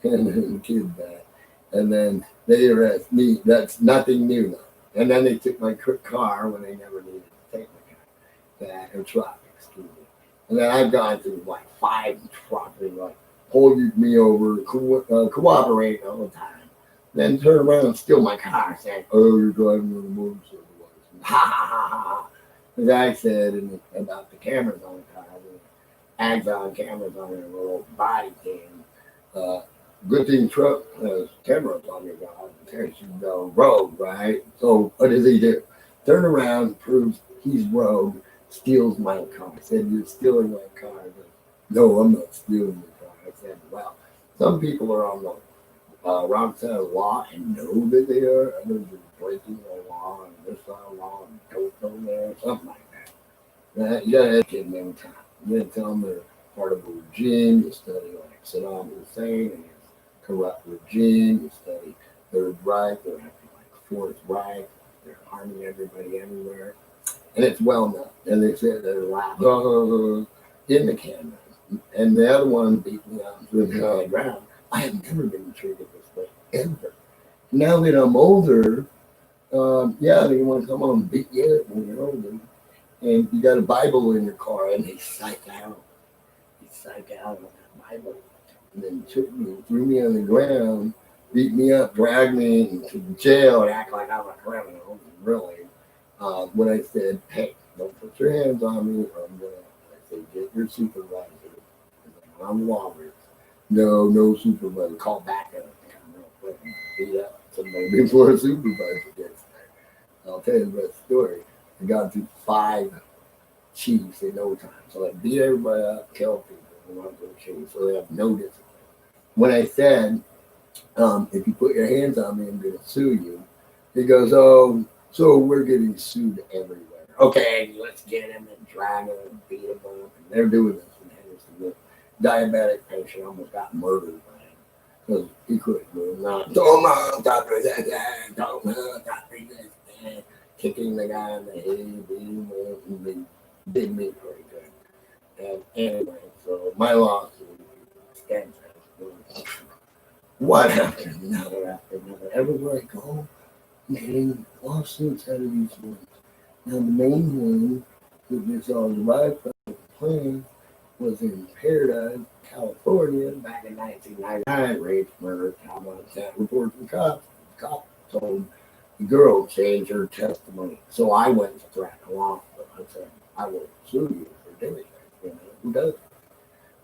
and the kid's back. And then they arrest me. That's nothing new now. And then they took my car when they never needed to take my car. Or truck, excuse me. And then I've gone through like 5 trucks, like pulling me over, cooperating all the time. Then turn around and steal my car, saying, "Oh, you're driving on a motorcycle." Ha ha ha ha. The guy said about the cameras on the car, the Axon cameras on their little body cam. Good thing truck has cameras on your car in case you go rogue, right? So what does he do? Turn around, proves he's rogue, steals my car. I said, "You're stealing my car." I said, "No, I'm not stealing your car." I said, "Well, some people are on the wrong side of the law and know that they are. Others are breaking the law and this side of the law and don't go there, something like that. You gotta educate them every time. You gotta tell them they're part of a regime. You study like Saddam Hussein and his corrupt regime. You study Third Reich, they're acting like Fourth Reich, they're harming everybody everywhere. And it's well known. And they say they're laughing in the camera. And the other one beat me up with me on the ground. I have never been treated this way, ever. Now that I'm older, yeah, they want to come on and beat you up when you're older. And you got a Bible in your car, and they psych out. They psych out on that Bible. And then took me, threw me on the ground, beat me up, dragged me into jail, and act like I'm a criminal. Really. When I said, hey, don't put your hands on me, I'm going to, I said, get your supervisor. I'm Walrus. No supervisor. Call back up. Come real quick and beat up somebody before a supervisor gets there. I'll tell you the rest of the story. I got through 5 chiefs in no time. So I beat everybody up, kill people, and run to the chief. So they have no discipline. When I said, if you put your hands on me, I'm going to sue you, he goes, oh, so we're getting sued everywhere. Okay, let's get him and drag him and beat him up. And they're doing this in Henderson. The diabetic patient almost got murdered by him because he couldn't move. Don't kicking the guy in the head, beating him up, and they did me pretty good. And anyway, so my lawsuit stands out. What happened? Another after another. Everywhere I go, I'm getting lawsuits out of these ones. Now, the main one that this all derived from the plan was in Paradise, California, back in 1999. Rape, murder, that report from cops. The cop told the girl to change her testimony. So I went to threaten the law. I said, I will sue you for doing that. You know, who does it?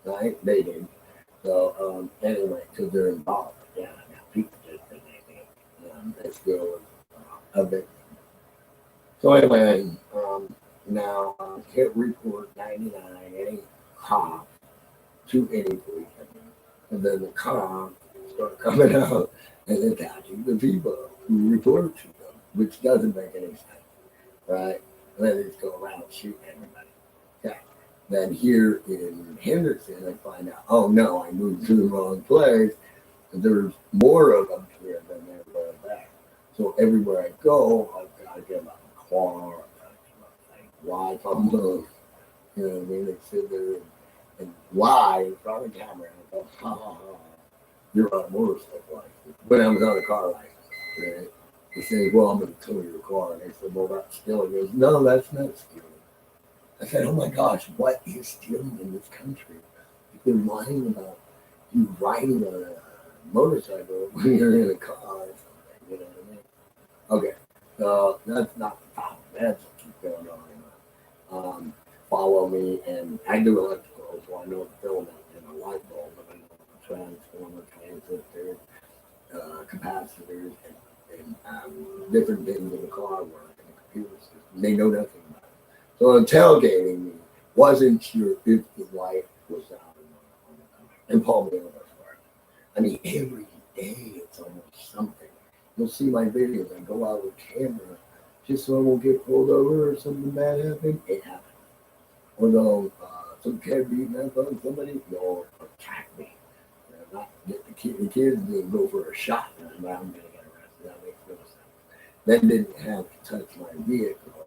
Right? They did. So, anyway, because they're involved. Yeah, now people just think this girl was a victim. So anyway, now hit report 99, any cop to any police. And then the cops start coming out and attaching the people who report to them, which doesn't make any sense, right? And then they just go around shooting everybody. Okay. Then here in Henderson, I find out, oh no, I moved to the wrong place. And there's more of them here than there were back. So everywhere I go, I've got to get my car, live on the, you know what I mean? They sit there and lie in front of the camera and go, ha ha ha, you're on a motorcycle license. When I was on a car license, right? They say, well, I'm going to tow your car. And they said, well, that's stealing. He goes, no, that's not stealing. I said, oh my gosh, what is stealing in this country? They're lying about you riding on a motorcycle when you're in a car or something, you know what I mean? Okay, so that's not the top. That's what keeps going on. Follow me, and I do electrical, so I know the filament and a light bulb, and I know the transformer, transistors, capacitors, and different things in the car work and the computer system. They know nothing about it. So interrogating me wasn't sure if the light was out on the car, and pulled me over for it. I mean, every day it's almost something. You'll see my videos. I go out with camera just so I won't get pulled over or something bad happen. It happens. Or they'll some kid beating up on somebody, they'll attack me. Not get the kids to go for a shot, and I'm going to get arrested. That makes no sense. They didn't have to touch my vehicle.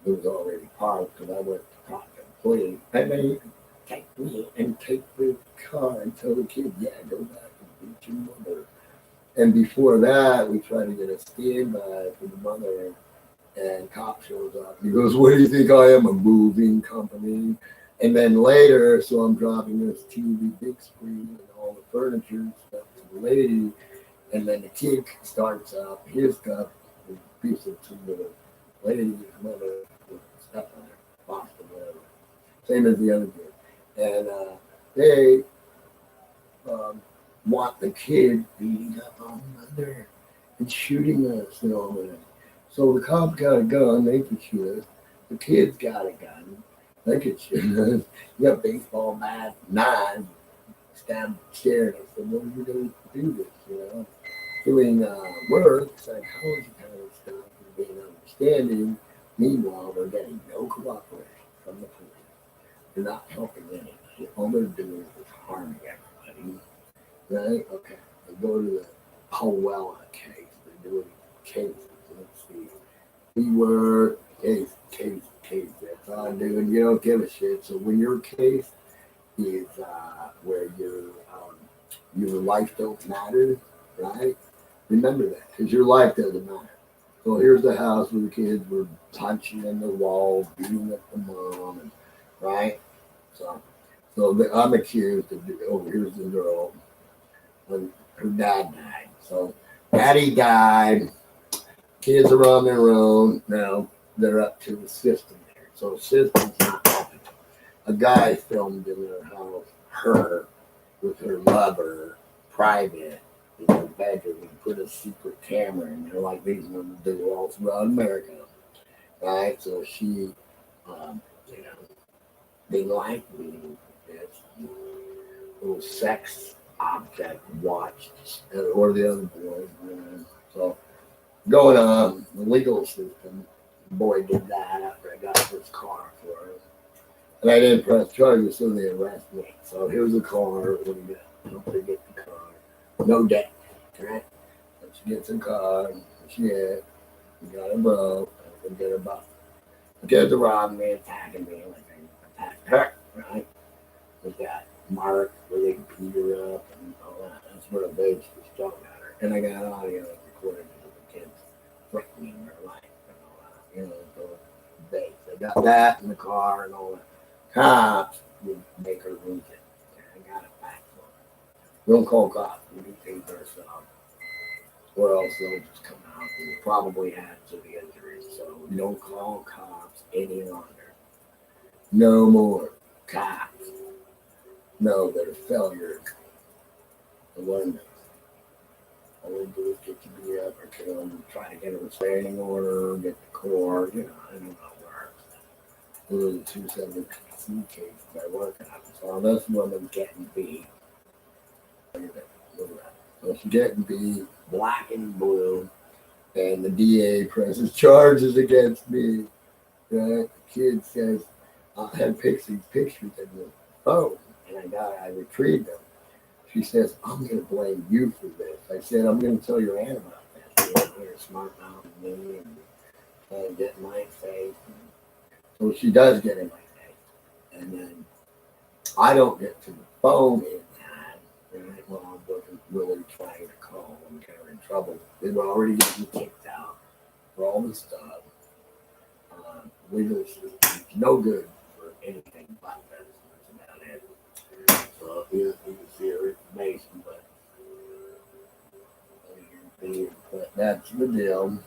It was already parked because I went to talk to the police. And they take me and take the car and tell the kid, yeah, go back and beat your mother. And before that, we tried to get a standby for the mother, and cop shows up. He goes, what do you think I am, a moving company? And then later, so I'm dropping this TV big screen and all the furniture and stuff to the lady, and then the kid starts up his cup, a piece of to the lady's mother with stuff on her, Boston, whatever. Same as the other kid. And they want the kid beating up on the mother and shooting us and all that. So the cop got a gun, they could shoot us. The kid's got a gun, they could shoot us. You got a baseball bat, knives, scared us. I said, what are you going to do this, you know? Doing work, psychology kind of stuff, and being understanding. Meanwhile, they're getting no cooperation from the police. They're not helping anybody. All they're doing is harming everybody. Right? Okay. I go to Powella case. They're doing cases. Let's see. Keyword, case. That's all I do. And you don't give a shit. So when your case is where your life don't matter, right? Remember that, because your life doesn't matter. So here's the house where the kids were punching in the wall, beating up the mom, and, right? So I'm accused of, here's the girl when her dad died. So daddy died, kids are on their own. Now they're up to the system there. So the system's not helping. A guy filmed in their house, her with her lover, private, in her bedroom, and put a secret camera in there like these women do all throughout America, right? So she, they like being this little sex object watched, or the other boys. So going on, the legal system, the boy did that after I got this car for him. And I didn't press charges, so they arrested me. So here's the car. What do you get? Don't forget the car. No debt, right? So she gets a car. She got her broke. I can get her buck. Kids are robbing me, attacking me, like I attacked her, right? With that mark where they can beat her up and all that. That's where the babes was talking at her. And I got audio recorded of the kids threatening her life and all that. So babes. I got that in the car and all that. Cops would make her lose it. I got it back for her. We don't call cops. We do things ourselves. Or else they'll just come out and probably add to the injury. So we don't call cops any longer. No more cops. No, they're failures. To learn this. All we do is get you beat up or kill them, try to get a restraining order, get the court, I don't know where. Those are the 217 cases I work on. So this woman's getting beat. Look at that. So she's getting beat, black and blue, and the DA presses charges against me. Right? The kid says, I had pictures in the phone, and I retrieved them. She says, I'm going to blame you for this. I said, I'm going to tell your aunt about that. You're smart mouth me and get in my face. So she does get in my face. And then I don't get to the phone in time. Right? Well, I wasn't really trying to call and get her in trouble. They were already getting kicked out for all this stuff. Legal system is no good for anything but that. That's about it. So you can see her information, but that's the deal.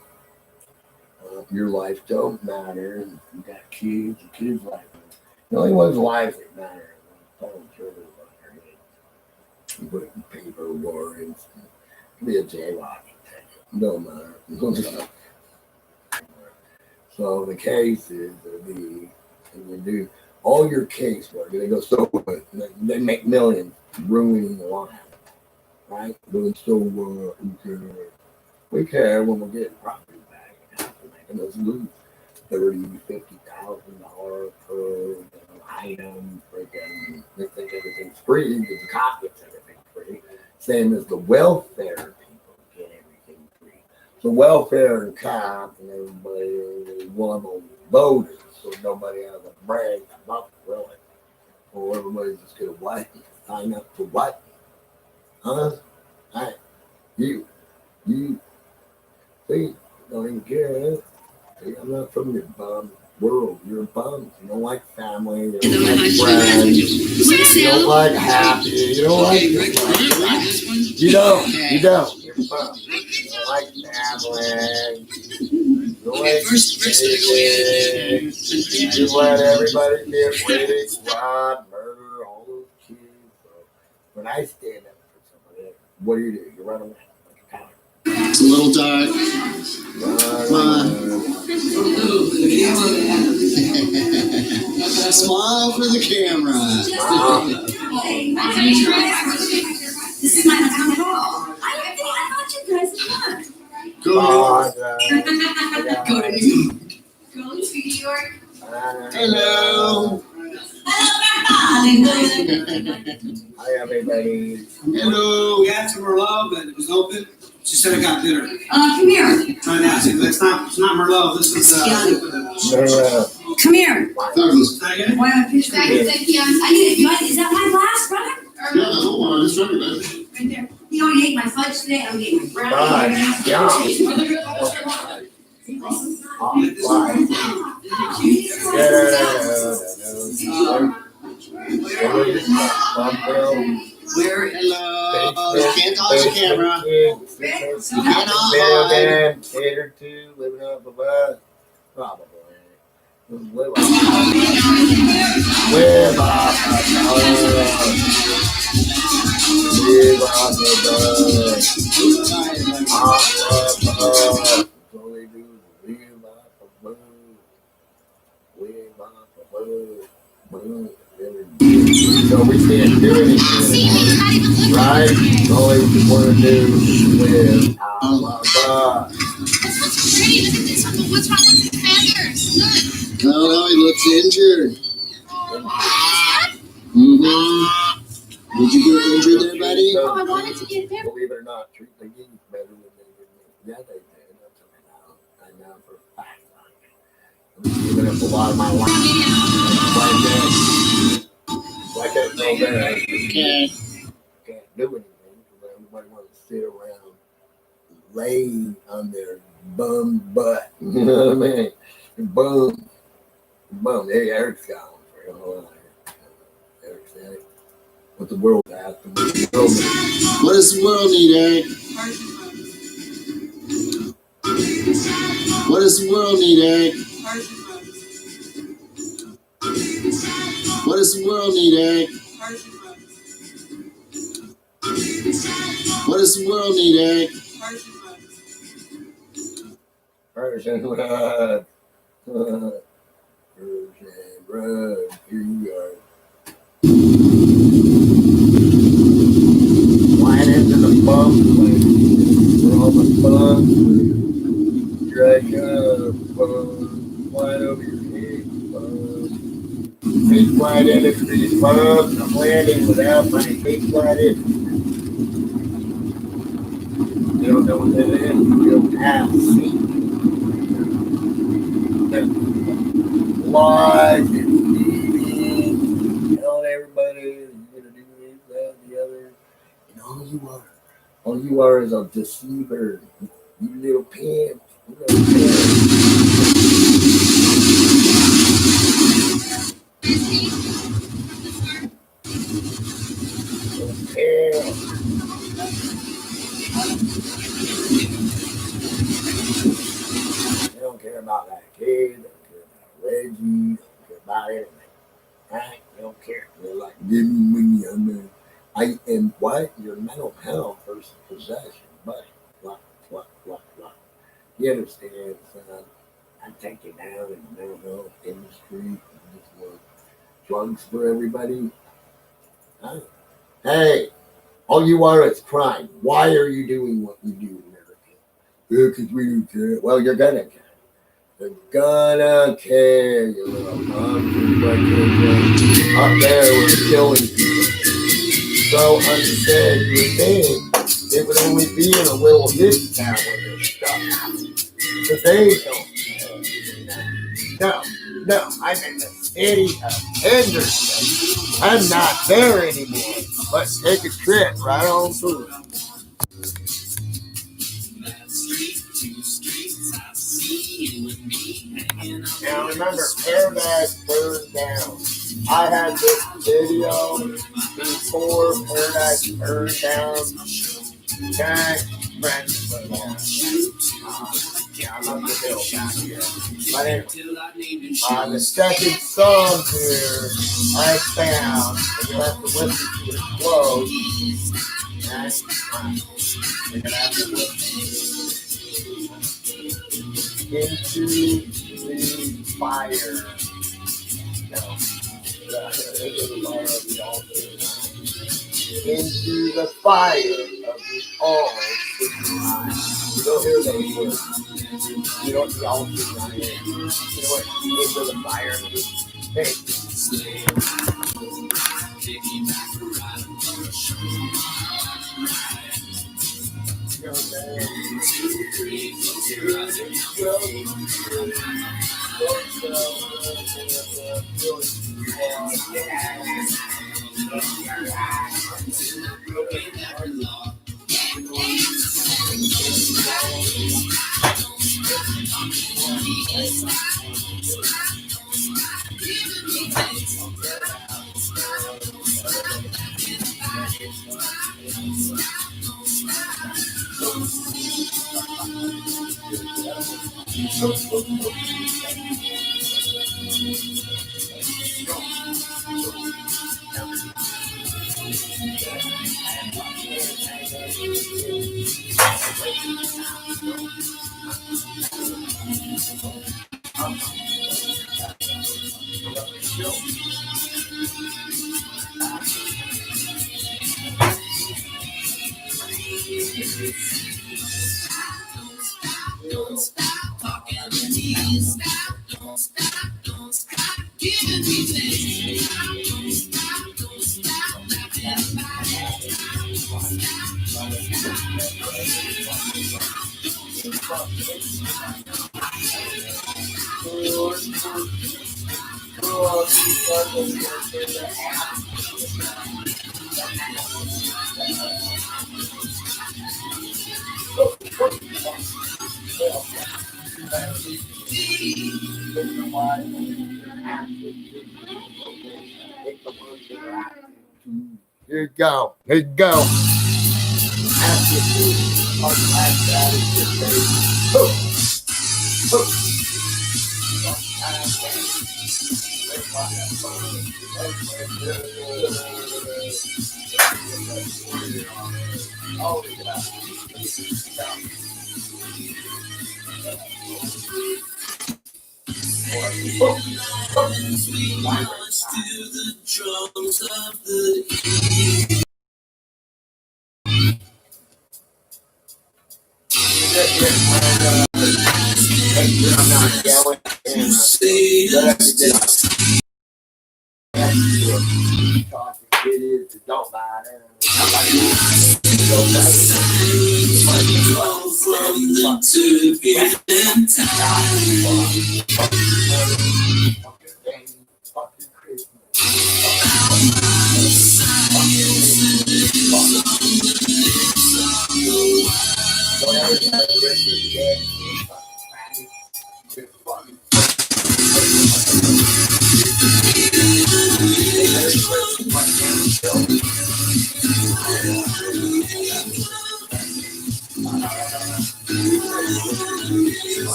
Your life don't matter. You got kids. Your kids' life. The only one's lives that matter. Phone children on their heads. You put paper warrants. Be a jaywalking. Don't matter. So the cases and you do all your casework. They go so good. They make millions ruining the life. Right? Doing so well. We care when we're getting property back. Making us lose $30,000-$50,000 per item. They think everything's free because the cop gets everything free. Same as the welfare people get everything free. So welfare and cops and everybody, they want to vote, so nobody has a brag about it, really. Or everybody's just going to what? Sign up for what? Huh? You, see, don't even care. See, I'm not from your bum world. You're a bum. You don't like family. You don't like friends. You don't like happy. You don't like You don't. You're a bum. You don't like family. You don't like kids. You let everybody get raped, robbed, murder, all those kids. So when I stand up for somebody, what do? You run away like a coward.
It's a little dark. Come on. Smile for the camera.
This is not town at all. I thought you guys had fun.
Go
Go to New York. Go to New York.
Hello.
Hi, everybody.
Hello.
We had some love and it was open. She said it got bitter.
Come here.
Try that. It's not Merlot. This is
Come here.
Douglas.
Can I get it?
Why not picture? I get it. Is that my glass, brother?
Yeah, the whole one. I just drank it, man.
Right there. You already ate my fudge today. I'm eating my brownie.
Where? Hello. You can't talk to the camera.
Cater to, living up above. Probably. Live off so we can't do anything, right? All we want to do is live
What's wrong with his fingers?
No, he looks injured. Mm-hmm. Did you get injured there, buddy?
Oh, I wanted to get him.
Believe it or not, treat the geese better than they did me. Yeah, they did. I know for a fact. I'm giving up a lot of my life. Like that, no bad.
Okay.
Can't do anything because everybody wants to sit around laying on their bum butt. You know what I mean? Boom. Hey, Eric's got one for you. Hold on here. Eric said it. What the world has to be.
What does the world need, Eric? What does the world need, Eric? What does the world need, Eric? What does the world need, Eric?
Persian run. Persian run. Here you are. Flying into the bump. We're all the bump. Drag up. Flying over your head. Feet flying into these bumps. I'm landing without my feet flying in. You don't know what that is. You don't have feet. Live and TV, telling everybody you're gonna do this, that, the other, and all you are is a deceiver. You little pimp. Little pimp. They don't care about that kid. Reggie, don't care about anything. Right? They don't care. They're like, give me money. I am what? Your mental health versus possession. But what? You understand, son? I take you down in the mental health industry. Just want drugs for everybody. Huh? Hey, all you are is crime. Why are you doing what you do in America? Because we don't care. Well, you're gonna care. You're gonna care, you little monkey. Up there, we're killing people. So unsaid, you would think it would only be in a little hick town when this stuff happens. But they don't care. No, I'm in the city of Henderson. I'm not there anymore. Let's take a trip right on through. Now remember, Paradise burned down. I had this video before Paradise burned down. Okay, friends, but yeah, I love the bill. But anyway, the second song here I found, and you'll have to listen to it close. Okay, you're gonna have to listen into the fire. No, into the fire of the all-seeing eye. You don't hear those words. You don't see all-seeing eye. You know what? Into the fire of the hey. You know what I'm saying? Here you go. Here you go.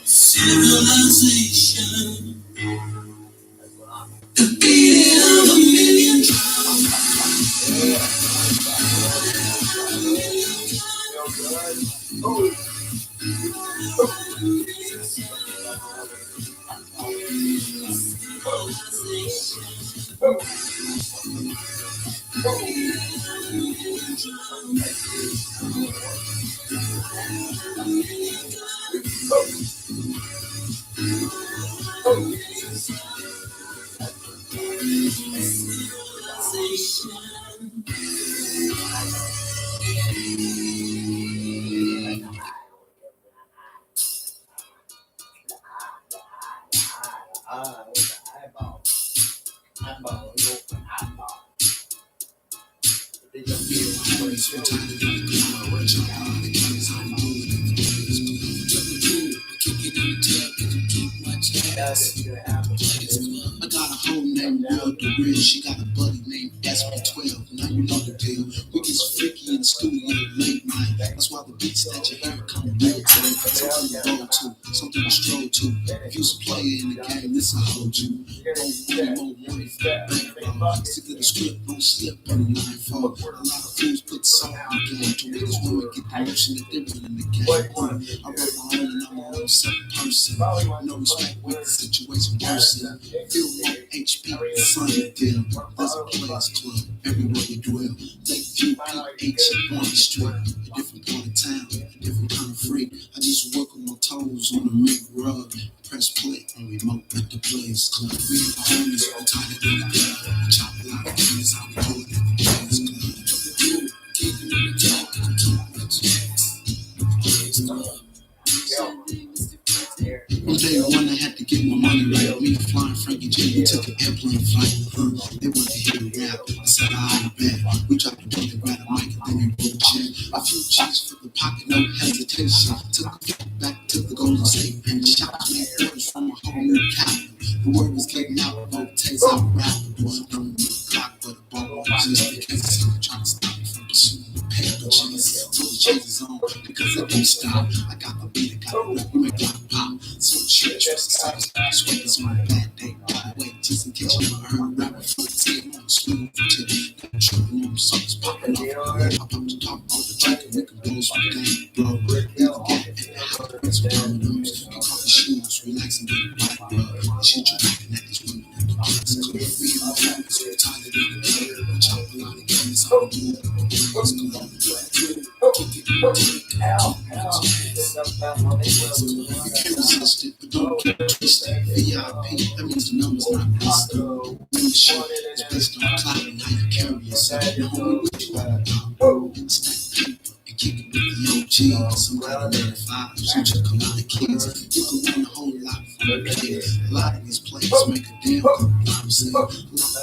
Civilization, the beating of a million
I got a hoe named Will DeRill. She got a buddy named SP12. Now you know the deal. We get freaky in the studio late night. That's why the beats that you hear come real today. Something to roll to, something to stroll to. If you's a player in the game, this will hold you. More money for the bankroll. Stick to the script, don't slip on the line for. A lot of fools put salt in the game to where these women get the notion that they're running the game. I wrote my own and I'm my own separate person. No respect with the situation worsen. Feel more HP, son of them. There's a players club everywhere we dwell. Lakeview, PH, on the street. A different part of town, a different kind of freak. I just work on my toes on the mid rug. Press play on remote at the players club. We the homies, we're tired of the club. Chop a lot of things, how we do it at the players club. Keeping it talk, one day I had to get my money right. Me flying Frankie J, we took an airplane flight. They wanted to hear the rap. I said, I bet. We dropped the bullet, grabbed a mic, and then we wrote a check. A few checks for the pocket, no hesitation. Took a trip back to the Golden State and shot me orders from a whole new capital. The word was getting out, both takes out rapid. Don't need a clock, but a ball just in case someone trying to stop me from pursuing the paper chase. Till the chase is on, because it don't stop. I got the beat, I got the rap, we make a lot of pop. So church was the size, sweaters on a bad day. By the way, just in case you never heard rapping from the table on the smooth tip. Tripping on the suckers popping off. I pop the top on the track and we can blow some game, bro. We can get it at the house, with some dominoes. Kick off the shoes, relax and get it right, bro. And shit you're rocking at these women at the place. We in the homies, we're tired of the game. We chop a lot of games, how we do it. Let's go on the track. Kick it, out. You can't resist it, but don't get twisted. VIP, that means the number's not listed. Membership is based on clout and how you carry yourself. Know what you got to do. Stack paper and kick it with the OGs. Some kind of 9 to 5, some check a lot of kids. You can learn a whole lot from the kids. A lot of these players make a damn good promises. A lot of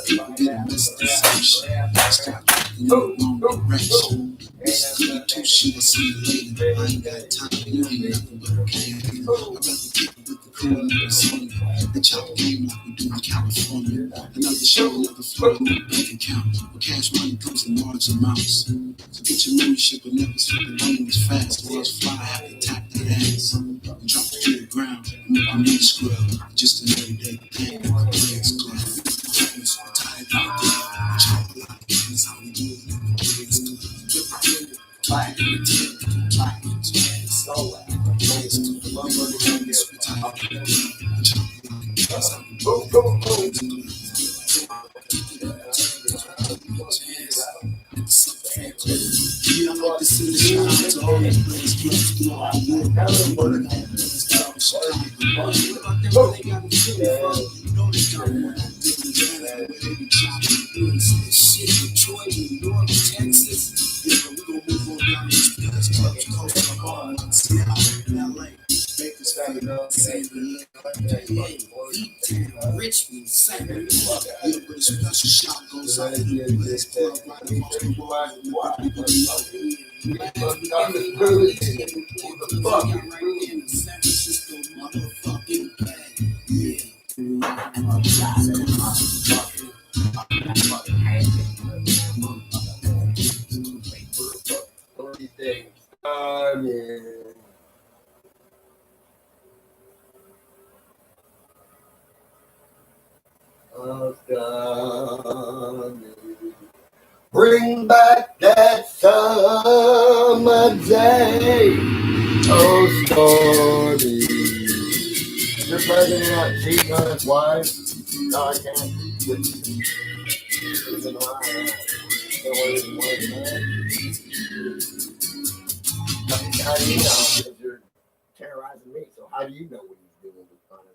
people get a misconception. Start in the wrong direction. This is good too, shit, I'll see you later. I ain't got time, you ain't nothing but a game. I'd rather kick it with the crew in Arizona. They chop the game like we do in California. Another show, another flow, another bank account. Where cash money comes in large amounts. So get your membership, but never slip the money as fast. The world's fly, I have to tap that ass. And drop it to the ground, and make my knee scrub. Just an everyday thing, like a players club. We're tired of the day. Chop a lot of games, how we do it in the players club. Like it, like it, slow it. Yeah, I like to send a shout out to all the players clubs throughout the world. Everybody got players clubs in Chicago. What about them where they got me feeling from? You know they got one of them different bands where they be chopping woods and shit. Detroit, New York, Texas. Yeah, but we gon' move on down these players clubs, coast to Harlem, Seattle, LA, Bakersfield, St. Louis, Richmond, Sacramento. Yeah, but a special shout goes out to the players club right across the world. Motherfucking bag.
Bring back that summer day. Oh, Stormy. Your president not cheating on his wife? No, I can't. How do you know? Because you're terrorizing me. So how do you know what he's doing with fun of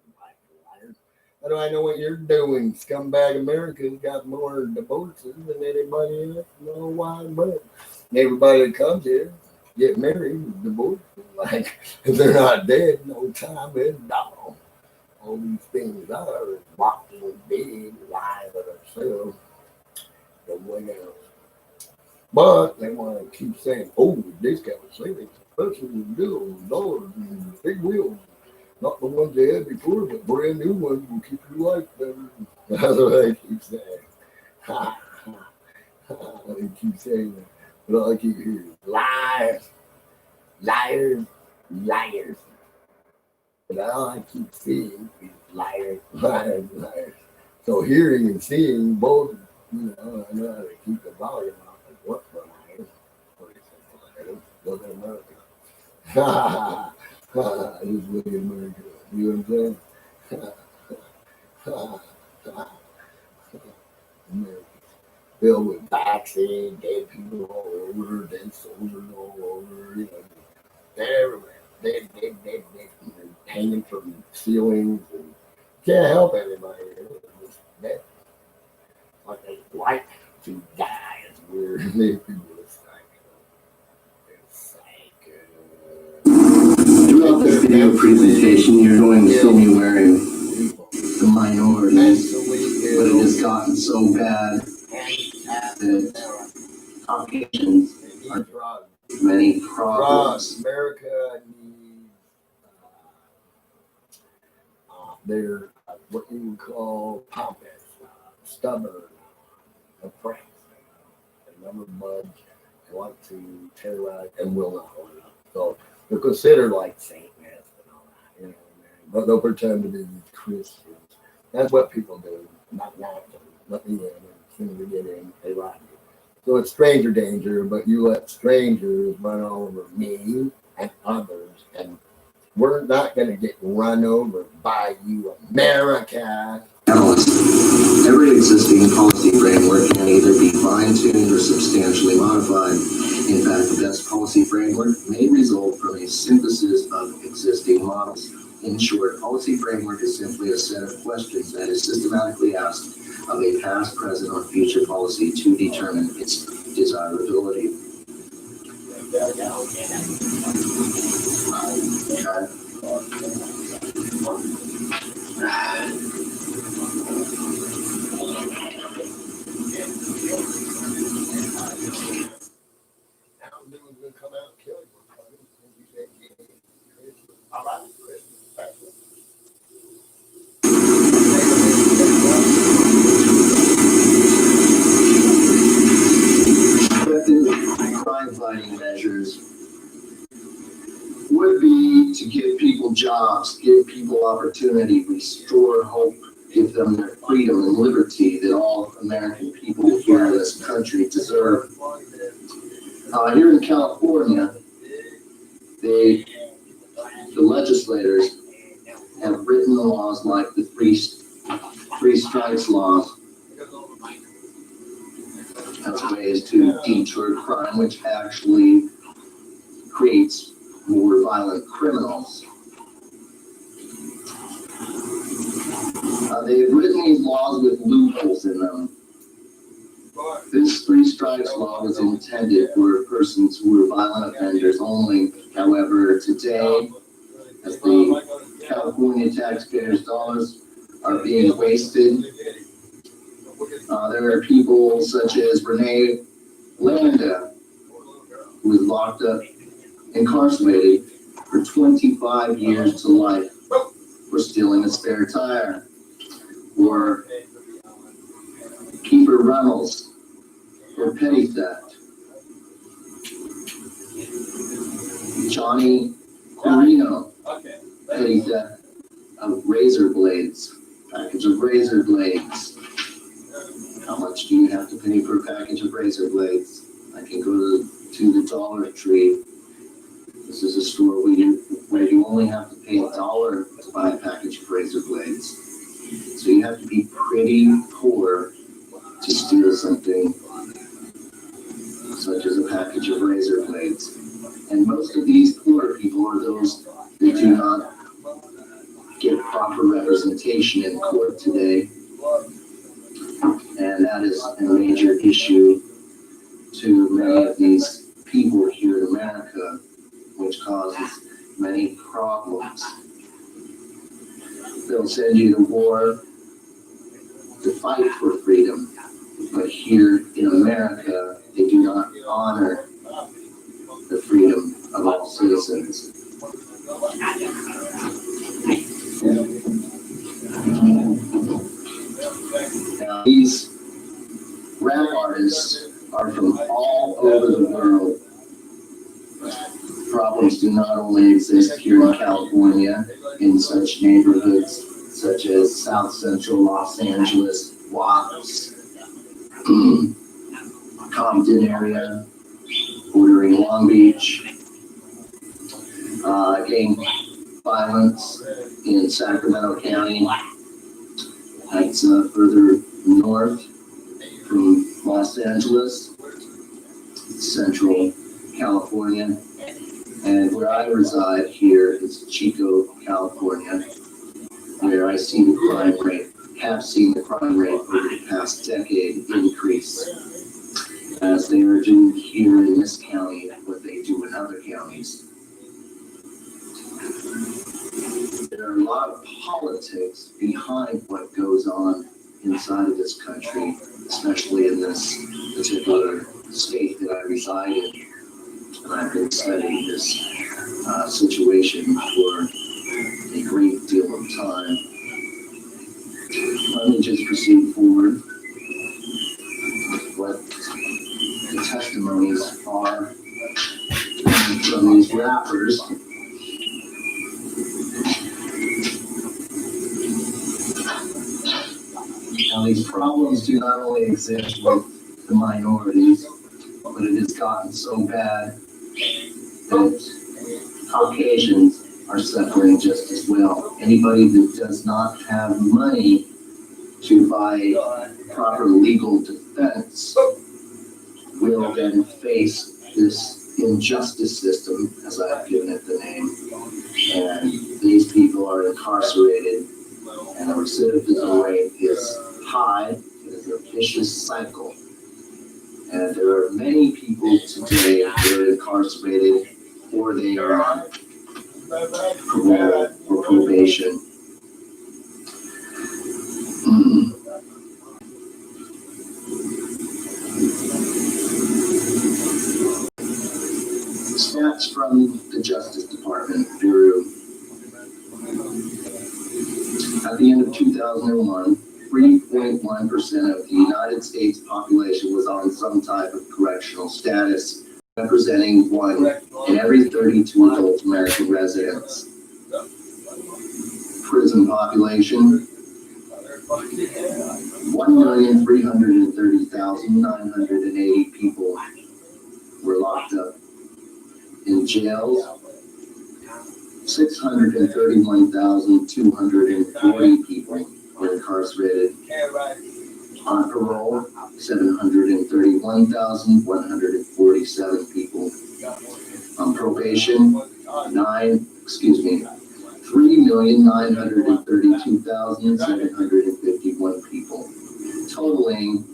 liars? How do I know what you're doing? Scumbag America's got more divorces than anybody else. No wide but everybody that comes here get married, divorced. Like if they're not dead, no time is dog. All these things are walking big lies of themselves. Nobody else. But they want to keep saying, oh, this guy was saying person with bills, dollars, and big wheels. Not the ones they had before, but brand new ones will keep your life better. That's what they keep saying. They keep saying that. But all I keep hearing liars, liars, liars. But all I keep seeing is liars, liars, liars. So hearing and seeing both, you know, I know how to keep the volume off. Like, what for liars? What is it? Look at America. Just look at America. You know what I'm saying? America. Filled with vaccine, dead people all over, dead soldiers all over, you know. They're everywhere. Dead, hanging from ceilings. And can't help anybody. It's dead. Like they like to die. It's weird. These people are psycho.
Throughout this video presentation, you're going to see me wearing the minorities, but it has gotten so bad that Caucasians are many problems.
America needs they're what you would call pompous, stubborn, oppressed. They never budge. They want to terrorize and will not hold up. So they're considered like Satanists and all that, you know. But they'll pretend to be Christians. That's what people do. Not naturally. Nothing in. As soon as we get in, they rob you. So it's stranger danger, but you let strangers run over me and others, and we're not going to get run over by you, America.
Every existing policy framework can either be fine-tuned or substantially modified. In fact, the best policy framework may result from a synthesis of existing models. In short, policy framework is simply a set of questions that is systematically asked of a past, present, or future policy to determine its desirability.
Come out and kill you. All right,
Crime fighting measures would be to give people jobs, give people opportunity, restore hope, give them their freedom and liberty that all American people here in this country deserve. Here in California, the legislators have written laws like the three strikes laws as ways to deter crime, which actually creates more violent criminals. They've written these laws with loopholes in them. This three strikes law was intended for persons who were violent offenders only. However, today, as the California taxpayers' dollars are being wasted, there are people such as Renee Landa, who was locked up, incarcerated for 25 years to life for stealing a spare tire. for keeper rentals, for petty theft. Johnny Corino, petty theft of razor blades, package of razor blades. How much do you have to pay for a package of razor blades? I can go to the Dollar Tree. This is a store where you only have to pay $1 to buy a package of razor blades. So you have to be pretty poor to steal something such as a package of razor blades. And most of these poor people are those that do not get proper representation in court today. And that is a major issue to many of these people here in America, which causes many problems. They'll send you to war to fight for freedom, but here in America, they do not honor the freedom of all citizens. Now, these rap artists are from all over the world. Problems do not only exist here in California, in such neighborhoods such as South Central Los Angeles, Watts, Compton area, bordering Long Beach, gang violence in Sacramento County. That's further north from Los Angeles, Central California. And where I reside here is Chico, California, where I see the crime rate, have seen the crime rate over the past decade increase, as they are doing here in this county what they do in other counties. There are a lot of politics behind what goes on inside of this country, especially in this particular state that I reside in. And I've been studying this situation for a great deal of time. Let me just proceed forward with what the testimonies are from these rappers. Now, these problems do not only exist with the minorities, but it has gotten so bad that Caucasians are suffering just as well. Anybody that does not have money to buy proper legal defense will then face this injustice system, as I've given it the name. And these people are incarcerated, and the recidivism rate is high. It is a vicious cycle. And there are many people today that are incarcerated or they are on parole or probation. Stats from the Justice Department Bureau. At the end of 2001, 3.1% of the United States population was on some type of correctional status, representing 1 in every 32 adult American residents. Prison population, 1,330,980 people were locked up. In jails, 631,240 people were incarcerated. On parole, 731,147 people. On probation, 3,932,751 people. Totaling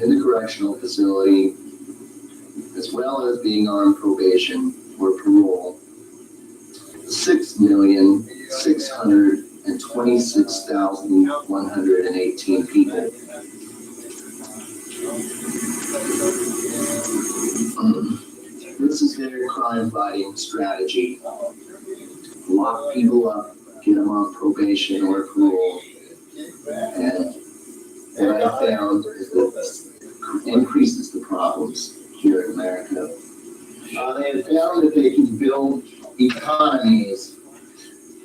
in the correctional facility, as well as being on probation or parole, 6,626,118 people. This is their crime fighting strategy. Lock people up, get them on probation or parole, And what I found is that it increases the problems here in America. They have found that they can build economies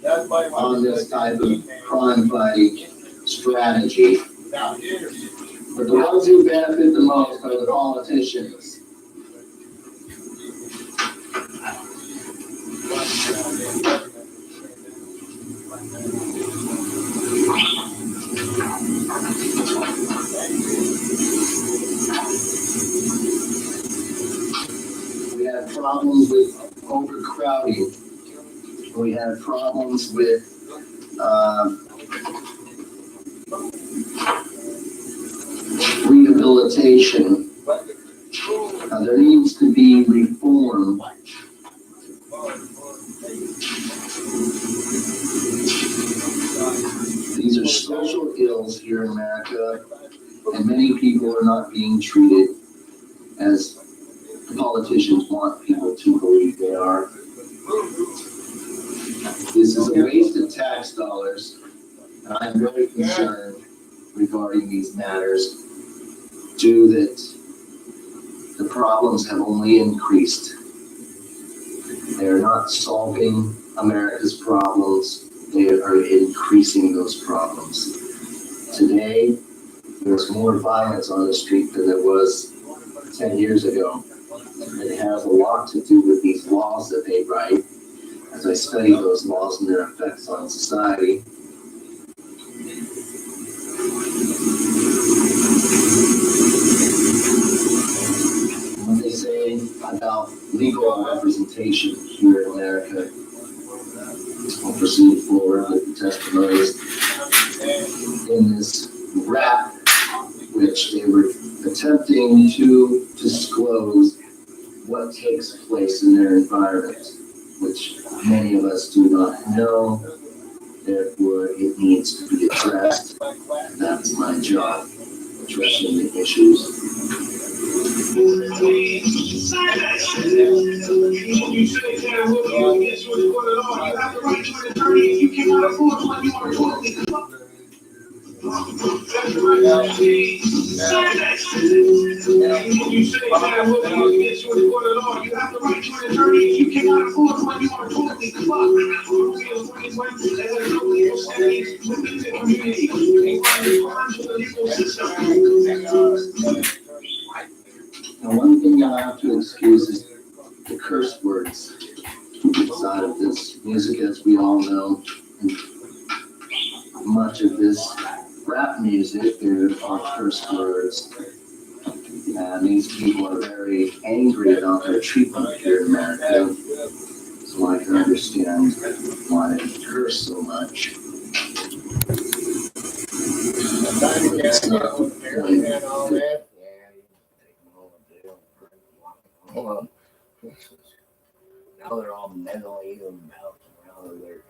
on this type of crime fighting strategy. But the ones who benefit the most are the politicians. We have problems with overcrowding. We have problems with rehabilitation. There needs to be reform. These are social ills here in America, and many people are not being treated as the politicians want people to believe they are. This is a waste of tax dollars, and I'm very concerned regarding these matters, due that the problems have only increased. They are not solving America's problems, they are increasing those problems. Today, there's more violence on the street than there was 10 years ago. It has a lot to do with these laws that they write. As I study those laws and their effects on society, what they say about legal representation here in America. I'll proceed forward with the testimonies in this rap, which they were attempting to disclose what takes place in their environment, which many of us do not know. Therefore, it needs to be addressed. That's my job, addressing the issues. Now, one thing I have to excuse is the curse words inside of this music, as we all know. Much of this rap music, there are curse words. And these people are very angry about their treatment here in America. So I can understand why they curse so much. It's not
Now they're all mentally imbalanced. Now they're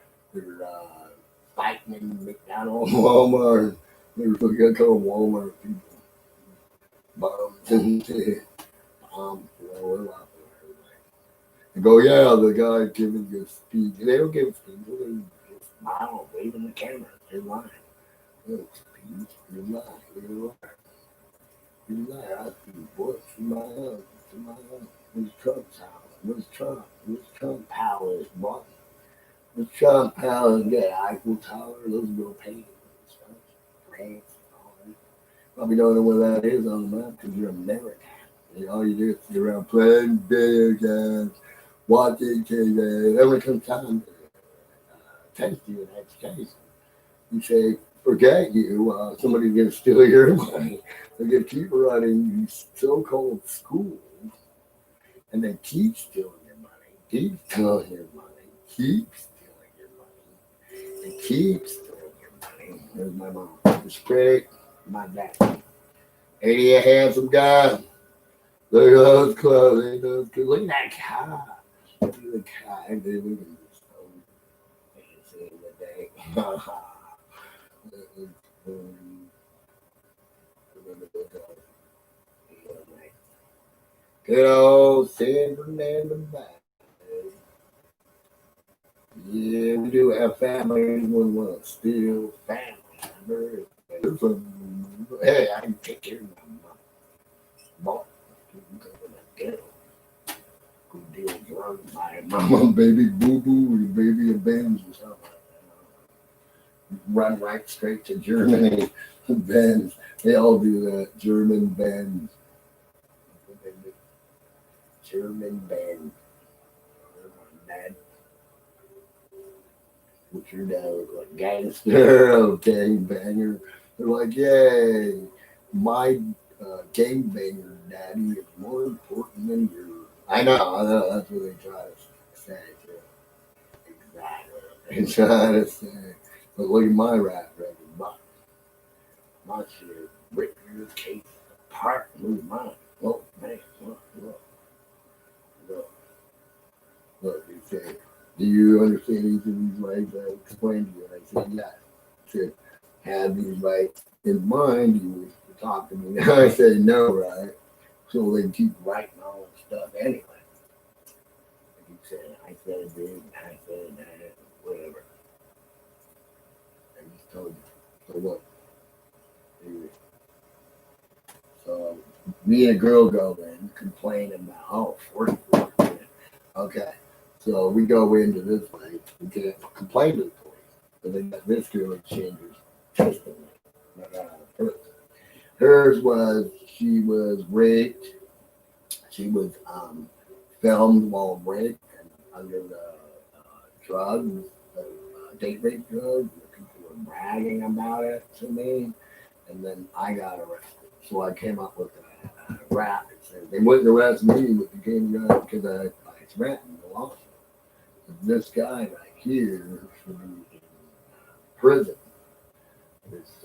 fighting in McDonald's, Walmart. They're forget to Walmart people. Bombs blow up. They go, yeah, the guy giving a speech. They don't give a speech. They give a smile, waving the camera. They're lying. They don't speak. You're lying. You're lying. You're lying. I see Bush in my house. In my house. Where's Trump's house? Where's Trump? Where's Trump Palace? What? Where's Trump Palace? Yeah, Eiffel Tower. Let's go paint. France. Probably don't know where that is on the map because you're American. And all you do is sit around playing video games, watching TV. Every time test you in education, you say, forget you, somebody's going to steal your money. They're going to keep running these so-called schools, and they keep stealing your money, keep stealing your money, keep stealing your money, and keep stealing your money. There's my mom. It's pretty. My dad. 80 a handsome guy. Look at those clothes. Look at that car. Look at the car. And then look at this phone. You can see the day. Good old San Fernando Valley. Yeah, we do have families. We want to steal family. Hey, I can take care of my mom. Go deal drugs, my mama, baby boo boo, or baby abandons or something like that. Run right straight to Germany. Bands, they all do that. German bands. German band. Dad. What's your dad look like? Gangster, gangbanger. They're like, yay, my gangbanger daddy is more important than yours. I know, that's what they try to say too. Exactly. They try to say. But look at my rap record. My shit, rip your case apart, move mine. Look, man, look, he said, do you understand each of these rights I explained to you? And I said, yes. I said, have these rights in mind, you wish to talk to me. I said, no, right? So they keep writing all this stuff anyway. I keep saying, I said this, I said that, whatever. I just told you. So look. So me and a girl go in complaining about 44. Okay. So we go into this place, we can't complain to the police. But they got this girl exchanger's testimony. Hers was she was raped. She was filmed while raped and under the drugs, date rape drugs. People were bragging about it to me. And then I got arrested. So I came up with a rap that said they wouldn't arrest me, but they came around because I threatened the lawsuit. This guy right here should be in prison. This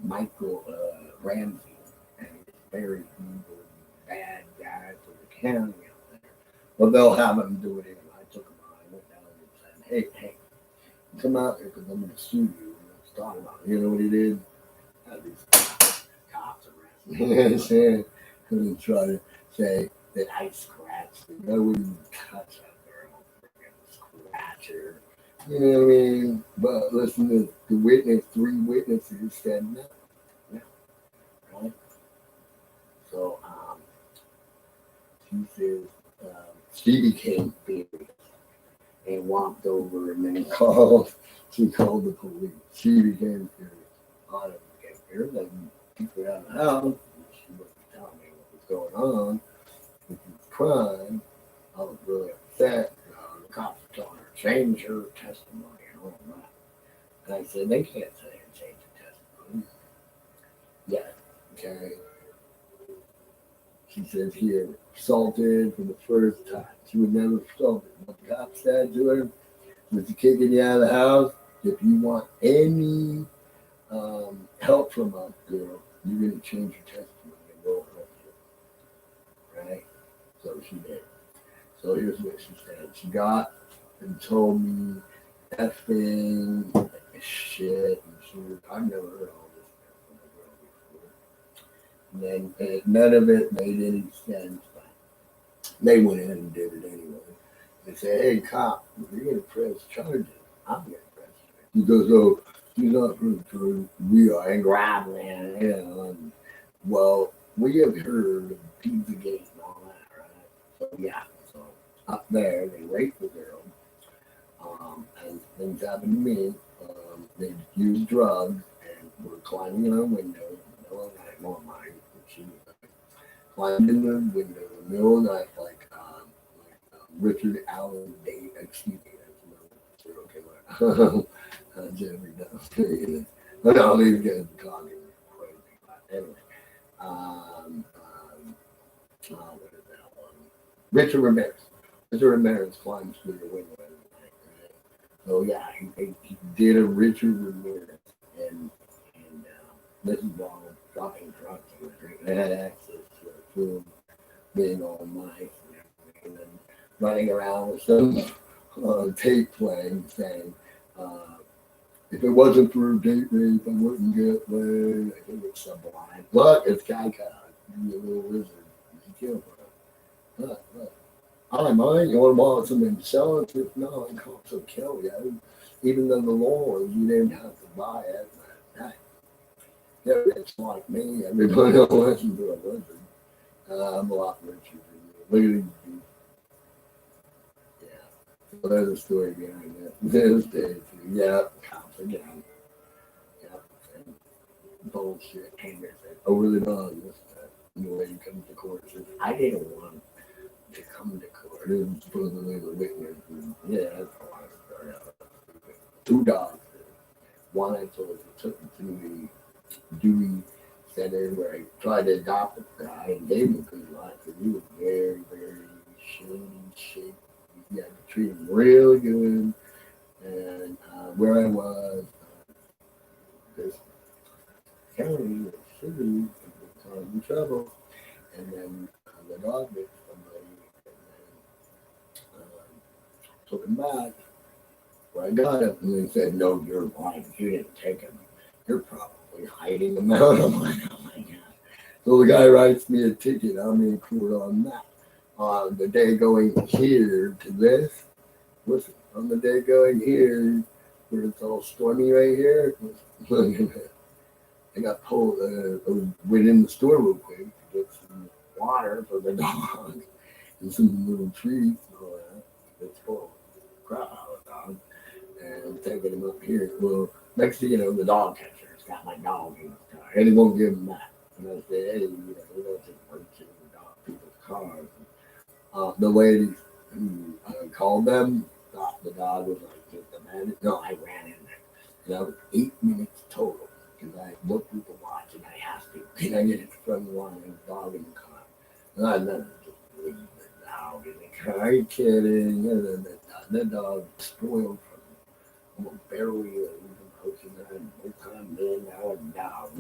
Michael Ramsey, and he's very evil, bad guy for the county out there. Well, they'll have him do it anyway. I took him on. I went down and said, hey, come out here because I'm going to sue you. And let's talk about it. You know what he did? Had these cops arrest me. And try to say that I scratched it. I wouldn't touch a girl. Scratch her. You know what I mean? But listen to the witness, 3 witnesses said no. Right? So she says she became furious and walked over and then she called the police. She became furious. I didn't get furious. I didn't keep her out of the house. She wasn't telling me what was going on. If you cried, I was really upset. The cops were telling her to change her testimony and all that. And I said, they can't say and change the testimony. Yeah, okay. She says here, assaulted for the first time. She was never assaulted. What the cop said to her was kicking you out of the house. If you want any help from us, girl, you're going to change your testimony and we'll arrest you. Right? So she did. So here's what she said. She got and told me effing shit and shit. I've never heard all this stuff from a girl before. And then none of it made any sense. But they went in and did it anyway. They said, hey, cop, you're going to press charges. I'm going to press charges. He goes, oh, you're not pressing charges. We are. And grappling, you know. And, well, we have heard of Pizzagate and all that, right? So, yeah. So, up there, they raped the girl. And things happened to me. They used drugs and were climbing in her window in the middle of the night. More mine. She was climbed in the window in the middle of the night like Richard Allen Day, excuse me, that's another serial killer. Jeffrey Dahmer. But all these guys are talking crazy. But anyway, what is that one? Richard Ramirez. Richard Ramirez climbs through the window every night, right? So yeah, he did a Richard Ramirez, and this is while dropping trucks on the street. They had access to food, being all nice and everything, and then running around with some tape playing saying, if it wasn't for date rape, I wouldn't get laid. I think it's sublime. Look, it's Kaika. You little wizard. You killed her. Look. I mind. You want to want something to sell it? No, I can't so kill you. Even though the law is you didn't have to buy it. But, hey, They're rich like me. Everybody don't listen to a lizard. I'm a lot richer than you. Look at these people. Yeah. So there's a story behind that. There's days. Yeah, cops again. Yeah. And bullshit. Came here and said, over the dog this time. And the lady comes to court and says, I didn't want to come to court. It was supposedly the witness. And yeah, that's how I started out. 2 dogs. One I told you took him to the Dewey Center where I tried to adopt a guy and gave him a good life because he was very, very shaky. You had to treat him real good. And where I was, this county or city was causing trouble. And then the dog bit somebody and then took him back. Well, I got him and they said, no, you're lying. You didn't take him. You're probably hiding him out. I'm like, oh my God. So the guy writes me a ticket. I'm in court on that. On the day going here to this, listen, on the day going here, where it's all stormy right here, I got pulled, went in the store real quick to get some water for the dog and some little treats and all that. It's full of crap out of the dog. And taking him up here. Well, next thing you know, the dog catcher's got my dog in his car, and he won't give him that. And I said, hey, you know, we don't just purchase the dog people's cars. And, the lady who called them thought the dog was like just a man. No, I ran in there. And I was 8 minutes total because I looked at the watch and I have to. And I get it from the line and the dog in the car. And I never just leave the dog in the car. Are you kidding? And then the dog spoiled from almost barely even coaching that multi-million-dollar dog.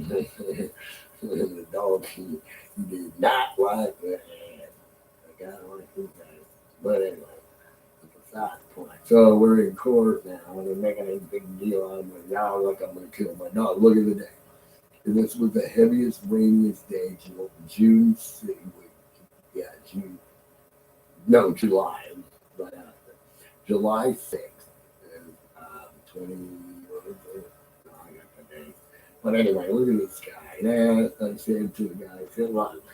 The dog, he did not like the hand. I got on his guys. But anyway, it's a side point. So we're in court now, and they're making a big deal out of it. Now, look, I'm going to kill my dog. Look at the day. And this was the heaviest, rainiest day, June 6th. Yeah, June. No, July. Right after. July 6th. 20, what is it? No, I got the date. But anyway, look at this guy. And I said to the guy, I said, look,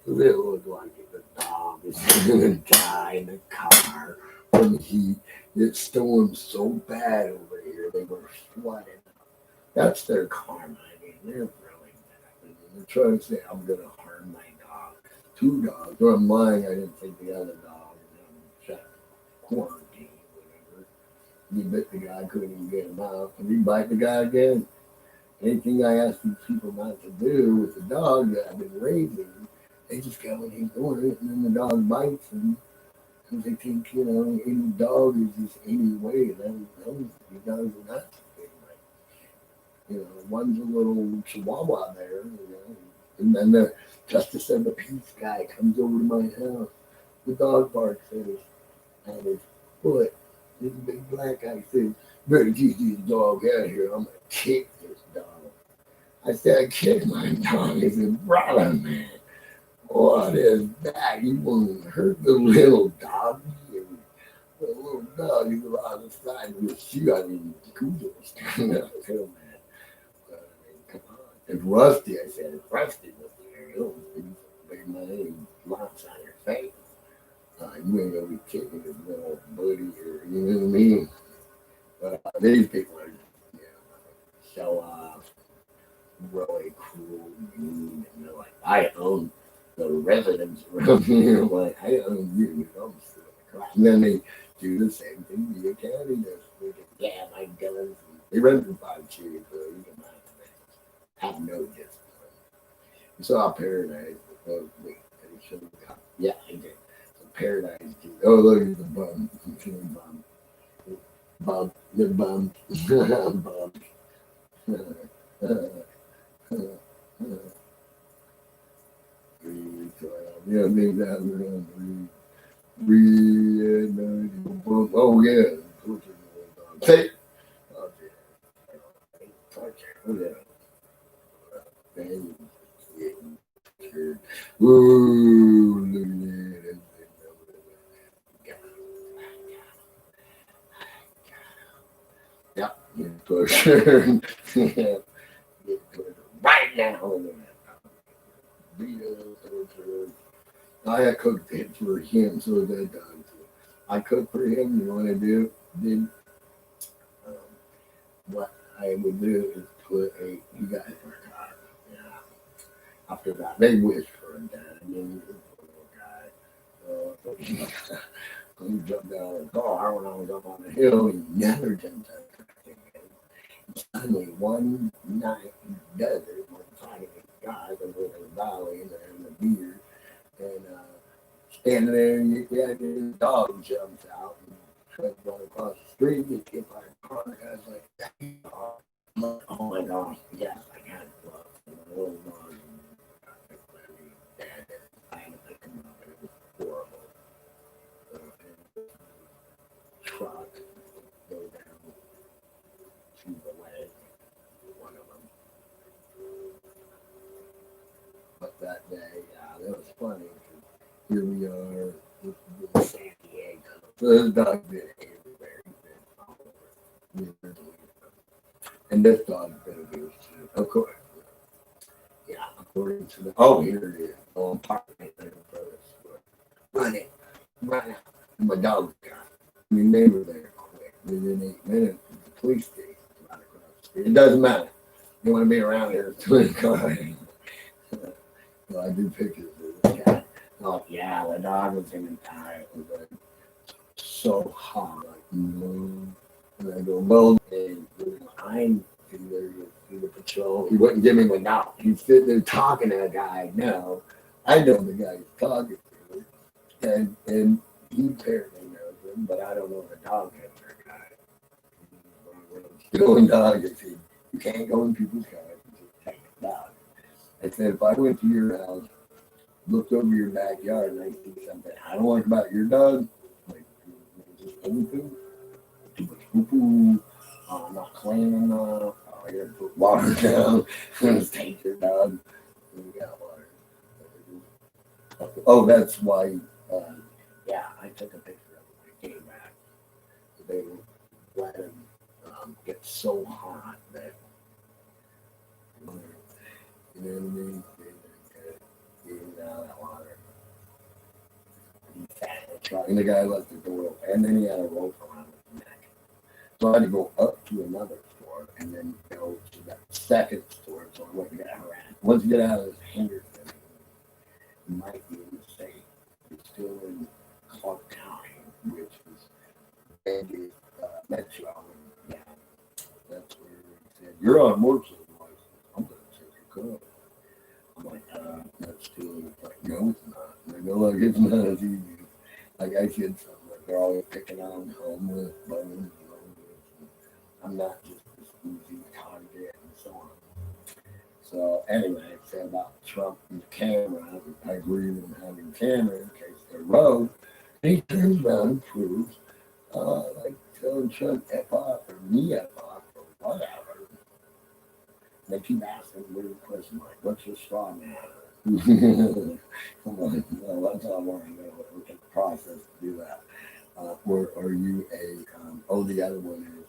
it looked like the dog is going to die in the car from the heat. It stormed so bad over here, they were flooded. That's their karma. I mean, they're really bad. They're trying to say, I'm going to harm my dog. 2 dogs. Or I'm lying, I didn't take the other dog. And shut quarantine. He bit the guy, couldn't even get him out, and he bite the guy again. Anything I ask these people not to do with the dog that I've been raising, they just go and ignore it, and then the dog bites them because they think, you know, any dog is just any way. And those dogs are not anyway. You know, one's a little chihuahua there, you know, and then the justice of the peace guy comes over to my house. The dog barks at his foot. This big black guy said, better get this dog out of here. I'm going to kick this dog. I said, I kicked my dog. He said, brother, man, what is that? You want to hurt the little dog? The little dog is on the side of his shoe. I mean, Cujo was standing up to him, man. Come on. It's Rusty. I said, if Rusty was there, he'll big money lots on your face. You ain't gonna be kicking his little buddy or, you know what I mean? But these people are, you know, show off, really cruel, mean, and they're like, I own the residents around here. I'm like, I own you. I'm still the crap. And then they do the same thing the county does. They can, yeah, my guns. They run for 5 cheers, so you can have no discipline. You saw Paradise. Oh, wait, I showed the cop. Yeah, I did. Paradise. Oh, look at the bum. Bum. The bum. Bum. Yeah, maybe that was oh, yeah. Take. Oh, yeah. Ooh, look at that. Yeah, for sure. right now. I had cooked it for him, so that I cooked for him. You know what I did? What I would do is put you got it for a car. Yeah. After that, they wish for a dad. And then the little guy. He jumped out of the car when I was up on the hill. He never jumped out of the thing. Suddenly, one night, he does it. One Friday, guys over in the valley and the beard. And standing there, the dog jumps out and tries to run across the street. Gets hit by a car. I was like, oh my gosh, yes, I got it. And the little dog, I had to pick him up. It was horrible. Truck go down to the leg, one of them. But that day, that was funny. Here we are, in San Diego. So this dog been everywhere. He's been all over. And this dog's been abused too. Of course. Yeah, according to the here it is. On apartment there for this. Running. And my dog's gone. I mean, they were there quick. Within 8 minutes, the police station right across the street. It doesn't matter. You want to be around here to the car. So I do pictures of this guy. Oh, yeah, the dog was going to die. It was like so hot. Like, and I go, well, and I'm in the patrol. He wouldn't give me my dog. He's sitting there talking to a guy. No, I know the guy he's talking to. And he apparently knows him, but I don't know the dog catcher guy. Stealing dog is you can't go in people's cars and just take the dog. I said, if I went to your house, looked over your backyard, and I see something I don't like about your dog, like just anything, too much poo-poo, not clean enough, I gotta put water down, just take your dog, and you got water. Oh, that's why. Yeah, I took a picture of it when I came back. They let him get so hot that you know what I mean? He was out of that water. He sat in the truck, and the guy left the door open, and then he had a rope around his neck. So I had to go up to another store and then go to that second store so I wouldn't get harassed. Once you get out of this Henderson, you might be in the state. You're still in Clark County, which is Andy Metro. Yeah, that's where he said, you're on motorcycle license. I'm going to take your car. I'm like, that's still like, no, it's not. And I go, like, it's not as easy. Like I said something, like they're always picking on homeless, bones, I'm not just this easy target and so on. So anyway, I said about Trump and the camera. I agree with him having camera in case they're rogue. And he turns around and proves, like telling Trump F off or me F off or whatever. They keep asking weird questions like, what's your straw man? I'm like, no, that's all I want to know. We can process to do that. Or are you the other one is,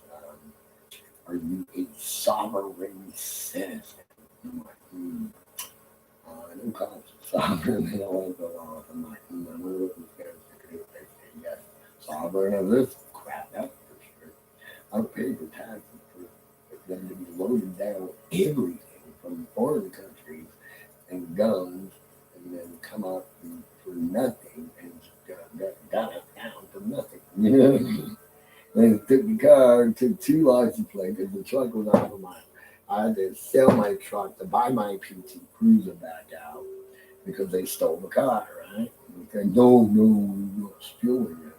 are you a sovereign citizen? I'm like, I don't call it sovereign. They don't want to go off. I'm like, I'm looking scared. They say, yes, sovereign of this crap, that's for sure. I pay for taxes for them to be loaded down with everything from foreign countries and guns, and then come up for nothing and got it down for nothing. You know what I mean? They took the car, took 2 license plates because the truck was out of mine. I had to sell my truck to buy my PT Cruiser back out because they stole the car, right? And they said, no, we're not stealing it.